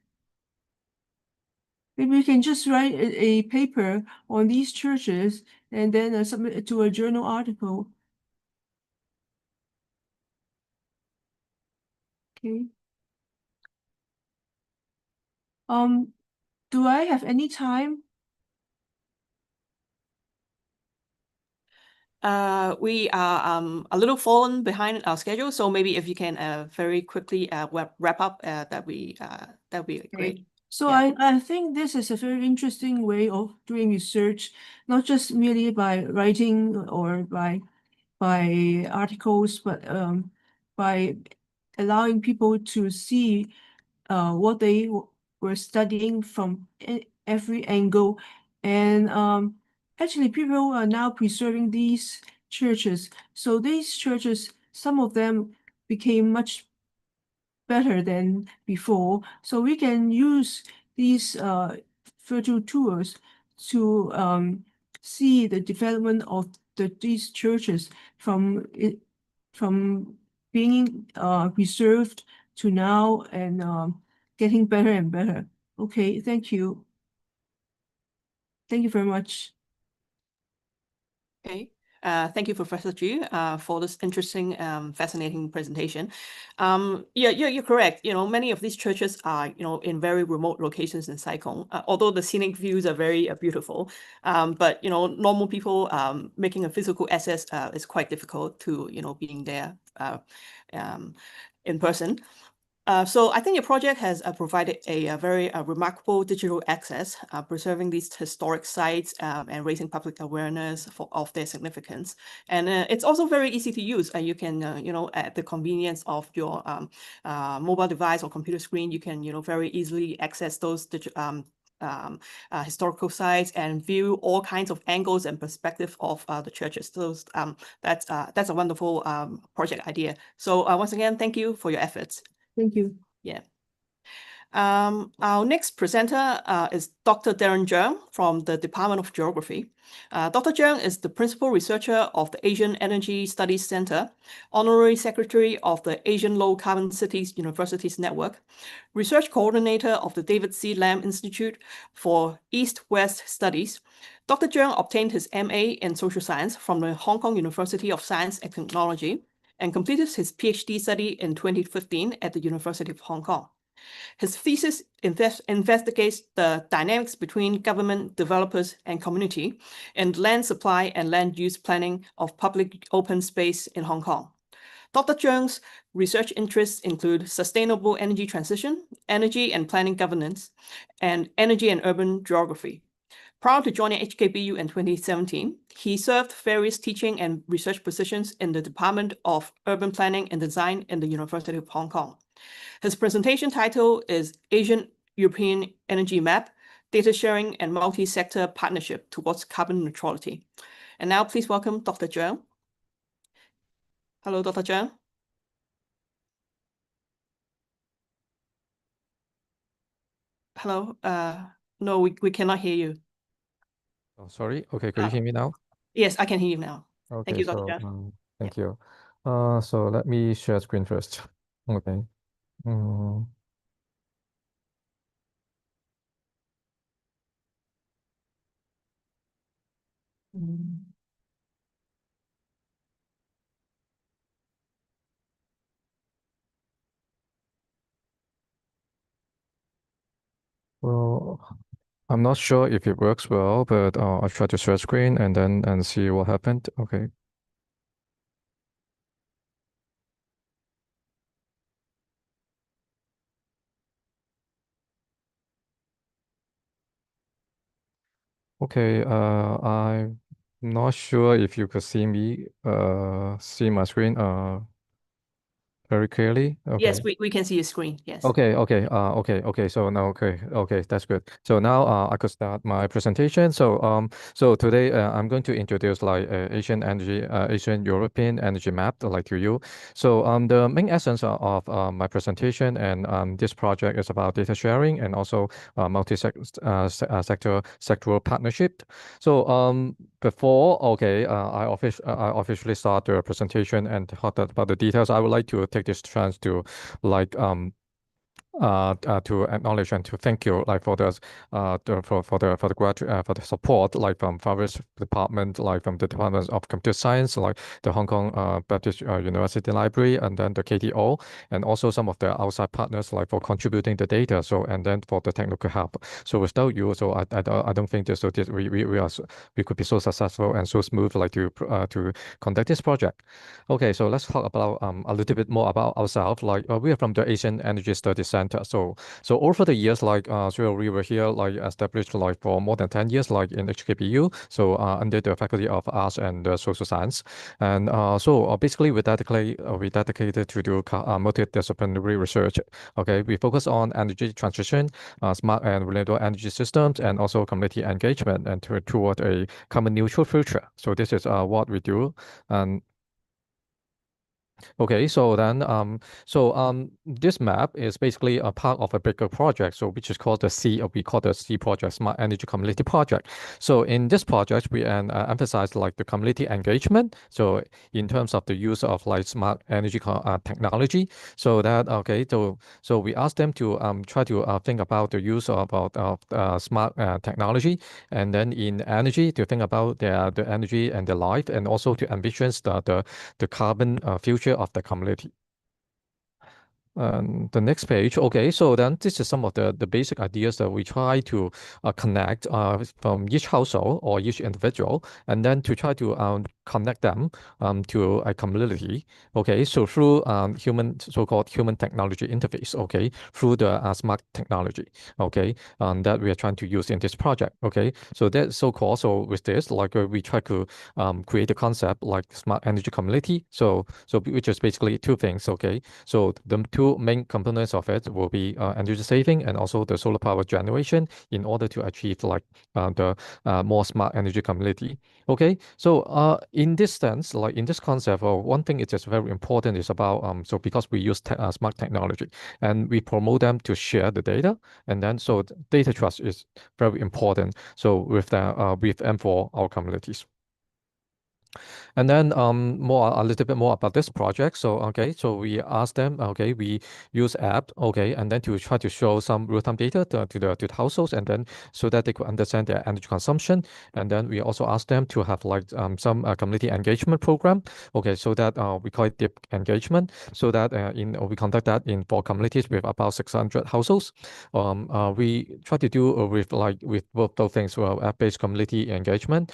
Maybe we can just write a paper on these churches and then submit it to a journal article. Okay. Do I have any time? We are a little fallen behind our schedule, so maybe if you can very quickly wrap up, that'd be great. So Yeah. I think this is a very interesting way of doing research, not just merely by writing or by articles, but by allowing people to see what they were studying from every angle. And actually, people are now preserving these churches. So these churches, some of them became much better than before. So we can use these virtual tours to see the development of these churches from being reserved to now and getting better and better. Okay, thank you. Thank you very much. Okay. Thank you, Professor Ju, for this interesting, fascinating presentation. Yeah, you're correct. Many of these churches are, in very remote locations in Saigon, although the scenic views are very beautiful. But, normal people making a physical access is quite difficult to, being there in person. So I think your project has provided a very remarkable digital access, preserving these historic sites and raising public awareness of their significance. And it's also very easy to use. You can, at the convenience of your mobile device or computer screen, you can, very easily access those historical sites and view all kinds of angles and perspective of the churches. So that's a wonderful project idea. So once again, thank you for your efforts. Thank you. Yeah. Our next presenter is Dr. Darren Zhang from the Department of Geography. Dr. Zhang is the Principal Researcher of the Asian Energy Studies Center, Honorary Secretary of the Asian Low Carbon Cities Universities Network, Research Coordinator of the David C. Lam Institute for East-West Studies. Dr. Zhang obtained his MA in Social Science from the Hong Kong University of Science and Technology and completed his PhD study in 2015 at the University of Hong Kong. His thesis investigates the dynamics between government, developers, and community in land supply and land use planning of public open space in Hong Kong. Dr. Zhang's research interests include sustainable energy transition, energy and planning governance, and energy and urban geography. Prior to joining HKBU in 2017, he served various teaching and research positions in the Department of Urban Planning and Design in the University of Hong Kong. His presentation title is Asian European Energy Map, Data Sharing and Multi-Sector Partnership Towards Carbon Neutrality. And now please welcome Dr. Zhang. Hello, Dr. Zhang. Hello, no, we cannot hear you. Oh, sorry. Okay, could you hear me now? Yes, I can hear you now. Okay, Thank you, Dr. so Zhang. thank you. So let me share screen first. Okay. Well, I'm not sure if it works well, but I'll try to share screen and see what happened. Okay. Okay, I'm not sure if you could see me, see my screen, very clearly. Okay. Yes, we can see your screen. Yes. Okay. So now, okay, that's good. So now, I could start my presentation. So today, I'm going to introduce Asian European energy map to you. So the main essence of my presentation and this project is about data sharing and also sectoral partnership. So before, I officially start the presentation and talk about the details. I would like to take this chance to to acknowledge and to thank you for the support from various department from the Department of Computer Science the Hong Kong Baptist University Library and then the KTO and also some of the outside partners for contributing the data and then for the technical help. So without you, I don't think we could be so successful and so smooth to conduct this project. Okay, so let's talk about a little bit more about ourselves. We are from the Asian Energy Studies Center. So over the years, so we were here established for more than 10 years, in HKBU. So under the Faculty of Arts and Social Science, and so basically we dedicated to do multidisciplinary research. Okay, we focus on energy transition, smart and renewable energy systems, and also community engagement, and toward a carbon neutral future. So this is what we do, and Okay, this map is basically a part of a bigger project, so which is called the C, or we call the C project, Smart Energy Community Project. So in this project, we emphasize like the community engagement. So in terms of the use of like smart energy technology, so that so we ask them to try to think about the use of smart technology, and then in energy to think about the energy and the life, and also to envision the carbon future of the community. The next page. Okay, so then this is some of the basic ideas that we try to connect from each household or each individual, and then to try to connect them to a community. Okay, so through so-called human technology interface. Okay, through the smart technology. Okay, that we are trying to use in this project. Okay, so that's so-called. So with this, like we try to create a concept like smart energy community. So which is basically two things. Okay, so the two main components of it will be energy saving and also the solar power generation in order to achieve like the more smart energy community. Okay, so in this sense, like in this concept, one thing it is very important is about so because we use smart technology and we promote them to share the data, and then so data trust is very important. So with and for our communities. And then a little bit more about this project. So so we asked them, we use app, and then to try to show some real-time data to the households, and then so that they could understand their energy consumption. And then we also asked them to have like some community engagement program, so that we call it deep engagement, so that we conduct that in 4 communities with about 600 households. We try to do with both those things, app-based community engagement.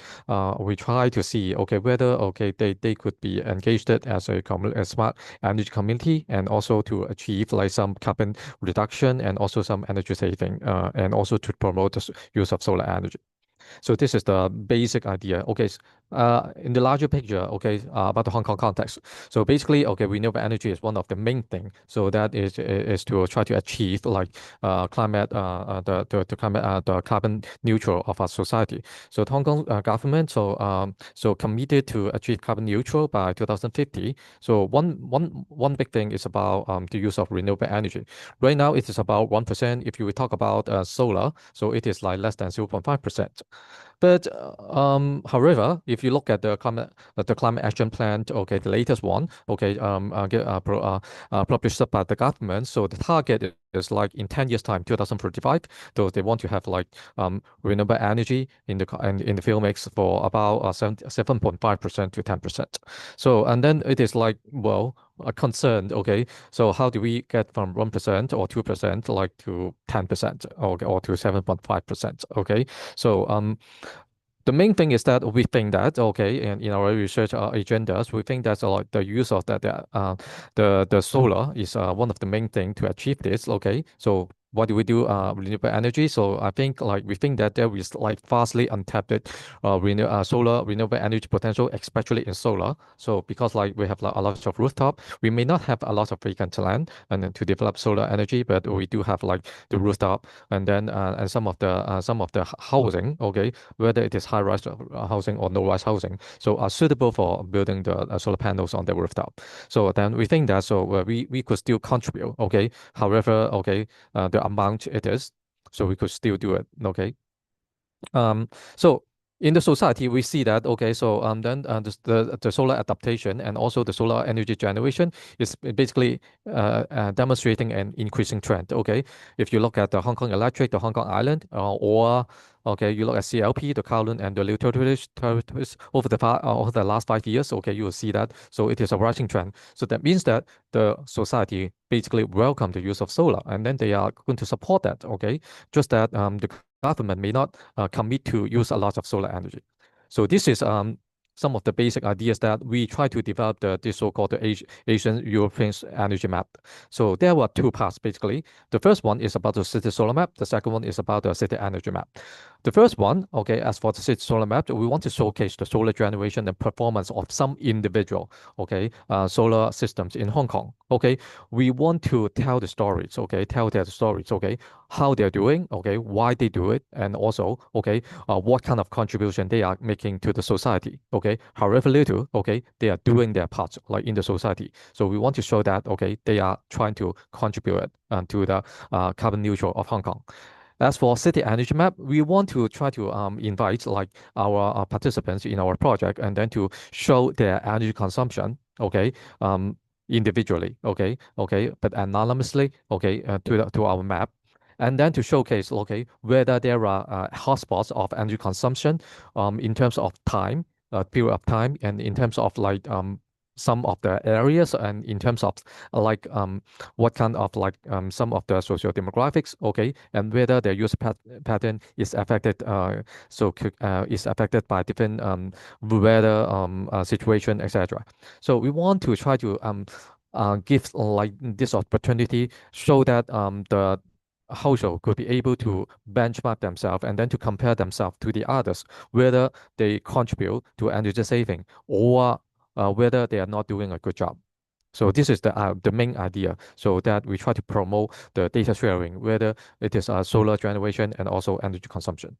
We try to see whether they could be engaged as a smart energy community, and also to achieve like some carbon reduction and also some energy saving, and also to promote the use of solar energy. So this is the basic idea. In the larger picture, about the Hong Kong context. So basically, renewable energy is one of the main things. So that is to try to achieve like climate, the carbon neutral of our society. So the Hong Kong government so committed to achieve carbon neutral by 2050. So one big thing is about the use of renewable energy. Right now, it is about 1%. If you talk about solar, so it is like less than 0.5%. But however, if you look at the climate action plan, the latest one, published by the government, so the target is like in 10 years time, 2035. So they want to have like renewable energy in the fuel mix for about 7.5% to 10%. So and then it is like, well, a concern. So how do we get from 1% or 2% like to 10% or to 7.5%? So the main thing is that we think that and in our research agendas, we think that like the use of the solar is one of the main thing to achieve this. So what do we do? Renewable energy. So I think like we think that there is like vastly untapped solar renewable energy potential, especially in solar. So because like we have like a lot of rooftop, we may not have a lot of vacant land and then to develop solar energy, but we do have like the rooftop, and then and some of the housing, whether it is high-rise housing or low-rise housing, so are suitable for building the solar panels on the rooftop. So then we think that we could still contribute. However, the amount it is, so we could still do it. So in the society, we see that then the solar adaptation and also the solar energy generation is basically demonstrating an increasing trend. If you look at the Hong Kong Electric, the Hong Kong Island, or you look at CLP, the Kowloon and the Little Territories over the last 5 years, you will see that. So it is a rising trend. So that means that the society basically welcome the use of solar, and then they are going to support that. Just that the government may not commit to use a lot of solar energy. So this is some of the basic ideas that we try to develop this so-called Asian European energy map. So there were 2 parts basically. The first one is about the city solar map. The second one is about the city energy map. The first one, as for the city solar map, we want to showcase the solar generation and performance of some individual, solar systems in Hong Kong. We want to tell the stories, tell their stories, how they're doing, okay, why they do it, and also, okay, what kind of contribution they are making to the society, okay, however little, okay, they are doing their part, like in the society. So we want to show that, okay, they are trying to contribute to the carbon neutral of Hong Kong. As for city energy map, we want to try to invite like our participants in our project and then to show their energy consumption, okay, individually, okay, but anonymously, okay, to our map, and then to showcase, okay, whether there are hotspots of energy consumption, in terms of time, period of time, and in terms of like some of the areas, and in terms of like what kind of like some of the social demographics, okay, and whether the use pattern is affected, is affected by different weather situation, etc. So we want to try to give like this opportunity so that the household could be able to benchmark themselves and then to compare themselves to the others, whether they contribute to energy saving or whether they are not doing a good job. So this is the main idea, so that we try to promote the data sharing, whether it is solar generation and also energy consumption.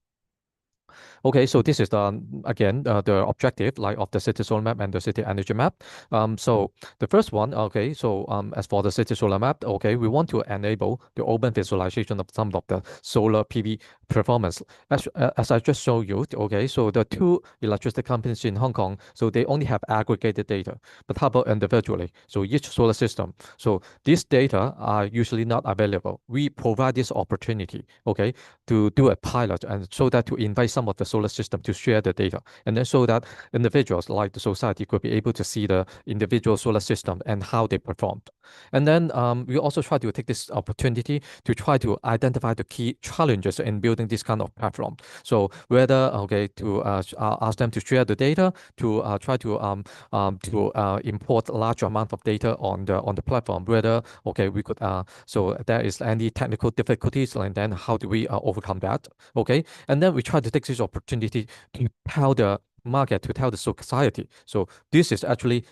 Okay, so this is the again the objective like of the city solar map and the city energy map. So the first one, okay, so as for the city solar map, okay, we want to enable the open visualization of some of the solar PV performance. As I just showed you, okay, so the two electricity companies in Hong Kong, so they only have aggregated data, but how about individually? So each solar system, so these data are usually not available. We provide this opportunity, okay, to do a pilot, and so that to invite some of the solar system to share the data, and then so that individuals like the society could be able to see the individual solar system and how they performed. And then we also try to take this opportunity to try to identify the key challenges in building this kind of platform. So whether, okay, to ask them to share the data, to try to import a large amount of data on the platform, whether, okay, we could so there is any technical difficulties, and then how do we overcome that, okay? And then we try to take this opportunity to tell the market, to tell the society. So this is actually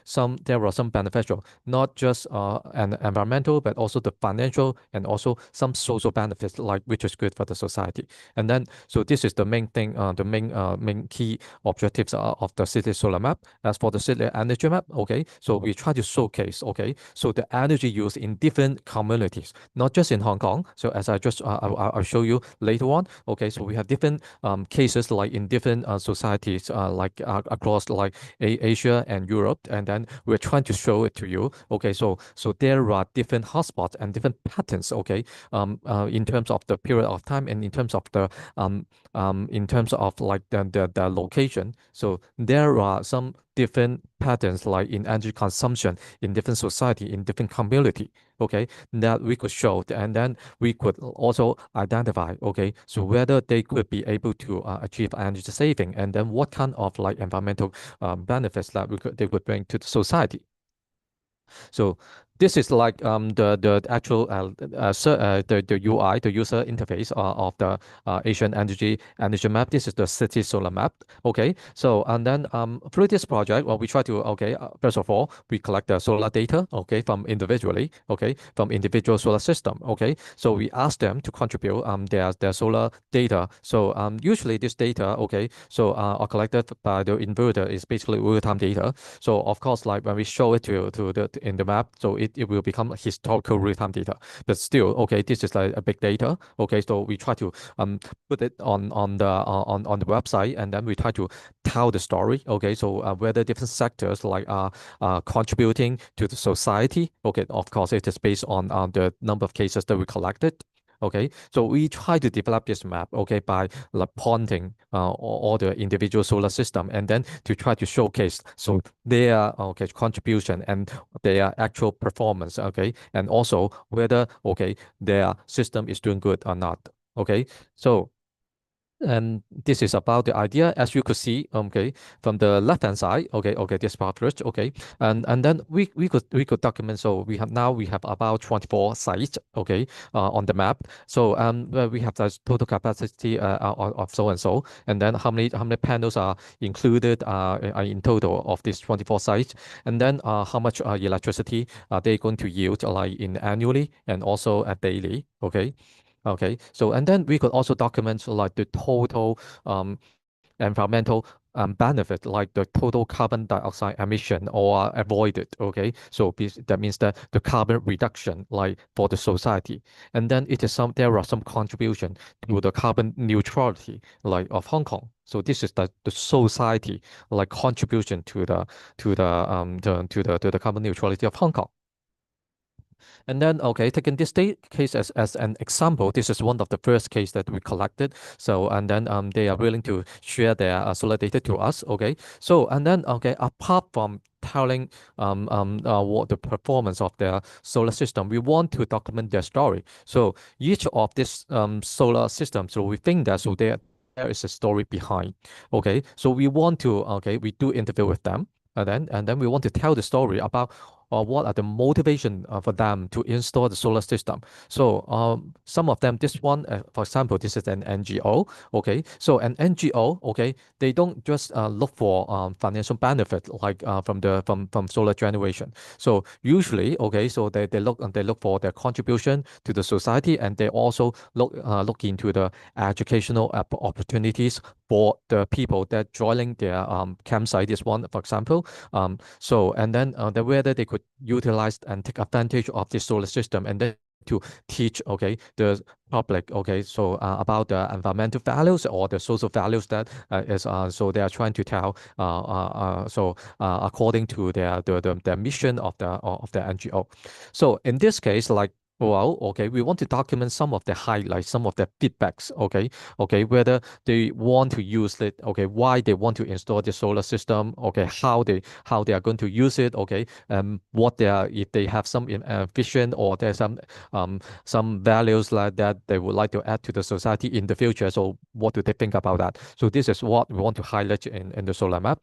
there are some beneficial, not just an environmental, but also the financial and also some social benefits, like which is good for the society. And then so this is the main thing, the main key objectives of the city solar map. As for the city energy map, okay, so we try to showcase, okay, so the energy used in different communities, not just in Hong Kong. So as I just I'll show you later on, okay, so we have different cases like in different societies like across like Asia and Europe, and then we're trying to show it to you, okay, so there are different hotspots and different patterns, okay, in terms of the period of time and in terms of the in terms of like the location. So there are some different patterns like in energy consumption in different society, in different community, okay, that we could show, and then we could also identify, okay, so whether they could be able to achieve energy saving, and then what kind of like environmental benefits that they could bring to the society. So this is like the actual the UI, the user interface of the Asian energy map. This is the city solar map. Okay, so and then through this project, well, we try to, okay, first of all, we collect the solar data, okay, from individually, okay, from individual solar system. Okay, so we ask them to contribute their solar data. So usually this data, okay, so are collected by the inverter, is basically real-time data. So of course, like when we show it in the map, so it will become historical real-time data. But still, okay, this is like a big data. Okay, so we try to put it on the website, and then we try to tell the story. Okay, so whether different sectors like are contributing to the society. Okay, of course, it is based on the number of cases that we collected. Okay, so we try to develop this map, okay, by like pointing all the individual solar system, and then to try to showcase so their, okay, contribution and their actual performance, okay, and also whether, okay, their system is doing good or not. Okay, so and this is about the idea, as you could see, okay, from the left hand side, okay, this part first, okay, and then we could document. So we have about 24 sites, okay, on the map. So where we have the total capacity of so and so, and then how many panels are included in total of these 24 sites, and then how much electricity are they going to yield, like in annually and also daily, okay. Okay, so and then we could also document like the total environmental benefit, like the total carbon dioxide emission or avoided. Okay, so that means that the carbon reduction, like for the society, and then there are some contribution to the carbon neutrality, like of Hong Kong. So this is the society, like contribution to the carbon neutrality of Hong Kong. And then, okay, taking this case as an example, this is one of the first case that we collected. So, and then they are willing to share their solar data to us, okay? So, and then, okay, apart from telling what the performance of their solar system, we want to document their story. So each of this solar system, so we think that so there is a story behind, okay? So we want to, okay, we do interview with them, and then we want to tell the story about what are the motivation for them to install the solar system. So some of them, this one, for example, this is an NGO, okay? So an NGO, okay, they don't just look for financial benefit like from solar generation. So usually, okay, so they look for their contribution to the society, and they also look into the educational opportunities for the people that joining their campsite. This one, for example, so and then whether they could utilize and take advantage of the solar system, and then to teach, okay, the public, okay, so about the environmental values or the social values that so they are trying to tell according to their mission of the NGO. So in this case, like, well, okay, we want to document some of the highlights, some of the feedbacks, okay, whether they want to use it, okay, why they want to install the solar system, okay, how they are going to use it, okay, what they are, if they have some vision or there's some values like that they would like to add to the society in the future. So what do they think about that? So this is what we want to highlight in the solar map.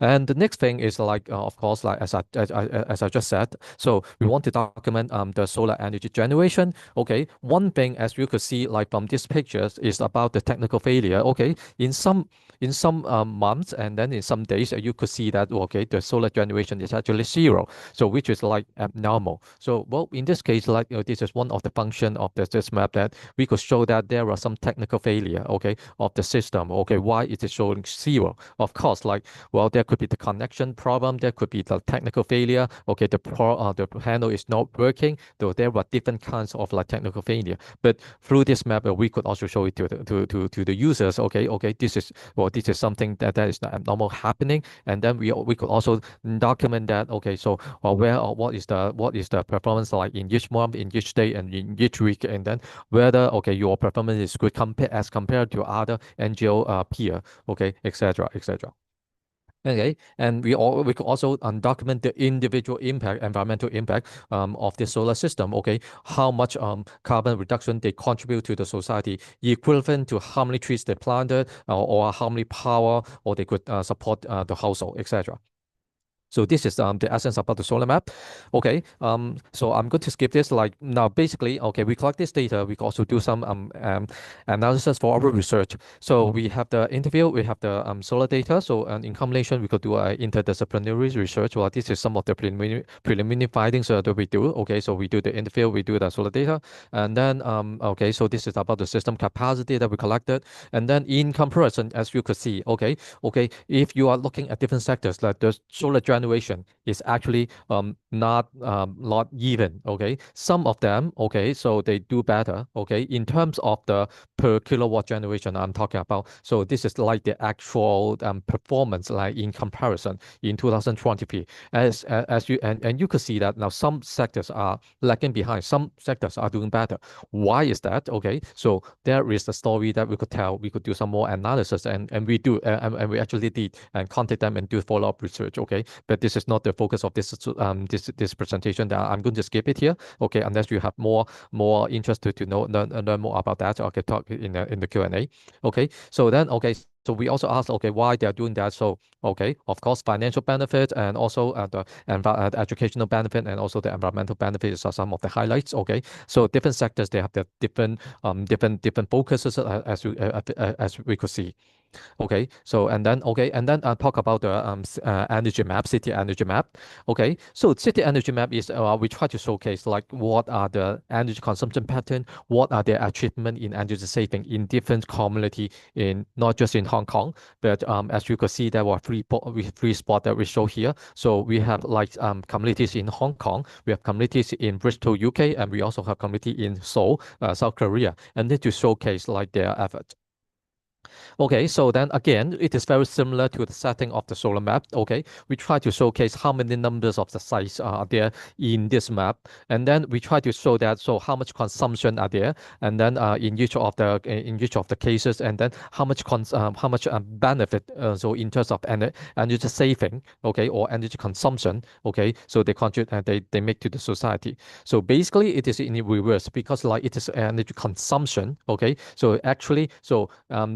And the next thing is like, of course, like as I just said, so we want to document the solar energy generation. Okay, one thing as you could see like from these pictures is about the technical failure. Okay, in some months and then in some days you could see that, okay, the solar generation is actually 0, so which is like abnormal. So well, in this case, like, this is one of the function of this map that we could show that there are some technical failure, okay, of the system. Okay, why is it showing 0? Of course, like, well, there could be the connection problem, there could be the technical failure, okay, the panel is not working, though there were different kinds of like technical failure. But through this map, we could also show it to the users. Okay, this is, well, this is something that is not abnormal happening, and then we could also document that. Okay, so what is the performance like in each month, in each day, and in each week, and then whether, okay, your performance is good as compared to other NGO peer, okay, etc. Okay, and we could also document the individual impact, environmental impact of the solar system. Okay, how much carbon reduction they contribute to the society, equivalent to how many trees they planted, or how many power, or they could support the household, etc. So this is the essence about the solar map. Okay, so I'm going to skip this. Like now, basically, okay, we collect this data. We can also do some analysis for our research. So we have the interview, we have the solar data. So in combination, we could do interdisciplinary research. Well, this is some of the preliminary findings that we do. Okay, so we do the interview, we do the solar data, and then okay, so this is about the system capacity that we collected, and then in comparison, as you could see, okay, if you are looking at different sectors, like the solar generation is actually not even. Okay, some of them, okay, so they do better, okay, in terms of the per kilowatt generation I'm talking about. So this is like the actual performance, like in comparison in 2020p, as you and you could see that now some sectors are lagging behind, some sectors are doing better. Why is that? Okay, so there is a story that we could tell. We could do some more analysis, and we do, and we actually did, and contact them and do follow-up research. Okay, but this is not the focus of this this presentation. That I'm going to skip it here. Okay, unless you have more interest to learn more about that. Okay, talk in the Q&A. Okay, so then, okay, so we also asked, okay, why they are doing that. So okay, of course, financial benefit, and also the educational benefit, and also the environmental benefits are some of the highlights. Okay, so different sectors, they have the different focuses, as we could see. Okay, so and then talk about the energy map, city energy map. Okay, so city energy map is we try to showcase like what are the energy consumption pattern, what are their achievement in energy saving in different community in not just in Hong Kong, but as you could see there were three spots that we show here. So we have like communities in Hong Kong, we have communities in Bristol, UK, and we also have community in Seoul, South Korea, and then to showcase like their effort. Okay, so then again, it is very similar to the setting of the solar map. Okay, we try to showcase how many numbers of the sites are there in this map, and then we try to show that so how much consumption are there, and then in each of the cases, and then how much benefit so in terms of energy saving, okay, or energy consumption, okay, so they contribute and they make to the society. So basically, it is in reverse because like it is energy consumption, okay. So actually, so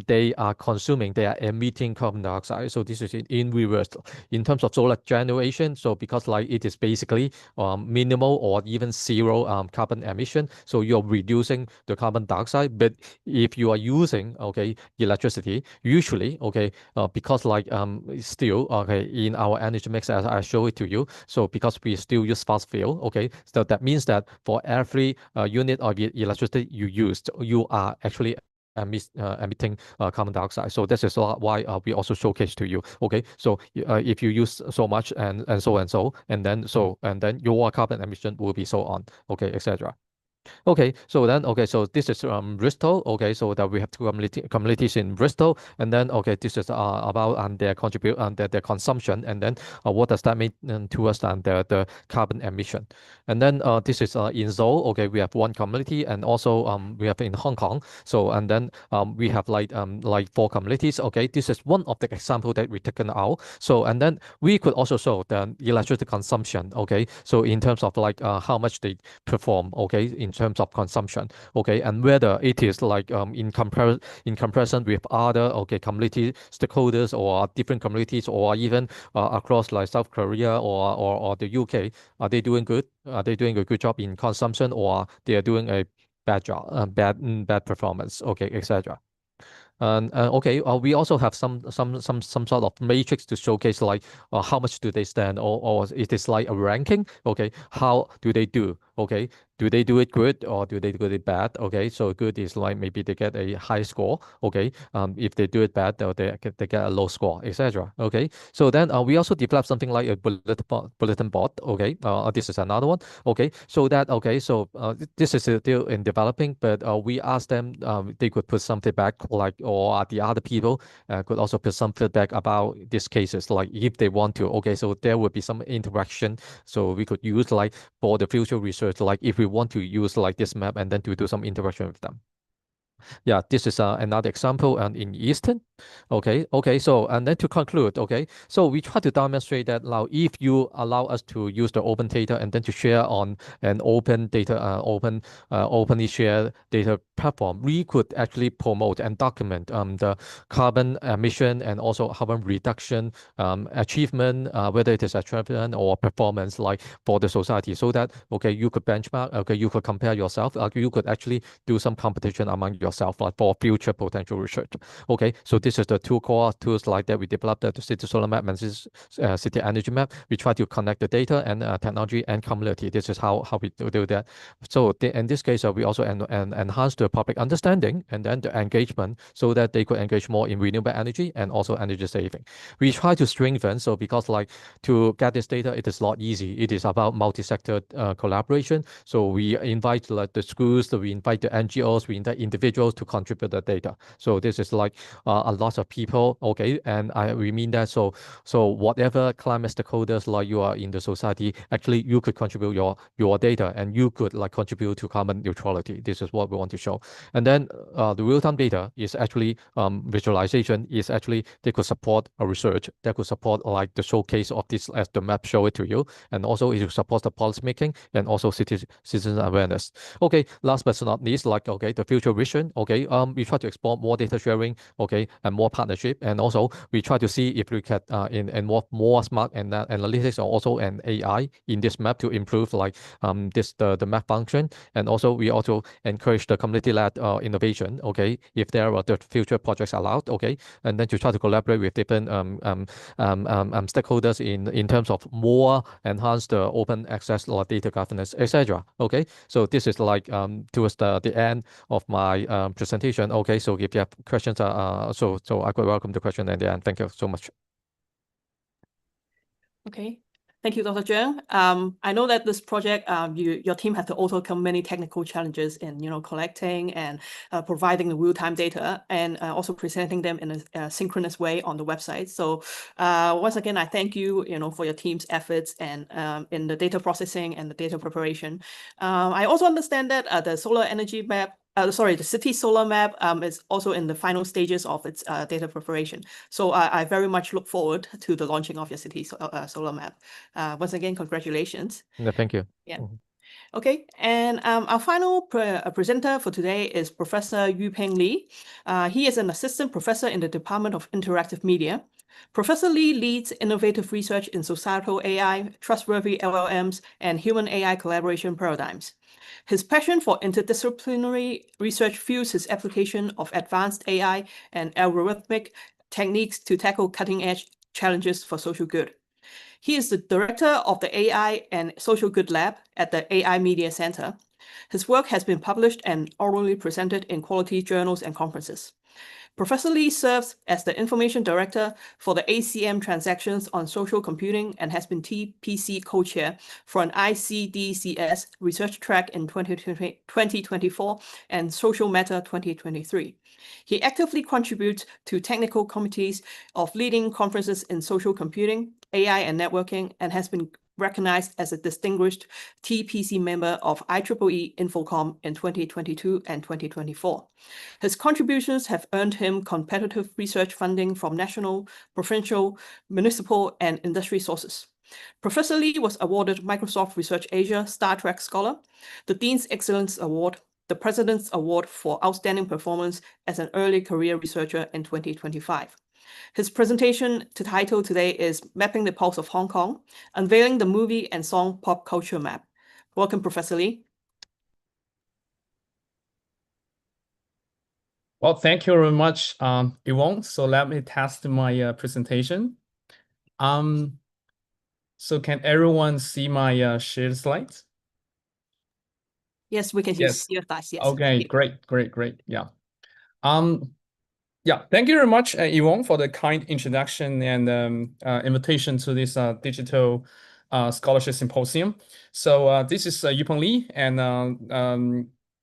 they are consuming, they are emitting carbon dioxide. So this is in reverse in terms of solar generation. So because like it is basically minimal or even zero carbon emission, so you're reducing the carbon dioxide. But if you are using okay electricity, usually okay because like still okay in our energy mix as I show it to you. So because we still use fossil fuel, okay, so that means that for every unit of electricity you used, you are actually emitting carbon dioxide. So this is why we also showcase to you. Okay, so if you use so much and so and then your carbon emission will be so on. Okay, etc. Okay, so then so this is Bristol. Okay, so that we have two communities in Bristol, and then okay, this is about their contribute their consumption, and then what does that mean to us and the carbon emission, and then this is in Seoul. Okay, we have one community, and also we have in Hong Kong. So and then we have like 4 communities. Okay, this is one of the example that we taken out. So and then we could also show the electricity consumption. Okay, so in terms of like how much they perform. Okay, in terms of consumption, okay, and whether it is like in comparison with other okay community stakeholders or different communities or even across like South Korea or the UK, are they doing good? Are they doing a good job in consumption, or they are doing a bad job, bad performance, okay, etc. And okay, we also have some sort of matrix to showcase like how much do they stand, or it is like a ranking. Okay, how do they do? Okay, do they do it good or do they do it bad? Okay, so good is like maybe they get a high score. Okay, if they do it bad, they get a low score, etc. Okay, so then we also develop something like a bulletin board. Okay, this is another one. Okay, so that okay, so this is still in developing, but we asked them they could put some feedback like, or the other people could also put some feedback about these cases, like if they want to. Okay, so there would be some interaction, so we could use like for the future research, like if we want to use like this map and then to do some interaction with them. Yeah, this is another example and in Eastern. Okay, so and then to conclude, okay, so we try to demonstrate that now if you allow us to use the open data and then to share on an open data, openly shared data platform, we could actually promote and document the carbon emission and also carbon reduction achievement, whether it is achievement or performance, like for the society, so that okay you could benchmark, okay, you could compare yourself, you could actually do some competition among yourself, like for future potential research. Okay, so this is the 2 core tools like that we developed, the city solar map and city energy map. We try to connect the data and technology and community. This is how we do that. So in this case, we also enhance the public understanding and then the engagement, so that they could engage more in renewable energy and also energy saving. We try to strengthen, so because like to get this data, it is not easy. It is about multi-sector collaboration. So we invite like the schools, we invite the NGOs, we invite individuals to contribute the data. So this is like a lot of people, okay, and we mean that so whatever climate stakeholders like you are in the society, actually you could contribute your data and you could like contribute to carbon neutrality. This is what we want to show. And then the real-time data is actually visualization is actually they could support a research, that could support like the showcase of this as the map show it to you, and also it supports the policy making and also citizen awareness. Okay, last but not least, like okay, the future research function, okay, we try to explore more data sharing, okay, and more partnership. And also we try to see if we can involve more smart and analytics or also an AI in this map to improve like the map function. And also we also encourage the community-led innovation, okay, if there are the future projects allowed, okay, and then to try to collaborate with different stakeholders in terms of more enhance the open access or data governance, etc. Okay, so this is like towards the end of my presentation. Okay, so if you have questions, so I could welcome the question at the end. Thank you so much. Okay. Thank you, Dr. Zhang. I know that this project, your team had to overcome many technical challenges in, collecting and providing the real-time data and also presenting them in a synchronous way on the website. So once again, I thank you, for your team's efforts and in the data processing and the data preparation. I also understand that the solar energy map the city solar map is also in the final stages of its data preparation. So I very much look forward to the launching of your city solar map. Once again, congratulations. No, thank you. Yeah. Okay, and our final presenter for today is Professor Yupeng Li. He is an assistant professor in the Department of Interactive Media. Professor Li leads innovative research in societal AI, trustworthy LLMs, and human AI collaboration paradigms. His passion for interdisciplinary research fuels his application of advanced AI and algorithmic techniques to tackle cutting-edge challenges for social good. He is the director of the AI and Social Good Lab at the AI Media Center. His work has been published and orally presented in quality journals and conferences. Professor Li serves as the information director for the ACM transactions on social computing and has been TPC co-chair for an ICDCS research track in 2024 and Social Meta 2023. He actively contributes to technical committees of leading conferences in social computing, AI and networking, and has been recognized as a distinguished TPC member of IEEE Infocom in 2022 and 2024. His contributions have earned him competitive research funding from national, provincial, municipal, and industry sources. Professor Li was awarded Microsoft Research Asia Star Trek Scholar, the Dean's Excellence Award, the President's Award for Outstanding Performance as an Early Career Researcher in 2025. His presentation title today is Mapping the Pulse of Hong Kong, Unveiling the Movie and Song Pop Culture Map. Welcome, Professor Li. Well, thank you very much, Yvonne. So let me test my presentation. So can everyone see my shared slides? Yes, we can Yes. see your slides. Yes. Okay, great. Yeah. Yeah, thank you very much, Yvonne, for the kind introduction and invitation to this digital scholarship symposium. So this is Yupeng Li, and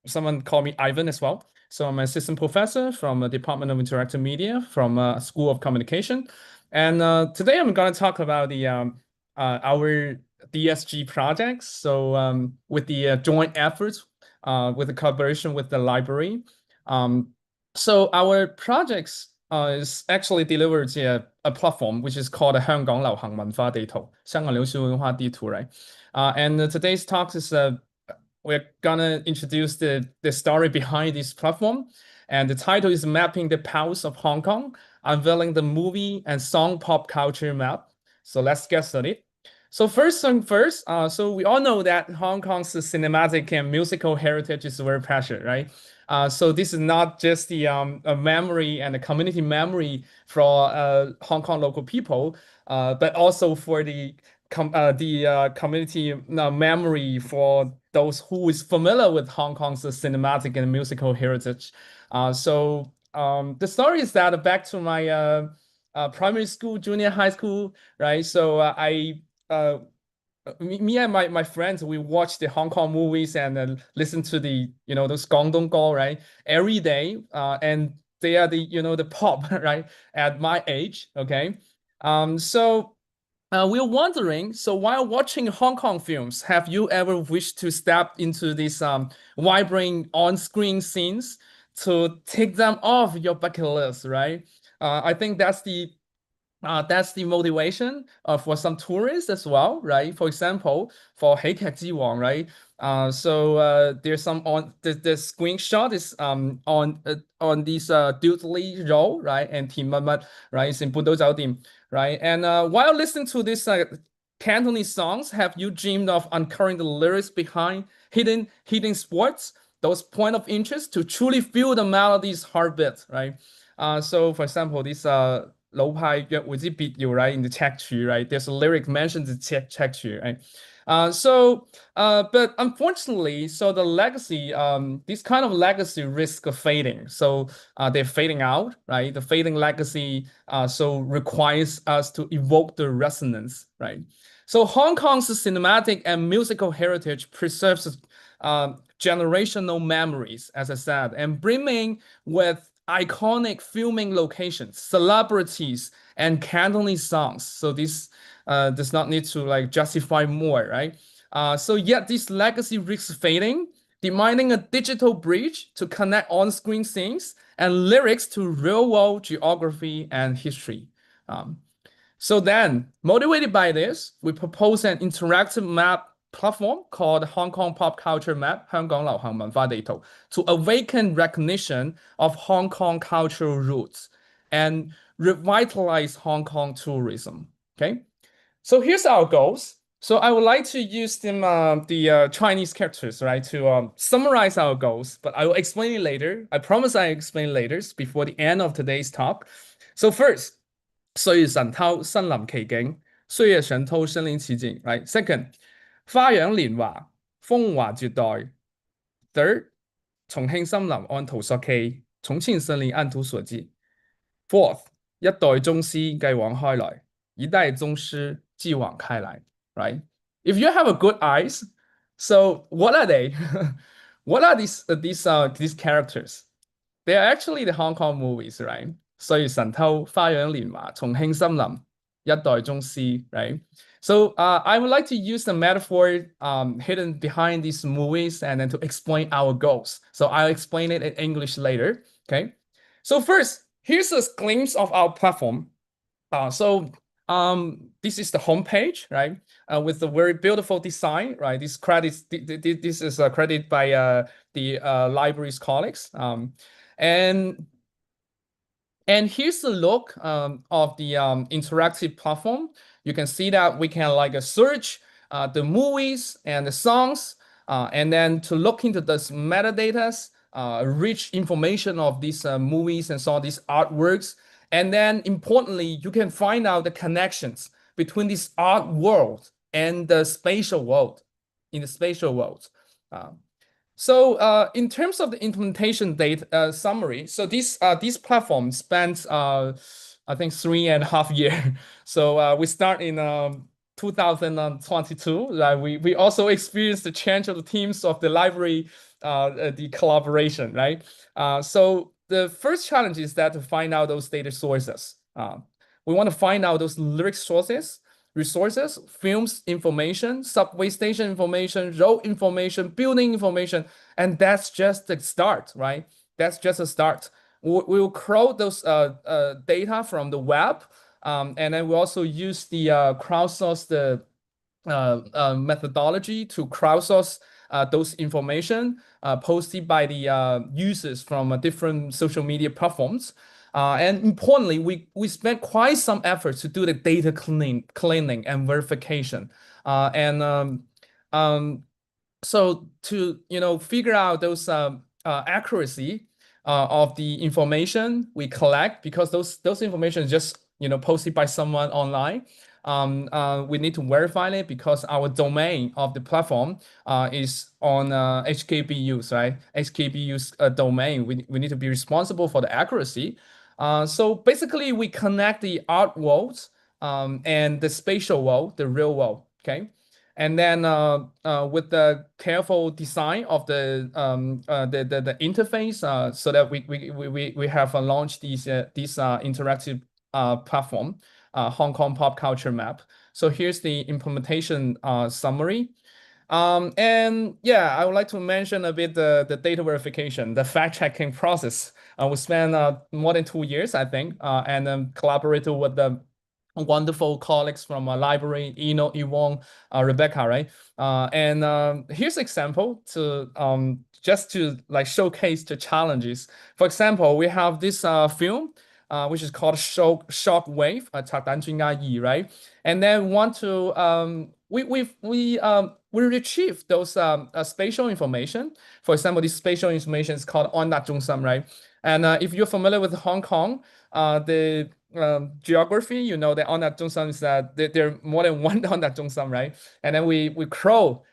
someone call me Ivan as well. So I'm an assistant professor from the Department of Interactive Media from School of Communication. And today I'm going to talk about the our DSG projects. So with the joint efforts, with the collaboration with the library. So our projects is actually delivered a platform which is called the 香港流行文化地圖, 香港流行文化地圖, right? And today's talk is we're gonna introduce the story behind this platform, and the title is Mapping the Pulse of Hong Kong, Unveiling the Movie and Song Pop Culture Map. So let's get started. So first thing first, so we all know that Hong Kong's cinematic and musical heritage is very precious, right? So this is not just the a memory and a community memory for Hong Kong local people, but also for the community memory for those who is familiar with Hong Kong's cinematic and musical heritage. So the story is that back to my primary school, junior high school, right? So me and my friends, we watch the Hong Kong movies and listen to the, those Guangdong Go, right? Every day. And they are the, the pop, right? At my age, okay? So we're wondering, so while watching Hong Kong films, have you ever wished to step into these vibrant on-screen scenes to take them off your bucket list, right? I think that's the motivation for some tourists as well, right? For example, for 喜劇之王, right? There's some on the screenshot is on this Dude Lee role, right? And Team Mamat, right? Is in Budo Jiao right? And while listening to this Cantonese songs, have you dreamed of uncovering the lyrics behind hidden sports, those point of interest to truly feel the melody's heartbeat, right? So for example, this 老派約會之別要 right in the 赤柱 right there's a lyric mentioned the 赤柱 right but unfortunately so the legacy this kind of legacy risk of fading so they're fading out right the fading legacy so requires us to evoke the resonance right so Hong Kong's cinematic and musical heritage preserves generational memories as I said and brimming with iconic filming locations, celebrities, and Cantonese songs. So this does not need to like justify more, right? So yet this legacy risks fading, demanding a digital bridge to connect on-screen scenes and lyrics to real-world geography and history. So then, motivated by this, we propose an interactive map platform called Hong Kong Pop Culture Map, 香港流行文化地圖, to awaken recognition of Hong Kong cultural roots and revitalize Hong Kong tourism. Okay, so here's our goals. So I would like to use the Chinese characters, right, to summarize our goals, but I will explain it later. I promise I explain later before the end of today's talk. So first, 歲月神偷身臨其境，歲月神偷身臨其境 right? Second, 花樣年華，風華絕代。Third, 重慶森林按圖索驥，重慶森林按圖索驥。Fourth, 一代宗師繼往開來，一代宗師繼往開來。Right? If you have a good eyes, so what are they? What are these characters? They are actually the Hong Kong movies, right? 歲月神偷、花樣年華、重慶森林、一代宗師 right? So I would like to use the metaphor hidden behind these movies and then to explain our goals. So I'll explain it in English later, okay? So first, here's a glimpse of our platform. This is the homepage, right? With a very beautiful design, right? This is a credit by the library's colleagues. And here's the look of the interactive platform. You can see that we can like search the movies and the songs, and then to look into this metadata, rich information of these movies and so these artworks. And then importantly, you can find out the connections between this art world and the spatial world, in the spatial world. So in terms of the implementation data summary, so this platform spans I think 3.5 years. So we start in 2022. We also experienced the change of the teams of the library, the collaboration, right? So the first challenge is that to find out those data sources. We want to find out those lyric sources, resources, films information, subway station information, road information, building information, and that's just the start, right? That's just a start. We will crawl those data from the web, and then we also use the crowdsource methodology to crowdsource those information posted by the users from different social media platforms. And importantly, we spent quite some effort to do the data cleaning and verification. So to figure out those accuracy of the information we collect, because those information is just posted by someone online. We need to verify it because our domain of the platform is on HKBU's, right? HKBU's domain. We need to be responsible for the accuracy. So basically, we connect the art world and the spatial world, the real world, okay? And then with the careful design of the interface, so that we have launched this interactive platform, Hong Kong Pop Culture Map. So here's the implementation summary. And yeah, I would like to mention a bit the data verification, the fact-checking process. We spent more than 2 years, I think, and collaborated with the wonderful colleagues from our library, Yvonne, Rebecca, right? Here's an example to just to like showcase the challenges. For example, we have this film which is called Shock Wave, 拆弹均压仪, right? And then want to we retrieve those spatial information. For example, this spatial information is called 安達中心, right? And if you're familiar with Hong Kong, the geography, you know that 安達中心 is that there are more than one 安達中心, right? And then we crawl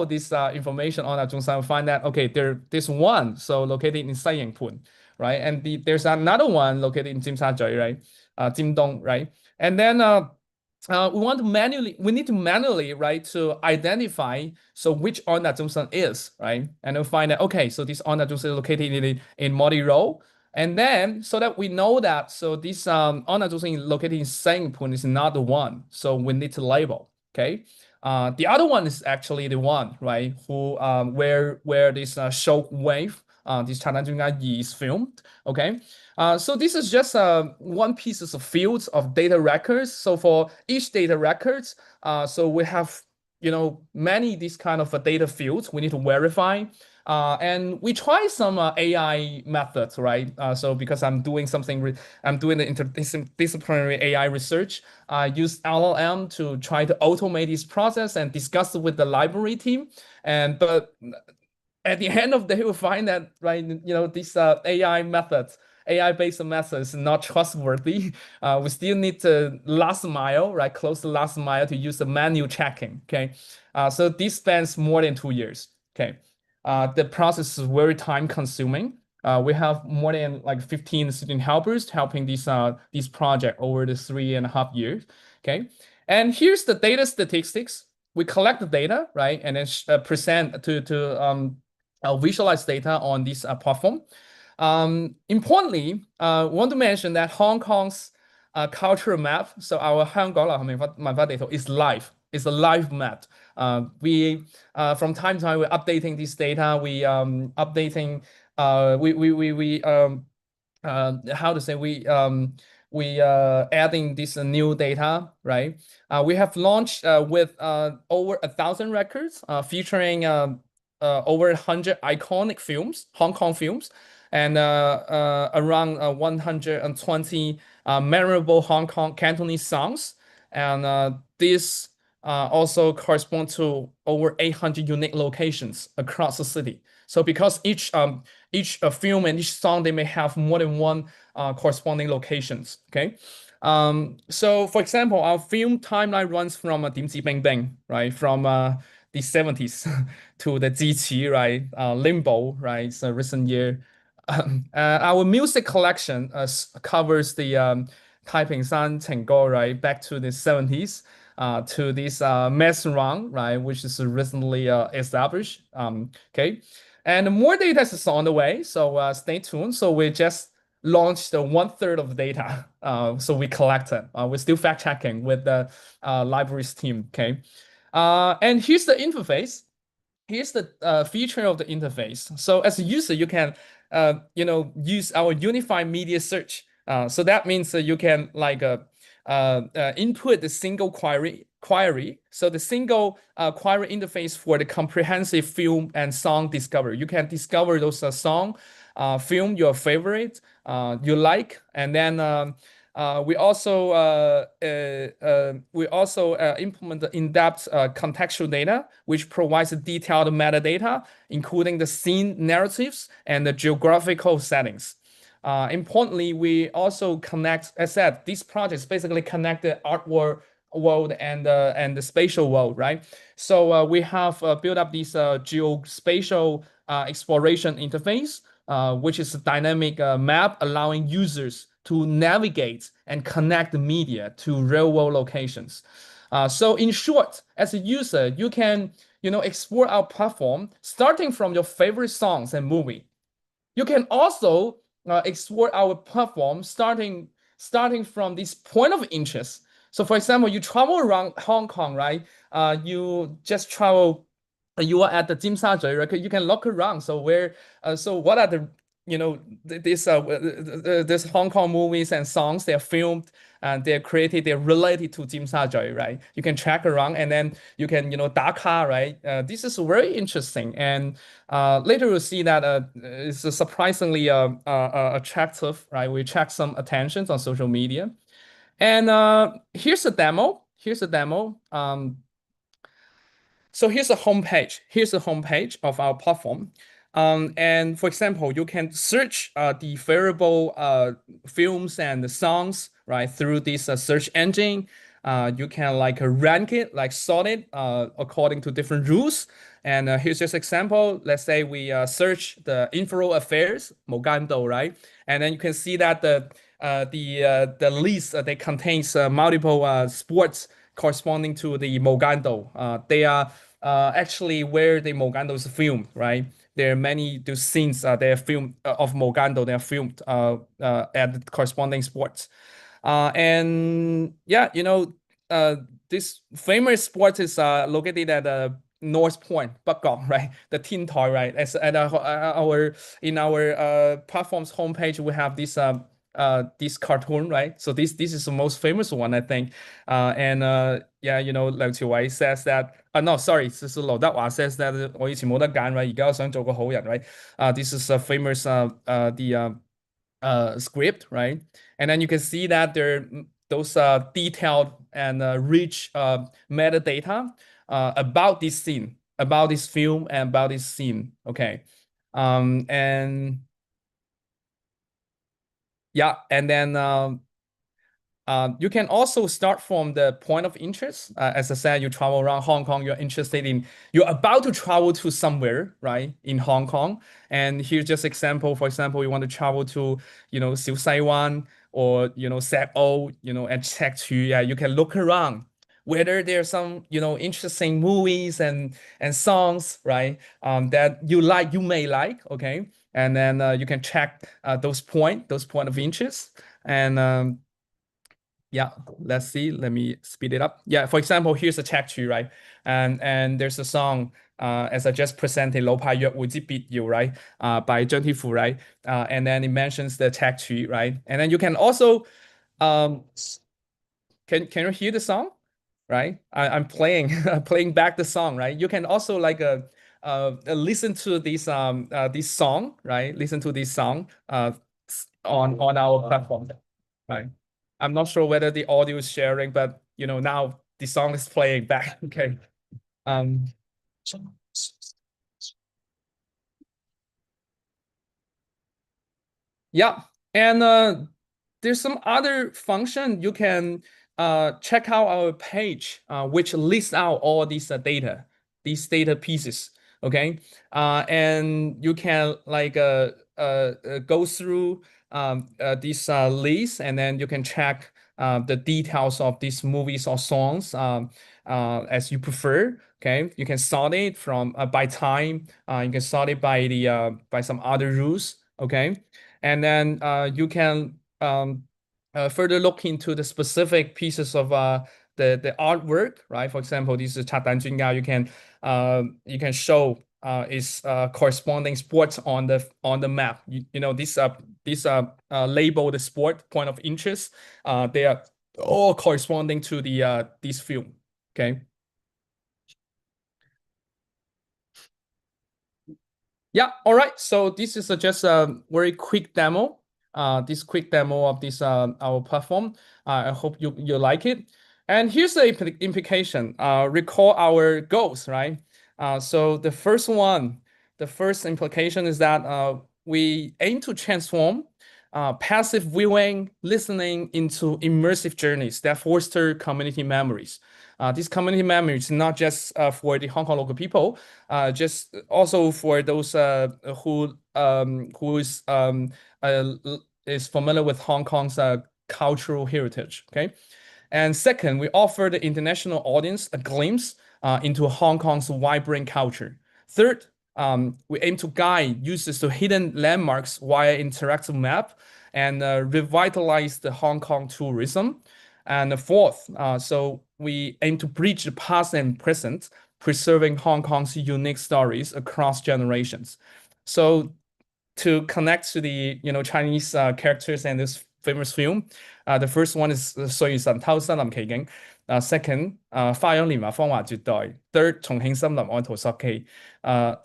this information on 安達中心, find that okay, there's one so located in 西營盤, right? And there's another one located in 尖沙咀, right? 尖東, right? And then we need to manually, right, to identify so which 安達中心 is, right? And then find that okay, so this 安達中心 is located in Modi Road. And then, so that we know that, so this 安達中心 located in 西營盤 is not the one, so we need to label, okay? The other one is actually the one, right, who where this shock wave, this 拆彈均壓儀 is filmed, okay? So this is just one piece of fields of data records. So for each data records, so we have, you know, many these kind of data fields we need to verify. And we try some AI methods, right? So because I'm doing I'm doing the interdisciplinary AI research, I use LLM to try to automate this process and discuss it with the library team. But at the end of the day, we'll find that, right, you know, these AI-based methods not trustworthy. We still need to last mile, right? Close the last mile to use the manual checking, okay? So this spends more than 2 years, okay? The process is very time consuming. We have more than like 15 student helpers helping this project over the 3.5 years, okay? And here's the data statistics. We collect the data, right? And then present to visualize data on this platform. Importantly, want to mention that Hong Kong's cultural map, so our 香港流行文化地圖 is live. It's a live map. We from time to time we're updating this data. We updating. How to say we adding this new data, right? We have launched with over 1,000 records, featuring over 100 iconic films, Hong Kong films, and around 120 memorable Hong Kong Cantonese songs. And this also corresponds to over 800 unique locations across the city. So because each film and each song, they may have more than one corresponding locations, okay? So for example, our film timeline runs from Dim Ji Bing Bing, right? From the 70s to the Ji, right? Limbo, right? It's a recent year. Our music collection covers the Taiping San Chengo, right? Back to the 70s. To this mass run, right, which is recently established. Okay, and more data is on the way, so stay tuned. So we just launched the 1/3 of the data, so we collected. We're still fact checking with the libraries team. Okay, and here's the interface. Here's the feature of the interface. So as a user, you can you know, use our unified media search. So that means you can like input the single query. So the single query interface for the comprehensive film and song discovery. You can discover those film your favorite, you like, and then we also implement the in-depth contextual data, which provides detailed metadata, including the scene narratives and the geographical settings. Importantly, we also connect, as I said, these projects basically connect the art world and the spatial world, right? So we have built up this geospatial exploration interface, which is a dynamic map allowing users to navigate and connect the media to real-world locations. So in short, as a user, you can, you know, explore our platform starting from your favorite songs and movie. You can also explore our platform starting from this point of interest. So for example, you travel around Hong Kong, right? You just travel, you are at the Tsim Sha Tsui, right? You can look around. So where, so what are the this Hong Kong movies and songs, they're filmed and they're created, they're related to Tsim Sha Tsui, right? You can track around and then you can, daka, right? This is very interesting. And later we'll see that it's surprisingly attractive, right? We attract some attentions on social media. And here's a demo. Here's a demo. So here's the homepage. Here's the homepage of our platform. And for example, you can search the variable films and the songs, right, through this search engine. You can like rank it, like sort it according to different rules. And here's just example. Let's say we search the info affairs, Mogando, right? And then you can see that the list that contains multiple sports corresponding to the Mogando. They are actually where the Mogando is filmed, right? There are many those scenes they are filmed of Mogando. They are filmed at the corresponding sports, and yeah, this famous sport is located at North Point, Bakong, right? The Tin Toy, right? As at our in our platform's homepage, we have this cartoon, right? So this is the most famous one, I think. And yeah, Liang Qiwei says that. No, sorry, 是劉德華 says that 我以前冇得揀 right， 而家我想做個好人 right。This is a famous script, right? And then you can see that there those detailed and rich metadata about this scene, about this film, and about this scene. Okay, and yeah, and then you can also start from the point of interest. As I said, you travel around Hong Kong, you're about to travel to somewhere, right, in Hong Kong. And here's just example. For example, you want to travel to, Siu Sai Wan or, Sep O, and Chek Chu. Yeah, you can look around whether there's some, interesting movies and songs, right, that you may like, okay? And then you can check those point of interest. And yeah, let's see. Let me speed it up. Yeah, for example, here's a check tree, right? And there's a song, as I just presented, 老派約會之必要, right? By 張天賦, right? And then it mentions the check tree, right? And then you can also, can you hear the song, right? I'm playing playing back the song, right? You can also like listen to this song, right? Listen to this song on our platform, right? I'm not sure whether the audio is sharing, but now the song is playing back. Okay. Yeah, and there's some other function you can check out our page, which lists out all these data pieces. Okay, and you can like go through this list, and then you can check the details of these movies or songs as you prefer. Okay, you can sort it from by time. You can sort it by the by some other rules. Okay, and then you can further look into the specific pieces of the artwork, right? For example, this is Chatan Junga. You can show its corresponding sports on the map. These labeled the sport point of interest. They are all corresponding to this film. Okay. Yeah. All right. So this is just a very quick demo. This quick demo of this our platform. I hope you like it. And here's the implication. Recall our goals, right? So the first implication is that we aim to transform passive viewing, listening into immersive journeys that foster community memories. These community memories not just for the Hong Kong local people, just also for those who is familiar with Hong Kong's cultural heritage. Okay, and second, we offer the international audience a glimpse into Hong Kong's vibrant culture. Third, we aim to guide users to hidden landmarks via interactive map and revitalize the Hong Kong tourism. And fourth, so we aim to bridge the past and present, preserving Hong Kong's unique stories across generations. So to connect to the Chinese characters and this famous film. The first one is 歲神偷森林奇景. Second, 花樣年華芳華絕代. Third, 重慶森林愛徒索契.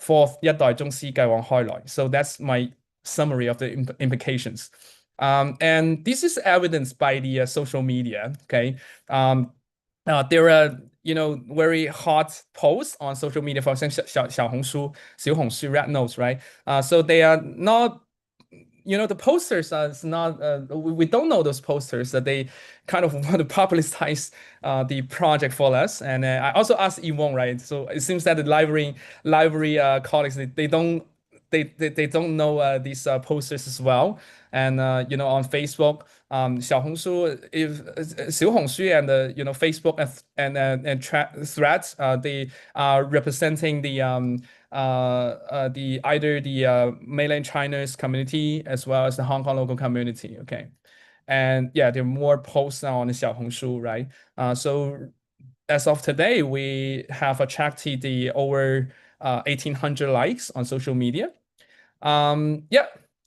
Fourth, 一代宗師繼往開來. So that's my summary of the implications. And this is evidenced by the social media. Okay, there are very hot posts on social media, for example, 小紅書, 小紅書, red notes, right? So they are not. The posters are not. We don't know those posters that they kind of want to publicize the project for us. And I also asked Yvonne, right? So it seems that the library colleagues they don't know these posters as well. And on Facebook, 小紅書,小紅書and Facebook and threads, they are representing the either the mainland China's community as well as the Hong Kong local community. Okay, and yeah, there are more posts now on the 小紅書, right? So as of today, we have attracted the over 1,800 likes on social media.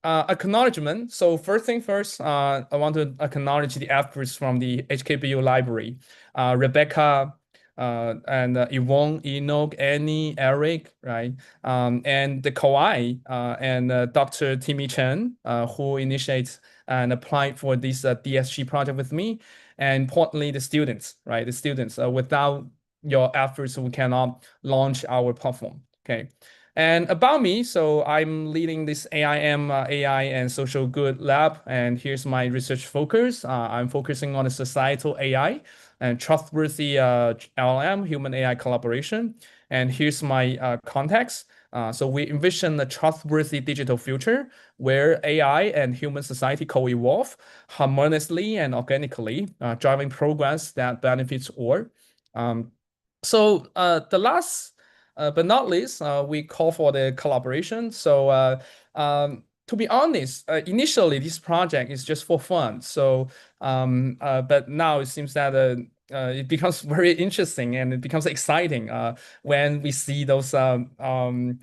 Acknowledgement. So first thing first, I want to acknowledge the efforts from the HKBU library, Rebecca, and Yvonne, Enoch, Annie, Eric, right? And the Kawai and Dr. Timmy Chen, who initiates and applied for this DSG project with me. And importantly, the students, right? The students, without your efforts, we cannot launch our platform, okay? And about me, so I'm leading this AIM, AI and Social Good Lab, and here's my research focus. I'm focusing on the societal AI and trustworthy LLM, human AI collaboration. And here's my context. So we envision a trustworthy digital future where AI and human society co-evolve harmoniously and organically, driving progress that benefits all. So the last but not least, we call for the collaboration. So to be honest, initially this project is just for fun. So but now it seems that it becomes very interesting and it becomes exciting when we see those when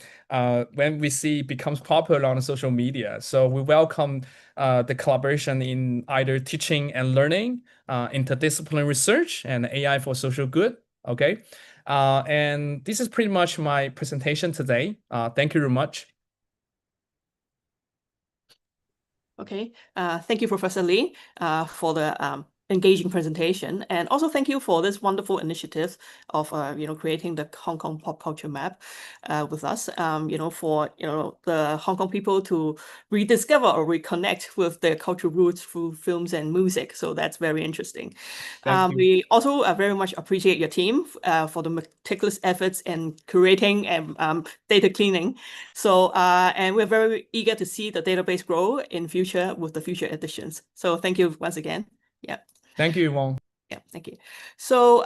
we see it becomes popular on social media. So we welcome the collaboration in either teaching and learning, interdisciplinary research, and AI for social good. Okay. And this is pretty much my presentation today. Thank you very much. Okay, thank you, Professor Lee, for the engaging presentation, and also thank you for this wonderful initiative of creating the Hong Kong pop culture map with us. For the Hong Kong people to rediscover or reconnect with their cultural roots through films and music. So that's very interesting. We also very much appreciate your team for the meticulous efforts in curating and data cleaning. So and we're very eager to see the database grow in future with the future editions. So thank you once again. Yeah. Thank you, Yvonne. Yeah, thank you. So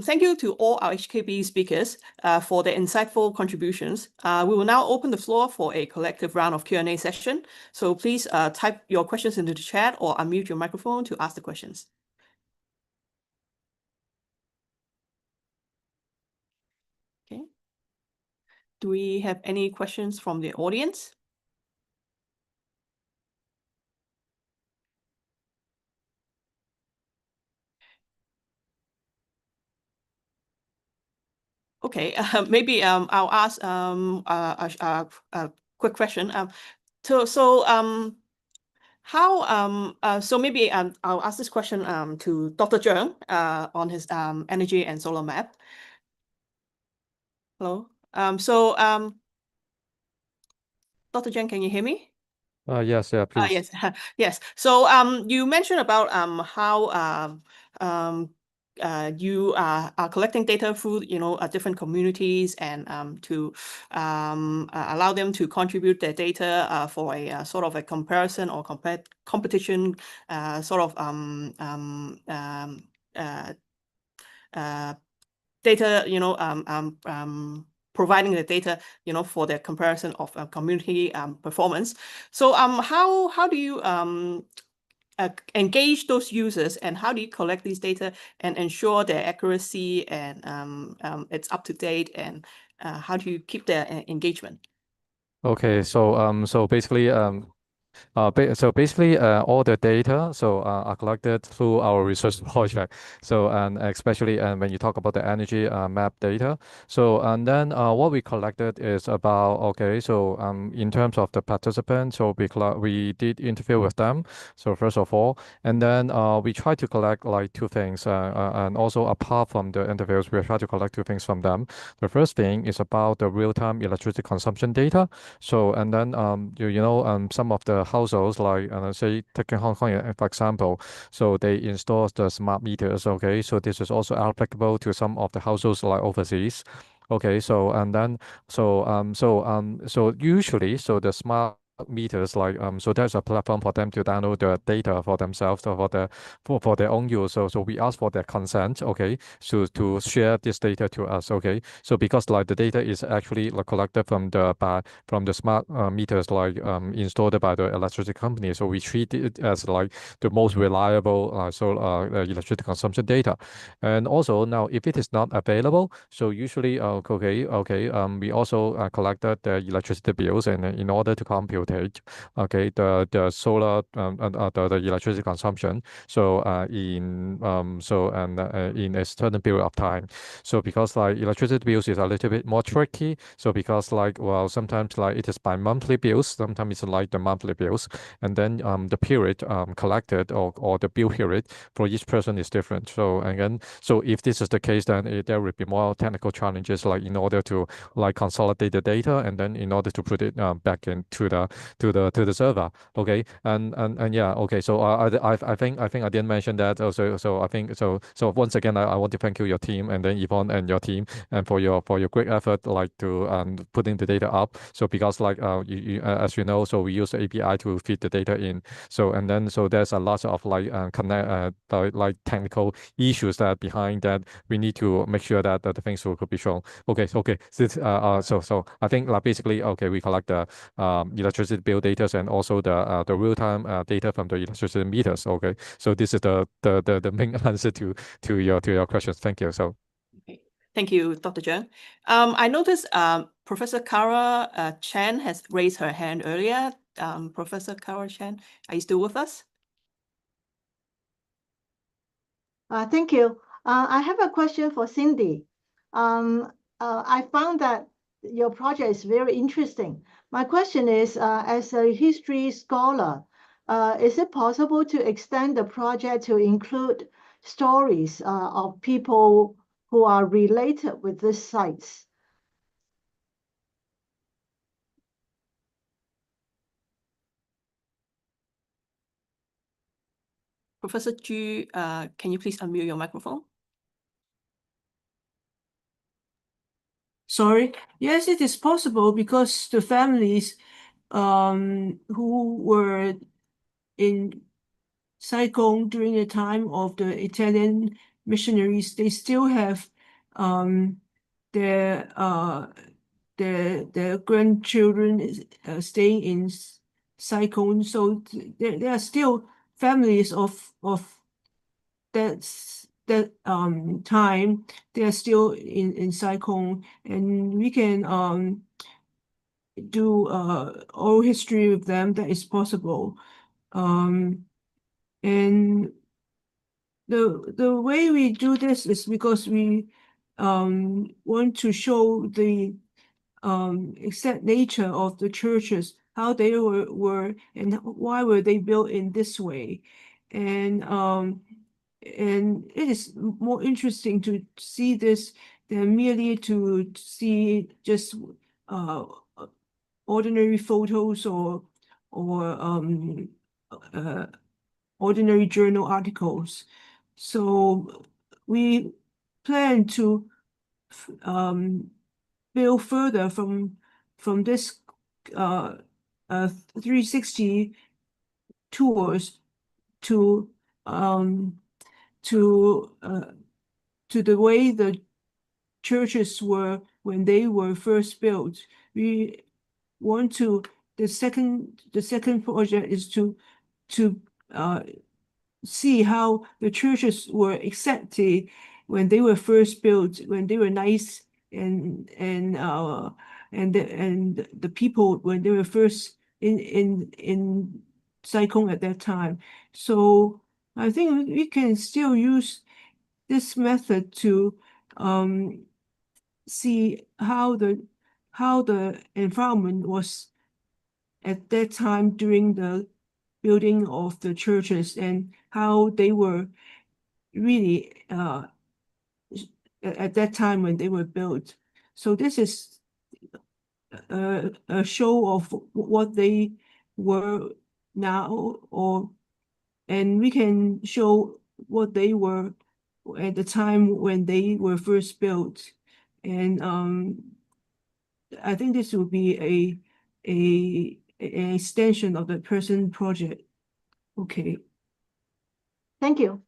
thank you to all our HKB speakers for their insightful contributions. We will now open the floor for a collective round of Q&A session. So please type your questions into the chat or unmute your microphone to ask the questions. Okay. Do we have any questions from the audience? Okay, maybe I'll ask a quick question. So maybe I'll ask this question to Dr. Zheng on his energy and solar map. Hello. Dr. Zheng, can you hear me? Yes, yeah, please. Yes, yes. So you mentioned about how you are collecting data through different communities and to allow them to contribute their data for a sort of a comparison or competition sort of data, providing the data, for the comparison of community performance. So how do you engage those users, and how do you collect these data and ensure their accuracy and it's up to date, and how do you keep their engagement? Okay, so basically, all the data are collected through our research project. So and especially when you talk about the energy map data. So and then what we collected is about in terms of the participants. So we did interview with them. So first of all, and then we try to collect like two things. And also apart from the interviews, we try to collect two things from them. The first thing is about the real-time electricity consumption data. So and then some of the households like say taking Hong Kong for example, so they install the smart meters. Okay, so this is also applicable to some of the households like overseas. Okay, so and then so usually the smart meters so there's a platform for them to download the data for themselves or for their own use. So we ask for their consent. Okay, so to share this data to us. Okay, so because like the data is actually like collected from the smart meters installed by the electricity company. So we treat it as like the most reliable electricity consumption data. And also now if it is not available, so usually we also collected the electricity bills and in order to computate the solar the electricity consumption. So in a certain period of time. So because like electricity bills is a little bit more tricky. So because like sometimes like it is by monthly bills, sometimes it's like the monthly bills, and then the period collected or the bill period for each person is different. So again, so if this is the case, then there will be more technical challenges like in order to like consolidate the data and then in order to put it back into the server. Okay, and yeah, okay. So I think I didn't mention that also. So I think so once again I want to thank you, your team, and then Yvonne and your team, and for your great effort like to putting the data up. So because like as you know, so we use the API to feed the data in. So and then so there's a lot of like like technical issues that behind that we need to make sure that the things could be shown. Okay, so I think like basically we collect the electricity bill data and also the real time data from the electricity meters. Okay, so this is the main answer to your questions. Thank you. So. Okay. Thank you, Dr. Zhang. I noticed Professor Kara Chen has raised her hand earlier. Professor Kara Chen, are you still with us? Thank you. I have a question for Cindy. I found that your project is very interesting. My question is, as a history scholar, is it possible to extend the project to include stories of people who are related with these sites? Professor Ju, can you please unmute your microphone? Sorry. Yes, it is possible because the families who were in Saigon during the time of the Italian missionaries, they still have their grandchildren staying in Saigon. So there are still families of that time. They are still in Saigon, and we can do oral history with them. That is possible. And the way we do this is because we want to show the exact nature of the churches, how they were and why were they built in this way. And it is more interesting to see this than merely to see just ordinary photos or ordinary journal articles. So we plan to build further from this 360 tours to the way the churches were when they were first built. We want to the second project is to see how the churches were exactly when they were first built, when they were nice and and the people when they were first in Sai Kung at that time. So I think we can still use this method to see how the environment was at that time during the building of the churches and how they were really at that time when they were built. So this is a show of what they were now, and we can show what they were at the time when they were first built. And I think this will be an extension of the person project. Okay. Thank you.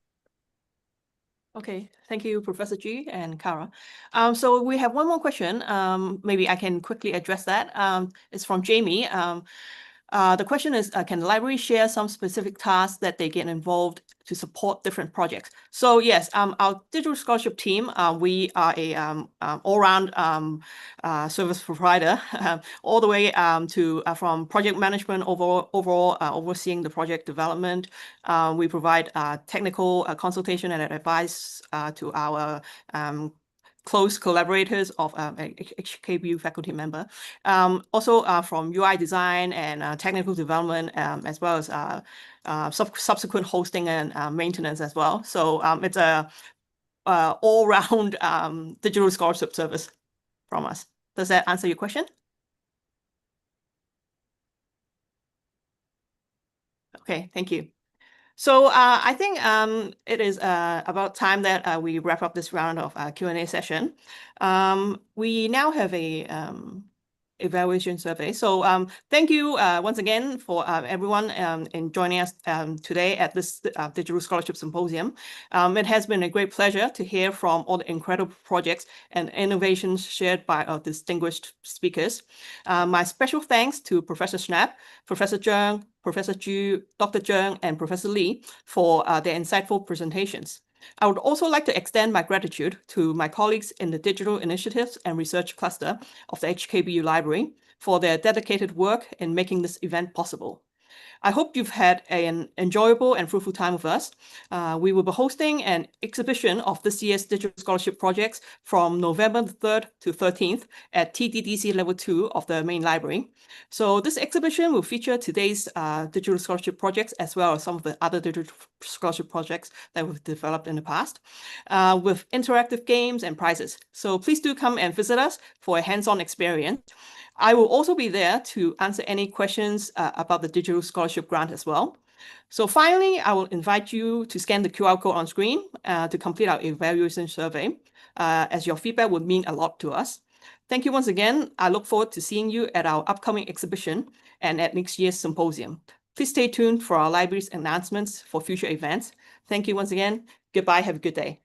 Okay, thank you, Professor G and Kara. So we have one more question. Maybe I can quickly address that. It's from Jamie. The question is, can the library share some specific tasks that they get involved to support different projects? So yes, our digital scholarship team, we are a all-round service provider, all the way to from project management overall overseeing the project development. We provide technical consultation and advice to our close collaborators of HKBU faculty member. Also from UI design and technical development, as well as subsequent hosting and maintenance as well. So it's a all-round digital scholarship service from us. Does that answer your question? Okay, thank you. So I think it is about time that we wrap up this round of Q&A session. We now have a evaluation survey. So thank you once again for everyone in joining us today at this Digital Scholarship Symposium. It has been a great pleasure to hear from all the incredible projects and innovations shared by our distinguished speakers. My special thanks to Professor Schnapp, Professor Zheng, Professor Zhu, Dr. Zheng, and Professor Li for their insightful presentations. I would also like to extend my gratitude to my colleagues in the Digital Initiatives and Research Cluster of the HKBU Library for their dedicated work in making this event possible. I hope you've had an enjoyable and fruitful time with us. We will be hosting an exhibition of this year's digital scholarship projects from November 3rd to 13th at TDDC Level 2 of the main library. So this exhibition will feature today's digital scholarship projects as well as some of the other digital scholarship projects that we've developed in the past with interactive games and prizes. So please do come and visit us for a hands-on experience. I will also be there to answer any questions about the digital scholarship grant as well. So finally, I will invite you to scan the QR code on screen to complete our evaluation survey, as your feedback would mean a lot to us. Thank you once again. I look forward to seeing you at our upcoming exhibition and at next year's symposium. Please stay tuned for our library's announcements for future events. Thank you once again. Goodbye. Have a good day.